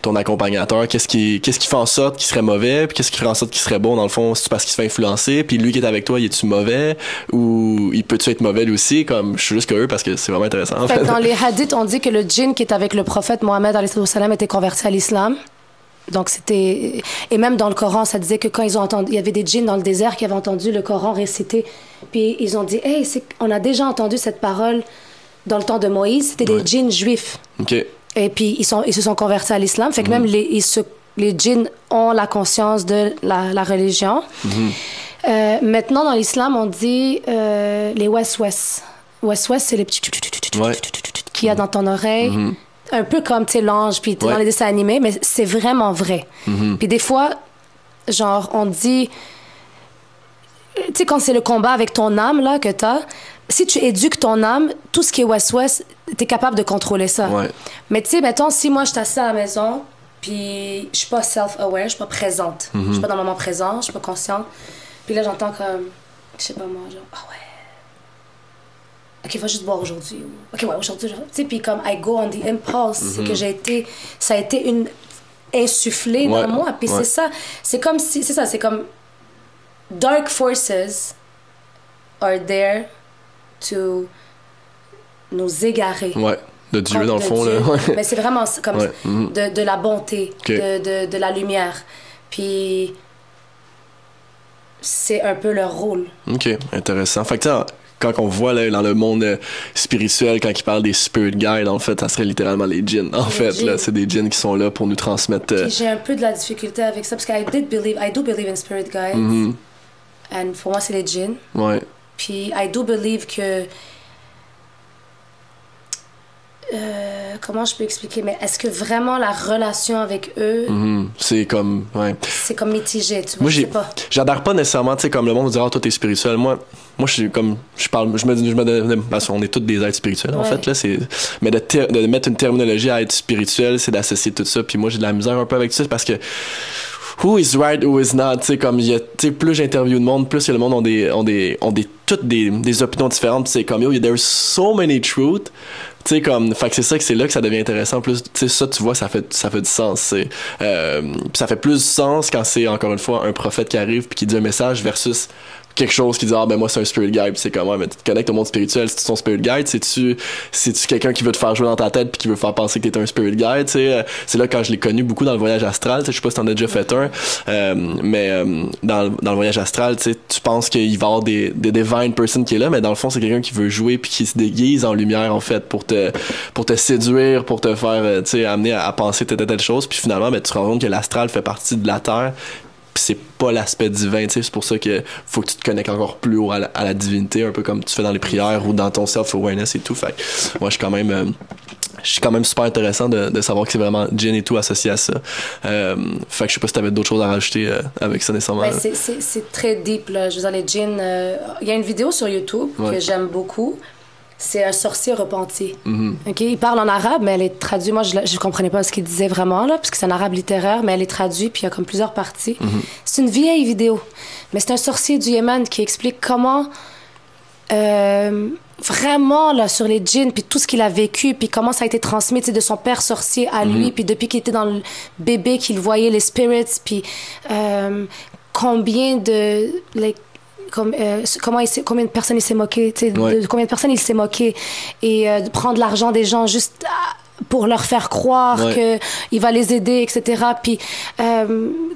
ton accompagnateur, qu'est-ce qui fait en sorte qu'il serait mauvais, puis qu'est-ce qui ferait en sorte qu'il serait bon dans le fond, c'est parce qu'il se fait influencer, puis lui qui est avec toi, il est-tu mauvais, ou il peut-tu être mauvais lui aussi, comme je suis juste curieux parce que c'est vraiment intéressant en fait. Dans les hadiths, on dit que le djinn qui est avec le prophète Mohammed était converti à l'islam. Donc c'était, et même dans le Coran, ça disait que quand ils ont entendu, il y avait des djinns dans le désert qui avaient entendu le Coran réciter, puis ils ont dit, hey, on a déjà entendu cette parole dans le temps de Moïse. C'était des djinns juifs. Okay. Et puis ils se sont convertis à l'islam. Fait que même les djinns ont la conscience de la religion. Maintenant dans l'islam, on dit les west-west. West-west, c'est les petits qu'il y a dans ton oreille. Un peu comme, tu sais, l'ange, puis dans les dessins animés, mais c'est vraiment vrai. Puis des fois, genre, on dit... Tu sais, quand c'est le combat avec ton âme, là, que t'as, si tu éduques ton âme, tout ce qui est West-West, t'es capable de contrôler ça. Mais tu sais, mettons, si moi, je suis assise à la maison, puis je suis pas self-aware, je suis pas présente. Je suis pas dans le moment présent, je suis pas consciente. Puis là, j'entends comme... Je sais pas moi, genre... Ah ouais. OK, va juste boire aujourd'hui. OK, ouais, aujourd'hui. Tu sais, puis comme I go on the impulse, c'est que ça a été insufflé dans moi. Puis c'est ça. C'est comme si, c'est comme dark forces are there to nous égarer. Ouais, de Dieu dans le fond. Là. Mais c'est vraiment comme de la bonté, de la lumière. Puis c'est un peu leur rôle. OK, intéressant. Fait que quand on voit là, dans le monde spirituel, quand ils parlent des spirit guides, en fait, ça serait littéralement les djinns. En fait, là, c'est des djinns qui sont là pour nous transmettre... Puis j'ai un peu de la difficulté avec ça, parce que I do believe in spirit guides. And pour moi, c'est les djinns. Ouais. Puis I do believe que... comment je peux expliquer? Mais est-ce que vraiment la relation avec eux... c'est comme... Ouais. C'est comme mitigé, tu vois, moi, je sais pas. J'adhère pas nécessairement, tu sais, comme le monde me dit « Ah, toi, t'es spirituel. » Moi, je suis comme... Parce qu'on est tous des êtres spirituels, en fait, là. Mais de mettre une terminologie à être spirituel, c'est d'associer tout ça. Puis moi, j'ai de la misère un peu avec ça, parce que... Who is right, who is not, tu sais, comme, plus j'interviewe de monde, plus que le monde ont toutes des opinions différentes, c'est comme, yo, there's so many truths, tu sais, comme, fait que c'est là que ça devient intéressant, plus, tu sais, ça, tu vois, ça fait du sens, puis ça fait plus de sens quand c'est, encore une fois, un prophète qui arrive puis qui dit un message versus quelque chose qui dit ah ben moi c'est un spirit guide, puis c'est comme ouais, mais tu te connectes au monde spirituel, c'est-tu ton spirit guide, c'est-tu quelqu'un qui veut te faire jouer dans ta tête puis qui veut faire penser que t'es un spirit guide, tu sais, c'est là quand je l'ai connu beaucoup dans le voyage astral, tu sais, je sais pas si t'en as déjà fait un, mais dans le voyage astral, tu sais, tu penses qu'il va y avoir des divine person qui est là, mais dans le fond c'est quelqu'un qui veut jouer puis qui se déguise en lumière en fait pour te séduire, pour te faire tu sais amener à penser telle chose, puis finalement ben tu te rends compte que l'astral fait partie de la terre. Puis c'est pas l'aspect divin, tu sais, c'est pour ça que faut que tu te connectes encore plus haut à la divinité, un peu comme tu fais dans les prières ou dans ton self-awareness et tout. Fait que moi, je suis quand même super intéressant de savoir que c'est vraiment djinn et tout associé à ça. Fait que je sais pas si t'avais d'autres choses à rajouter avec ça nécessairement. Ben, c'est très deep, là. Je veux dire, les djinns... Il y a une vidéo sur YouTube que j'aime beaucoup. C'est un sorcier repenti. Okay? Il parle en arabe, mais elle est traduite. Moi, je comprenais pas ce qu'il disait vraiment, là, parce que c'est un arabe littéraire, mais elle est traduite, puis il y a comme plusieurs parties. C'est une vieille vidéo, mais c'est un sorcier du Yémen qui explique comment, vraiment, là, sur les djinns, puis tout ce qu'il a vécu, puis comment ça a été transmis, tu sais, de son père sorcier à lui, puis depuis qu'il était dans le bébé, qu'il voyait les spirits, puis combien de... combien de personnes il s'est moqué, tu sais, de combien de personnes il s'est moqué, et de prendre l'argent des gens juste pour leur faire croire que il va les aider, etc. Puis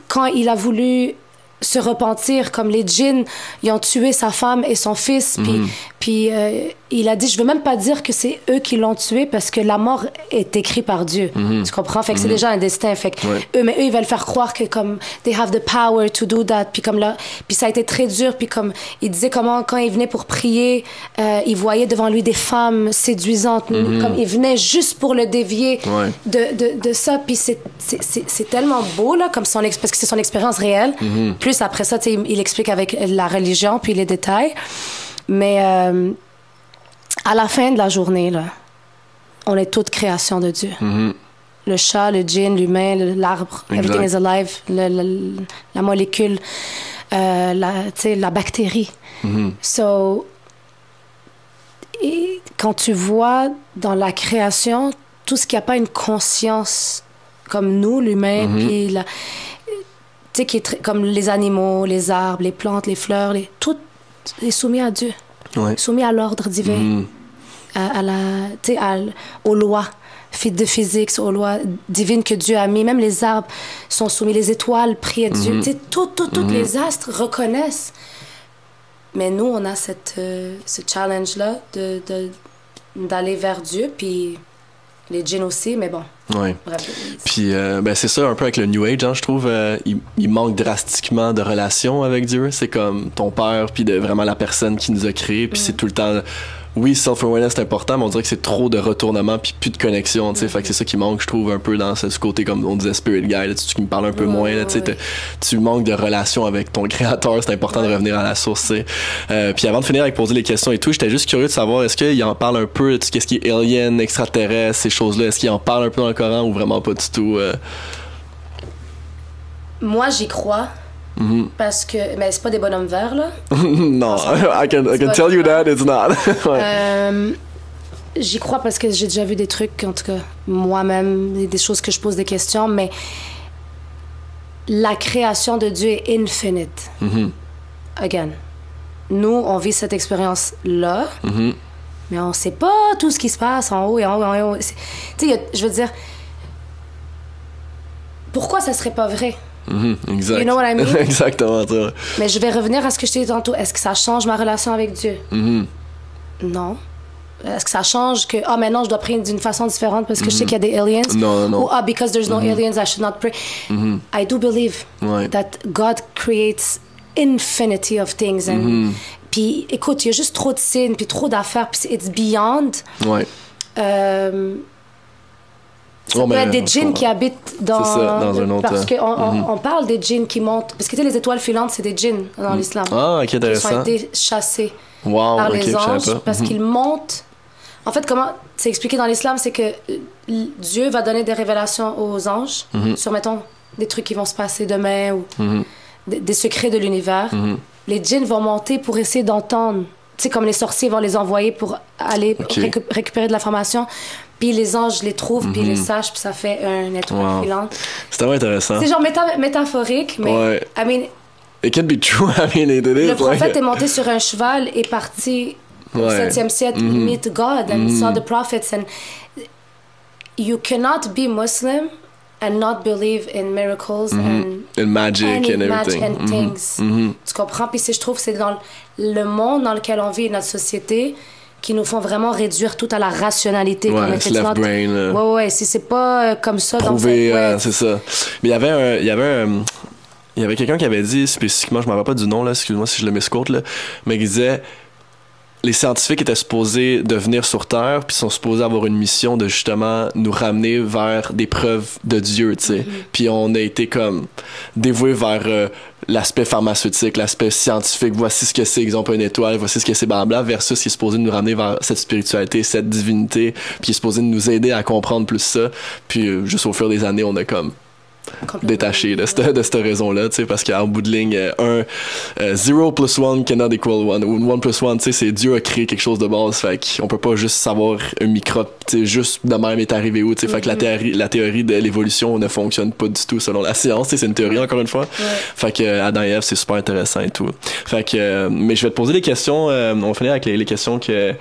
quand il a voulu se repentir, comme les djinns, ils ont tué sa femme et son fils, puis il a dit, je veux même pas dire que c'est eux qui l'ont tué parce que la mort est écrite par Dieu, tu comprends? Fait que c'est déjà un destin, fait que eux, ils veulent faire croire que comme they have the power to do that, puis comme là, puis ça a été très dur, puis comme il disait comment quand il venait pour prier, il voyait devant lui des femmes séduisantes, comme il venait juste pour le dévier de ça, puis c'est tellement beau là, comme parce que c'est son expérience réelle. Plus après ça, il explique avec la religion puis les détails. Mais à la fin de la journée, là, on est toute création de Dieu. Le chat, le djinn, l'humain, l'arbre, everything is alive, la molécule, la bactérie. So, et quand tu vois dans la création tout ce qui n'a pas une conscience comme nous, l'humain, puis qui est comme les animaux, les arbres, les plantes, les fleurs, tout est soumis à Dieu, soumis à l'ordre divin, aux lois de physique, aux lois divines que Dieu a mis. Même les arbres sont soumis, les étoiles prient à Dieu. Toutes les astres reconnaissent. Mais nous, on a ce challenge-là d'aller vers Dieu, puis les djinns aussi, mais bon. Puis c'est ça un peu avec le New Age, hein, je trouve, il manque drastiquement de relation avec Dieu. C'est comme ton père, puis vraiment la personne qui nous a créés, puis c'est tout le temps... Oui, self-awareness c'est important, mais on dirait que c'est trop de retournement puis plus de connexion, tu sais. Fait que c'est ça qui manque, je trouve, un peu dans ce côté, comme on disait, spirit guide, là, tu me parles un peu moins, là, tu sais. Tu manques de relation avec ton créateur, c'est important de revenir à la source, tu sais. Puis avant de finir avec poser les questions et tout, j'étais juste curieux de savoir, est-ce qu'il en parle un peu de ce qui est alien, extraterrestre, ces choses-là, est-ce qu'il en parle un peu dans le Coran ou vraiment pas du tout? Moi, j'y crois. Parce que... Mais c'est pas des bonhommes verts, là. Non, I can tell you that it's not. J'y crois parce que j'ai déjà vu des trucs, en tout cas, moi-même, des choses que je pose des questions, mais la création de Dieu est infinite. Again. Nous, on vit cette expérience-là, mais on sait pas tout ce qui se passe en haut et en haut et en haut. Tu sais, je veux dire, pourquoi ça serait pas vrai? Exact. You know what I mean? Exactement ça. Mais je vais revenir à ce que je t'ai dit tantôt. Est-ce que ça change ma relation avec Dieu? Non. Est-ce que ça change que, maintenant je dois prier d'une façon différente parce que je sais qu'il y a des aliens? Non. Ou, because there's no aliens, I should not pray. I do believe that God creates infinity of things. And, puis, écoute, il y a juste trop de signes, puis trop d'affaires, puis it's beyond. Ça peut être des djinns qui habitent dans un autre... Parce qu'on parle des djinns qui montent... Parce que tu sais, les étoiles filantes, c'est des djinns dans l'islam. Ah, ok, intéressant. Ils ont été chassés par les anges parce qu'ils montent... En fait, comment c'est expliqué dans l'islam, c'est que Dieu va donner des révélations aux anges sur, mettons, des trucs qui vont se passer demain ou des secrets de l'univers. Les djinns vont monter pour essayer d'entendre. Tu sais, comme les sorciers vont les envoyer pour aller récupérer de l'information. Puis les anges les trouvent, puis ils les sachent, puis ça fait un étoile filante. C'est tellement intéressant. C'est genre métaphorique, mais... I mean... It can be true, I mean, it is. Le prophète est monté sur un cheval et parti au 7e siècle, meet God and saw the prophets. And you cannot be Muslim and not believe in miracles and magic and everything. And things. Tu comprends? Puis je trouve que c'est dans le monde dans lequel on vit, notre société, qui nous font vraiment réduire tout à la rationalité. C'est left brain. Ouais, si c'est pas comme ça... Prouver, c'est ça. Mais il y avait quelqu'un qui avait dit spécifiquement, je ne me rappelle pas du nom, là, excuse-moi si je le misquote, là, mais il disait... Les scientifiques étaient supposés de venir sur Terre, puis sont supposés avoir une mission de justement nous ramener vers des preuves de Dieu, tu sais. Puis on a été comme dévoués vers l'aspect pharmaceutique, l'aspect scientifique. Voici ce que c'est, exemple, une étoile, voici ce que c'est, blablabla, versus qui est supposé nous ramener vers cette spiritualité, cette divinité, puis qui est supposé nous aider à comprendre plus ça. Puis juste au fur des années, on a comme détaché de cette raison-là, tu sais, parce qu'en bout de ligne, 0 plus 1 cannot equal 1, ou 1 plus 1, tu sais, c'est Dieu a créé quelque chose de base, fait qu'on peut pas juste savoir un microbe, tu sais, juste de même est arrivé où, tu sais, fait que la théorie de l'évolution ne fonctionne pas du tout selon la science, tu sais, c'est une théorie encore une fois, fait que Adam et Ève, c'est super intéressant et tout, fait que, mais je vais te poser des questions, on va finir avec les questions que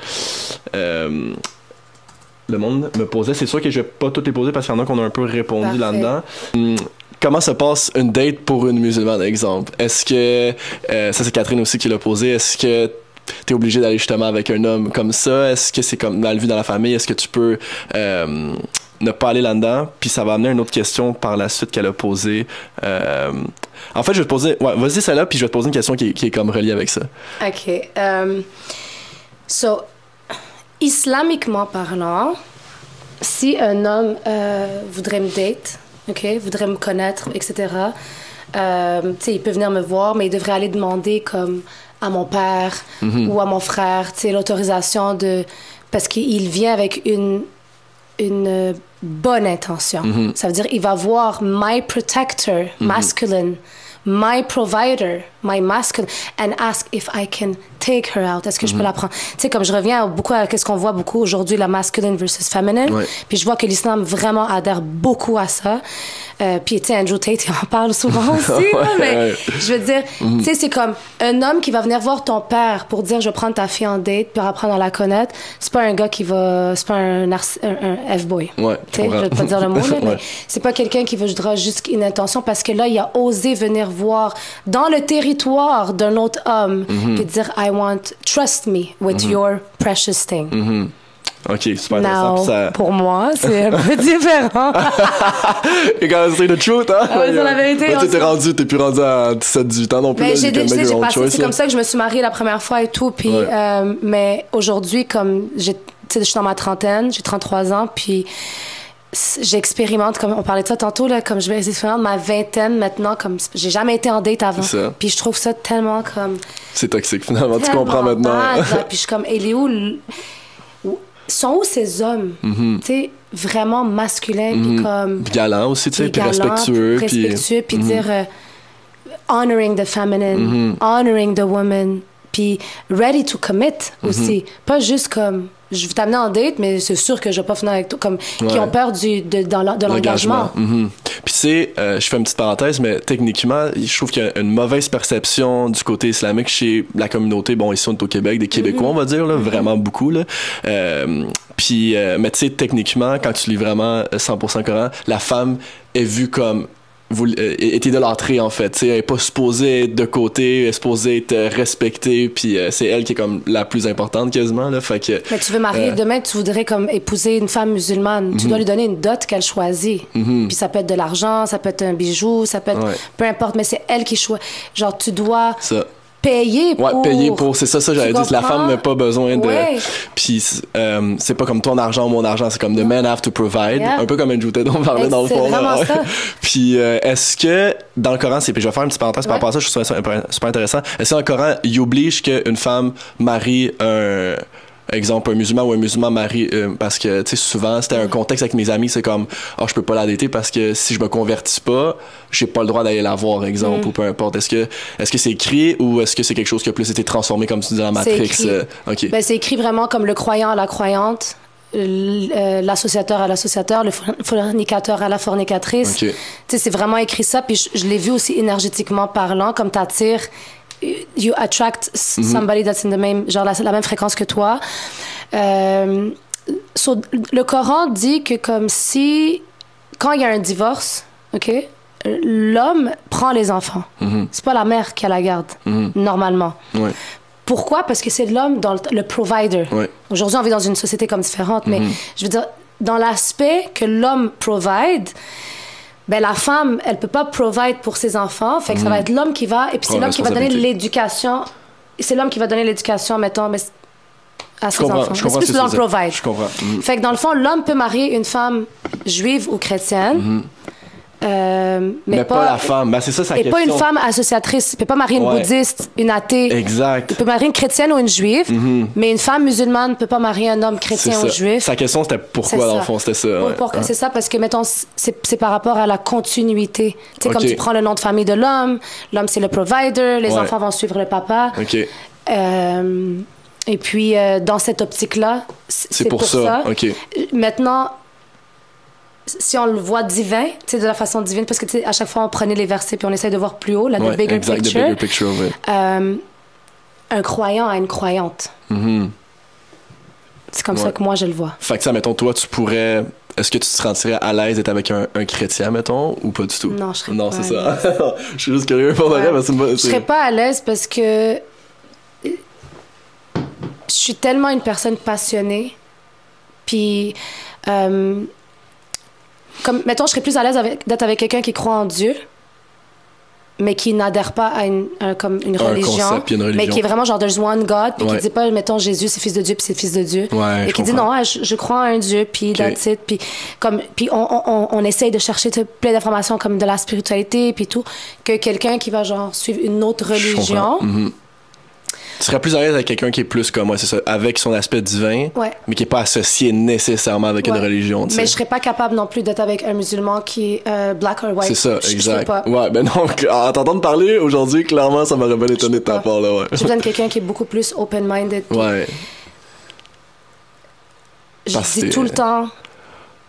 le monde me posait. C'est sûr que je vais pas toutes les poser parce qu'il y en a qu'on a un peu répondu là-dedans. comment se passe une date pour une musulmane, exemple? Est-ce que, ça c'est Catherine aussi qui l'a posé, est-ce que t'es obligé d'aller justement avec un homme comme ça? Est-ce que c'est comme mal vu dans la famille? Est-ce que tu peux ne pas aller là-dedans? Puis ça va amener une autre question par la suite qu'elle a posée. En fait, je vais te poser... Ouais, vas-y celle-là, puis je vais te poser une question qui est comme reliée avec ça. OK. So, islamiquement parlant, si un homme voudrait me date, OK, voudrait me connaître, etc., tu sais, il peut venir me voir, mais il devrait aller demander comme à mon père ou à mon frère, tu sais, l'autorisation de... Parce qu'il vient avec une bonne intention. Ça veut dire il va voir my protector, masculine, my provider, my masculine, and ask if I can take her out. Est-ce que je peux la prendre? Tu sais, comme je reviens beaucoup à ce qu'on voit beaucoup aujourd'hui, la masculine versus feminine. Ouais. Puis je vois que l'islam vraiment adhère beaucoup à ça. Puis, tu sais, Andrew Tate, il en parle souvent aussi. Là, mais je veux dire, tu sais, c'est comme un homme qui va venir voir ton père pour dire je vais prendre ta fille en date pour apprendre à la connaître. C'est pas un gars qui va. C'est pas un F-boy. Ouais, tu sais, je vais pas dire le mot, là, mais c'est pas quelqu'un qui voudra juste une intention parce que là, il a osé venir voir dans le territoire d'un autre homme puis dire I want, trust me with your precious thing. OK, super intéressant. Ça... Pour moi, c'est un peu différent. You gotta say the truth, hein? Ouais, c'est la vérité. T'es plus rendu à 17-18 ans non plus. Mais j'ai passé, c'est comme ça que je me suis mariée la première fois et tout. Puis, mais aujourd'hui, comme je suis dans ma trentaine, j'ai 33 ans, puis j'expérimente, comme on parlait de ça tantôt, là, comme je vais expérimenter ma vingtaine maintenant, comme j'ai jamais été en date avant. Puis je trouve ça tellement comme... C'est toxique, finalement, tu comprends maintenant. Bad, puis je suis comme, et sont où ces hommes, tu sais, vraiment masculins, puis comme... Galants aussi, tu sais, puis respectueux. Puis dire honoring the feminine, honoring the woman, puis ready to commit aussi. Pas juste comme, je vais t'amener en date, mais c'est sûr que je vais pas finir avec toi, comme, qui ont peur de l'engagement. Puis c'est, je fais une petite parenthèse, mais techniquement, je trouve qu'il y a une mauvaise perception du côté islamique chez la communauté, bon, ici on est au Québec, des Québécois, on va dire, là, vraiment beaucoup, là. Puis, mais tu sais, techniquement, quand tu lis vraiment 100% Coran, la femme est vue comme est idolâtrée, en fait. T'sais, elle est pas supposée être de côté, elle est supposée être respectée, puis c'est elle qui est comme la plus importante quasiment, là. Fait que... Mais tu veux marier, demain, tu voudrais comme épouser une femme musulmane. Tu dois lui donner une dot qu'elle choisit. Puis ça peut être de l'argent, ça peut être un bijou, ça peut être... Peu importe, mais c'est elle qui choisit. Genre, tu dois... Ça. Payer pour... Ouais, payer pour, c'est ça j'allais dire. La femme n'a pas besoin de... Puis c'est pas comme ton argent ou mon argent, c'est comme the men have to provide. Un peu comme Andrew Tate dont on parlait dans le fond. C'est vraiment ça. Puis est-ce que dans le Coran, puis je vais faire une petite parenthèse par rapport à ça, je trouve ça super intéressant. Est-ce que dans le Coran, il oblige qu'une femme marie exemple, un musulman ou un musulman marie, parce que, tu sais, souvent, c'était un contexte avec mes amis, c'est comme, je peux pas la dater parce que si je me convertis pas, j'ai pas le droit d'aller la voir, exemple, ou peu importe. Est-ce que c'est écrit ou est-ce que c'est quelque chose qui a plus été transformé, comme tu dis dans Matrix? Okay. Ben, c'est écrit vraiment comme le croyant à la croyante, l'associateur à l'associateur, le fornicateur à la fornicatrice. Tu sais, c'est vraiment écrit ça, puis je l'ai vu aussi énergétiquement parlant, comme t'attires. You attract somebody that's in the même, genre la même fréquence que toi. Le Coran dit que comme si, quand il y a un divorce, OK, l'homme prend les enfants. C'est pas la mère qui a la garde, normalement. Pourquoi? Parce que c'est l'homme dans le provider. Aujourd'hui, on vit dans une société comme différente, mais je veux dire, dans l'aspect que l'homme provide, ben la femme, elle peut pas provide pour ses enfants, fait que ça va être l'homme qui va, et puis c'est l'homme qui va donner l'éducation. C'est l'homme qui va donner l'éducation, mettons, mais à ses enfants. C'est plus dans le provide. Je comprends. Fait que dans le fond, l'homme peut marier une femme juive ou chrétienne. Mais pas la femme. Ben, c'est ça sa question. Et pas une femme associatrice. Il peut pas marier une bouddhiste, une athée. Exact. Il peut marier une chrétienne ou une juive, mais une femme musulmane ne peut pas marier un homme chrétien ou juif. Sa question, c'était pourquoi, dans le fond, c'était ça. C'est ça, parce que, mettons, c'est par rapport à la continuité. Tu sais, comme tu prends le nom de famille de l'homme c'est le provider, les enfants vont suivre le papa. Et puis, dans cette optique-là, c'est pour ça. Maintenant, si on le voit divin, tu sais, de la façon divine, parce que, tu sais, à chaque fois, on prenait les versets puis on essaie de voir plus haut, the bigger picture. Un croyant a une croyante. C'est comme ça que moi, je le vois. Fait que ça, mettons, toi, tu pourrais... Est-ce que tu te sentirais à l'aise d'être avec un chrétien, mettons, ou pas du tout? Non, je serais non, pas c'est à ça. Je suis juste curieux pour vrai, parce que je serais pas à l'aise parce que je suis tellement une personne passionnée. Puis, comme, mettons, je serais plus à l'aise d'être avec quelqu'un qui croit en Dieu, mais qui n'adhère pas à comme une religion, concept, une religion, mais qui est vraiment genre there's one God, puis ouais. qui dit pas, mettons, Jésus, c'est fils de Dieu, puis c'est fils de Dieu. Ouais, et qui dit non, je crois en un Dieu, puis that's it. Puis, puis on essaye de chercher plein d'informations comme de la spiritualité, puis tout, que quelqu'un qui va genre suivre une autre religion. Tu serais plus à l'aise avec quelqu'un qui est plus comme moi, c'est ça, avec son aspect divin, mais qui n'est pas associé nécessairement avec une religion. T'sais. Mais je serais pas capable non plus d'être avec un musulman qui est black or white. C'est ça, exact. Pas. Ouais, ben non, en t'entendant parler aujourd'hui, clairement, ça m'aurait bien étonné de ta part, là, ouais. J'ai besoin de quelqu'un qui est beaucoup plus open-minded. Ouais. Je dis tout le temps,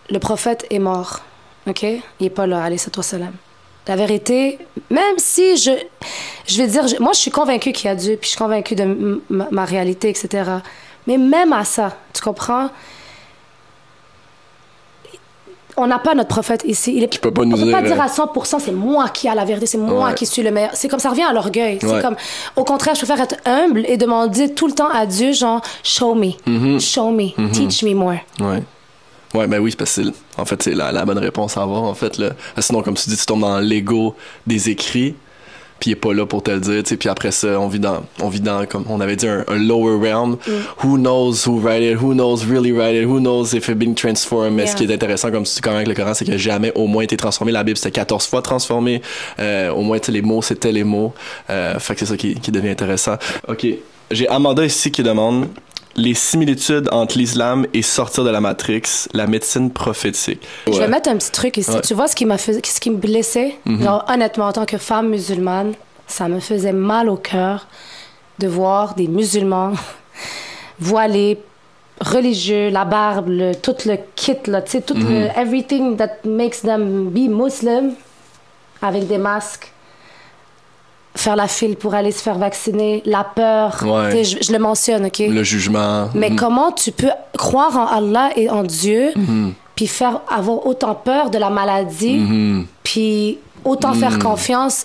le prophète est mort, OK? Il est pas là, alayhi wa sallam. La vérité, même si je vais dire, moi je suis convaincue qu'il y a Dieu, puis je suis convaincue de ma réalité, etc. Mais même à ça, tu comprends? On n'a pas notre prophète ici. Qui peut pas nous on peut pas dire à 100% c'est moi qui a la vérité, c'est moi qui suis le meilleur. C'est comme ça revient à l'orgueil. C'est comme, au contraire, je préfère être humble et demander tout le temps à Dieu, genre, show me, teach me more. Ouais. Ouais, ben oui, c'est parce que en fait, c'est la bonne réponse à avoir, en fait, là. Sinon, comme tu dis, tu tombes dans l'ego des écrits, puis il est pas là pour te le dire, tu sais, puis après ça, on vit dans, comme on avait dit, un lower realm. Who knows who write it, who knows really write it, who knows if it's being transformed. Mais ce qui est intéressant, comme tu dis quand même avec le Coran, c'est que jamais au moins été transformé. La Bible, c'était 14 fois transformé. Au moins, tu sais, les mots, c'était les mots. Fait que c'est ça qui devient intéressant. OK. J'ai Amanda ici qui demande... Les similitudes entre l'islam et sortir de la Matrix, la médecine prophétique. Je vais mettre un petit truc ici. Tu vois ce qui me blessait? Genre, honnêtement, en tant que femme musulmane, ça me faisait mal au cœur de voir des musulmans voilés, religieux, la barbe, tout le kit, là, tu sais, tout le everything that makes them be Muslim, avec des masques. Faire la file pour aller se faire vacciner, la peur, je le mentionne, OK? Le jugement. Mais comment tu peux croire en Allah et en Dieu, puis avoir autant peur de la maladie, puis autant faire confiance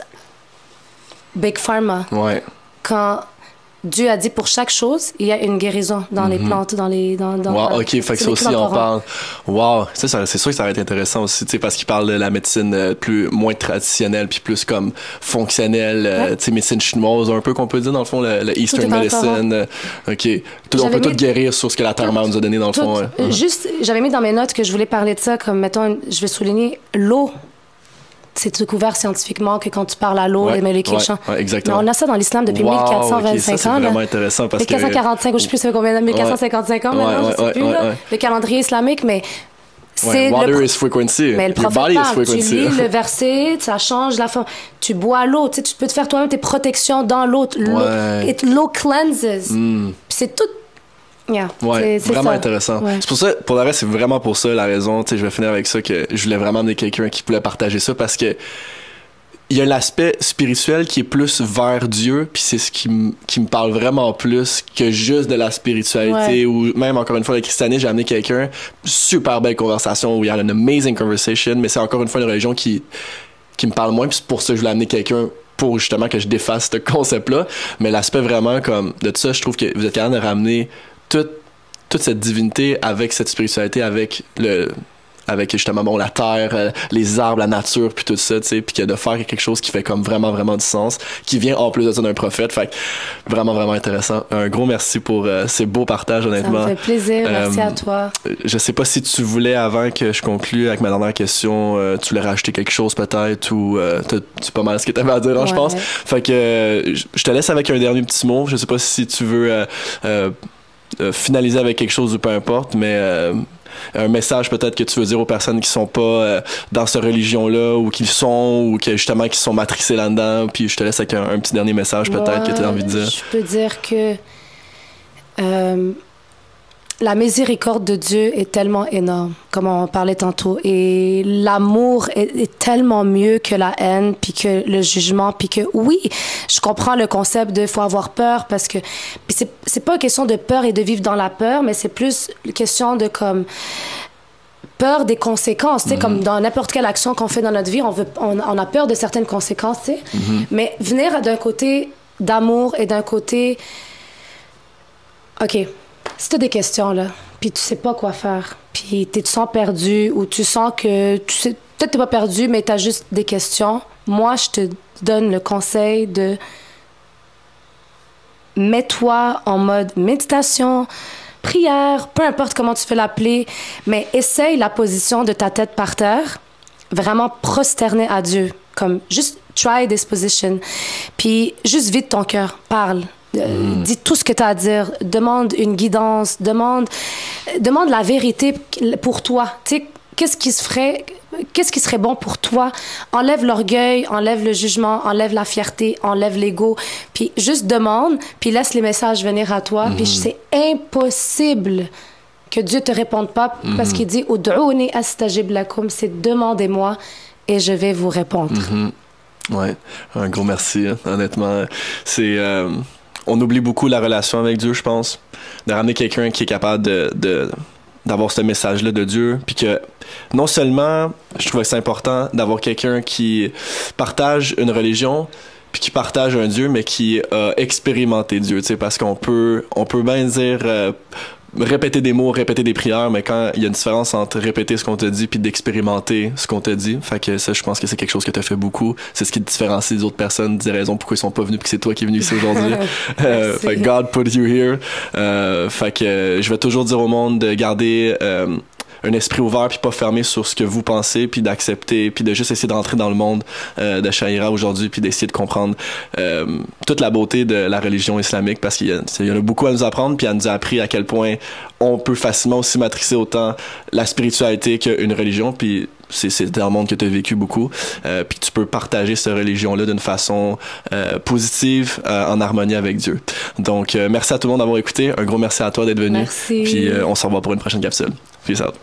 Big Pharma? Ouais. Quand Dieu a dit pour chaque chose, il y a une guérison dans les plantes, dans wow, OK, fait que ça aussi, on parle. Wow, c'est sûr que ça va être intéressant aussi, tu sais, parce qu'il parle de la médecine moins traditionnelle, puis plus comme fonctionnelle, tu sais, médecine chinoise, un peu qu'on peut dire, dans le fond, le Eastern Medicine. OK. On peut tout guérir sur ce que la Terre-Mère nous a donné, dans le fond. Juste, j'avais mis dans mes notes que je voulais parler de ça, comme, mettons, je vais souligner l'eau. C'est découvert scientifiquement que quand tu parles à l'eau, les molécules changent. Exactement. Mais on a ça dans l'islam depuis 1425 ans. C'est vraiment intéressant parce que... 1445, je sais plus ça fait combien, 1455 ans maintenant, je sais plus, le calendrier islamique, mais c'est water is frequency. Mais le prophète parle, tu lis le verset, ça change la forme. Tu bois l'eau, tu peux te faire toi-même tes protections dans l'eau. L'eau cleanses. Puis c'est tout. C'est vraiment intéressant. C'est pour ça, pour le reste, c'est vraiment pour ça la raison, tu sais, je vais finir avec ça, que je voulais vraiment amener quelqu'un qui pouvait partager ça, parce que il y a l'aspect spirituel qui est plus vers Dieu, puis c'est ce qui me parle vraiment plus que juste de la spiritualité, ou même, encore une fois, le christianisme. J'ai amené quelqu'un, super belle conversation, où il y a une amazing conversation, mais c'est encore une fois une religion qui me parle moins, puis c'est pour ça que je voulais amener quelqu'un pour justement que je défasse ce concept-là. Mais l'aspect vraiment comme de tout ça, je trouve que vous êtes capable de ramener toute cette divinité avec cette spiritualité, avec justement la terre, les arbres, la nature, puis tout ça, tu sais, puis que de faire quelque chose qui fait comme vraiment, vraiment du sens, qui vient en plus de ça d'un prophète. Fait que vraiment, vraiment intéressant. Un gros merci pour ces beaux partages, honnêtement. Ça me fait plaisir. Merci à toi. Je sais pas si tu voulais, avant que je conclue avec ma dernière question, tu voulais rajouter quelque chose peut-être, ou c'est pas mal ce que tu avais à dire, je pense. Fait que je te laisse avec un dernier petit mot. Je sais pas si tu veux finaliser avec quelque chose ou peu importe, mais un message peut-être que tu veux dire aux personnes qui sont pas dans cette religion-là, ou qui sont, ou qui sont matrixées là-dedans, puis je te laisse avec un petit dernier message peut-être que tu as envie de dire. Je peux dire que la miséricorde de Dieu est tellement énorme, comme on parlait tantôt. Et l'amour est tellement mieux que la haine, puis que le jugement, puis que oui, je comprends le concept de faut avoir peur, parce que c'est pas une question de peur et de vivre dans la peur, mais c'est plus une question de comme peur des conséquences, tu sais, comme dans n'importe quelle action qu'on fait dans notre vie, on a peur de certaines conséquences, tu sais. Mais venir d'un côté d'amour et d'un côté, OK, si tu as des questions, là, puis tu sais pas quoi faire, puis tu te sens perdu ou tu sens que tu sais, peut-être t'es pas perdu, mais tu as juste des questions, moi, je te donne le conseil de mets-toi en mode méditation, prière, peu importe comment tu veux l'appeler, mais essaye la position de ta tête par terre, vraiment prosterner à Dieu, comme juste try this position, puis juste vide ton cœur, parle. Dis tout ce que tu as à dire, demande une guidance, demande la vérité pour toi. Tu sais, qu'est-ce qui serait bon pour toi? Enlève l'orgueil, enlève le jugement, enlève la fierté, enlève l'ego, puis juste demande, puis laisse les messages venir à toi. Puis c'est impossible que Dieu te réponde pas parce qu'il dit « Ud'ouni astajib lakum », c'est « demandez-moi et je vais vous répondre ». Ouais, un gros merci, hein. Honnêtement. C'est... on oublie beaucoup la relation avec Dieu, je pense. De ramener quelqu'un qui est capable d'avoir ce message-là de Dieu. Puis que non seulement, je trouvais que c'est important d'avoir quelqu'un qui partage une religion, puis qui partage un Dieu, mais qui a expérimenté Dieu. Tu sais, parce qu'on peut bien dire... répéter des mots, répéter des prières, mais quand il y a une différence entre répéter ce qu'on te dit puis d'expérimenter ce qu'on te dit, fait que ça, je pense que c'est quelque chose que tu as fait beaucoup. C'est ce qui te différencie des autres personnes, des raisons pourquoi ils sont pas venus puis que c'est toi qui es venu ici aujourd'hui. Fait que God put you here. Fait que je vais toujours dire au monde de garder un esprit ouvert puis pas fermé sur ce que vous pensez puis d'accepter puis de juste essayer de rentrer dans le monde de Shahira aujourd'hui puis d'essayer de comprendre toute la beauté de la religion islamique parce qu'il y en a beaucoup à nous apprendre puis elle nous a appris à quel point on peut facilement aussi matricer autant la spiritualité qu'une religion puis c'est dans le monde que tu as vécu beaucoup puis tu peux partager cette religion-là d'une façon positive en harmonie avec Dieu. Donc merci à tout le monde d'avoir écouté, un gros merci à toi d'être venu. Merci. Puis on se revoit pour une prochaine capsule. Peace out.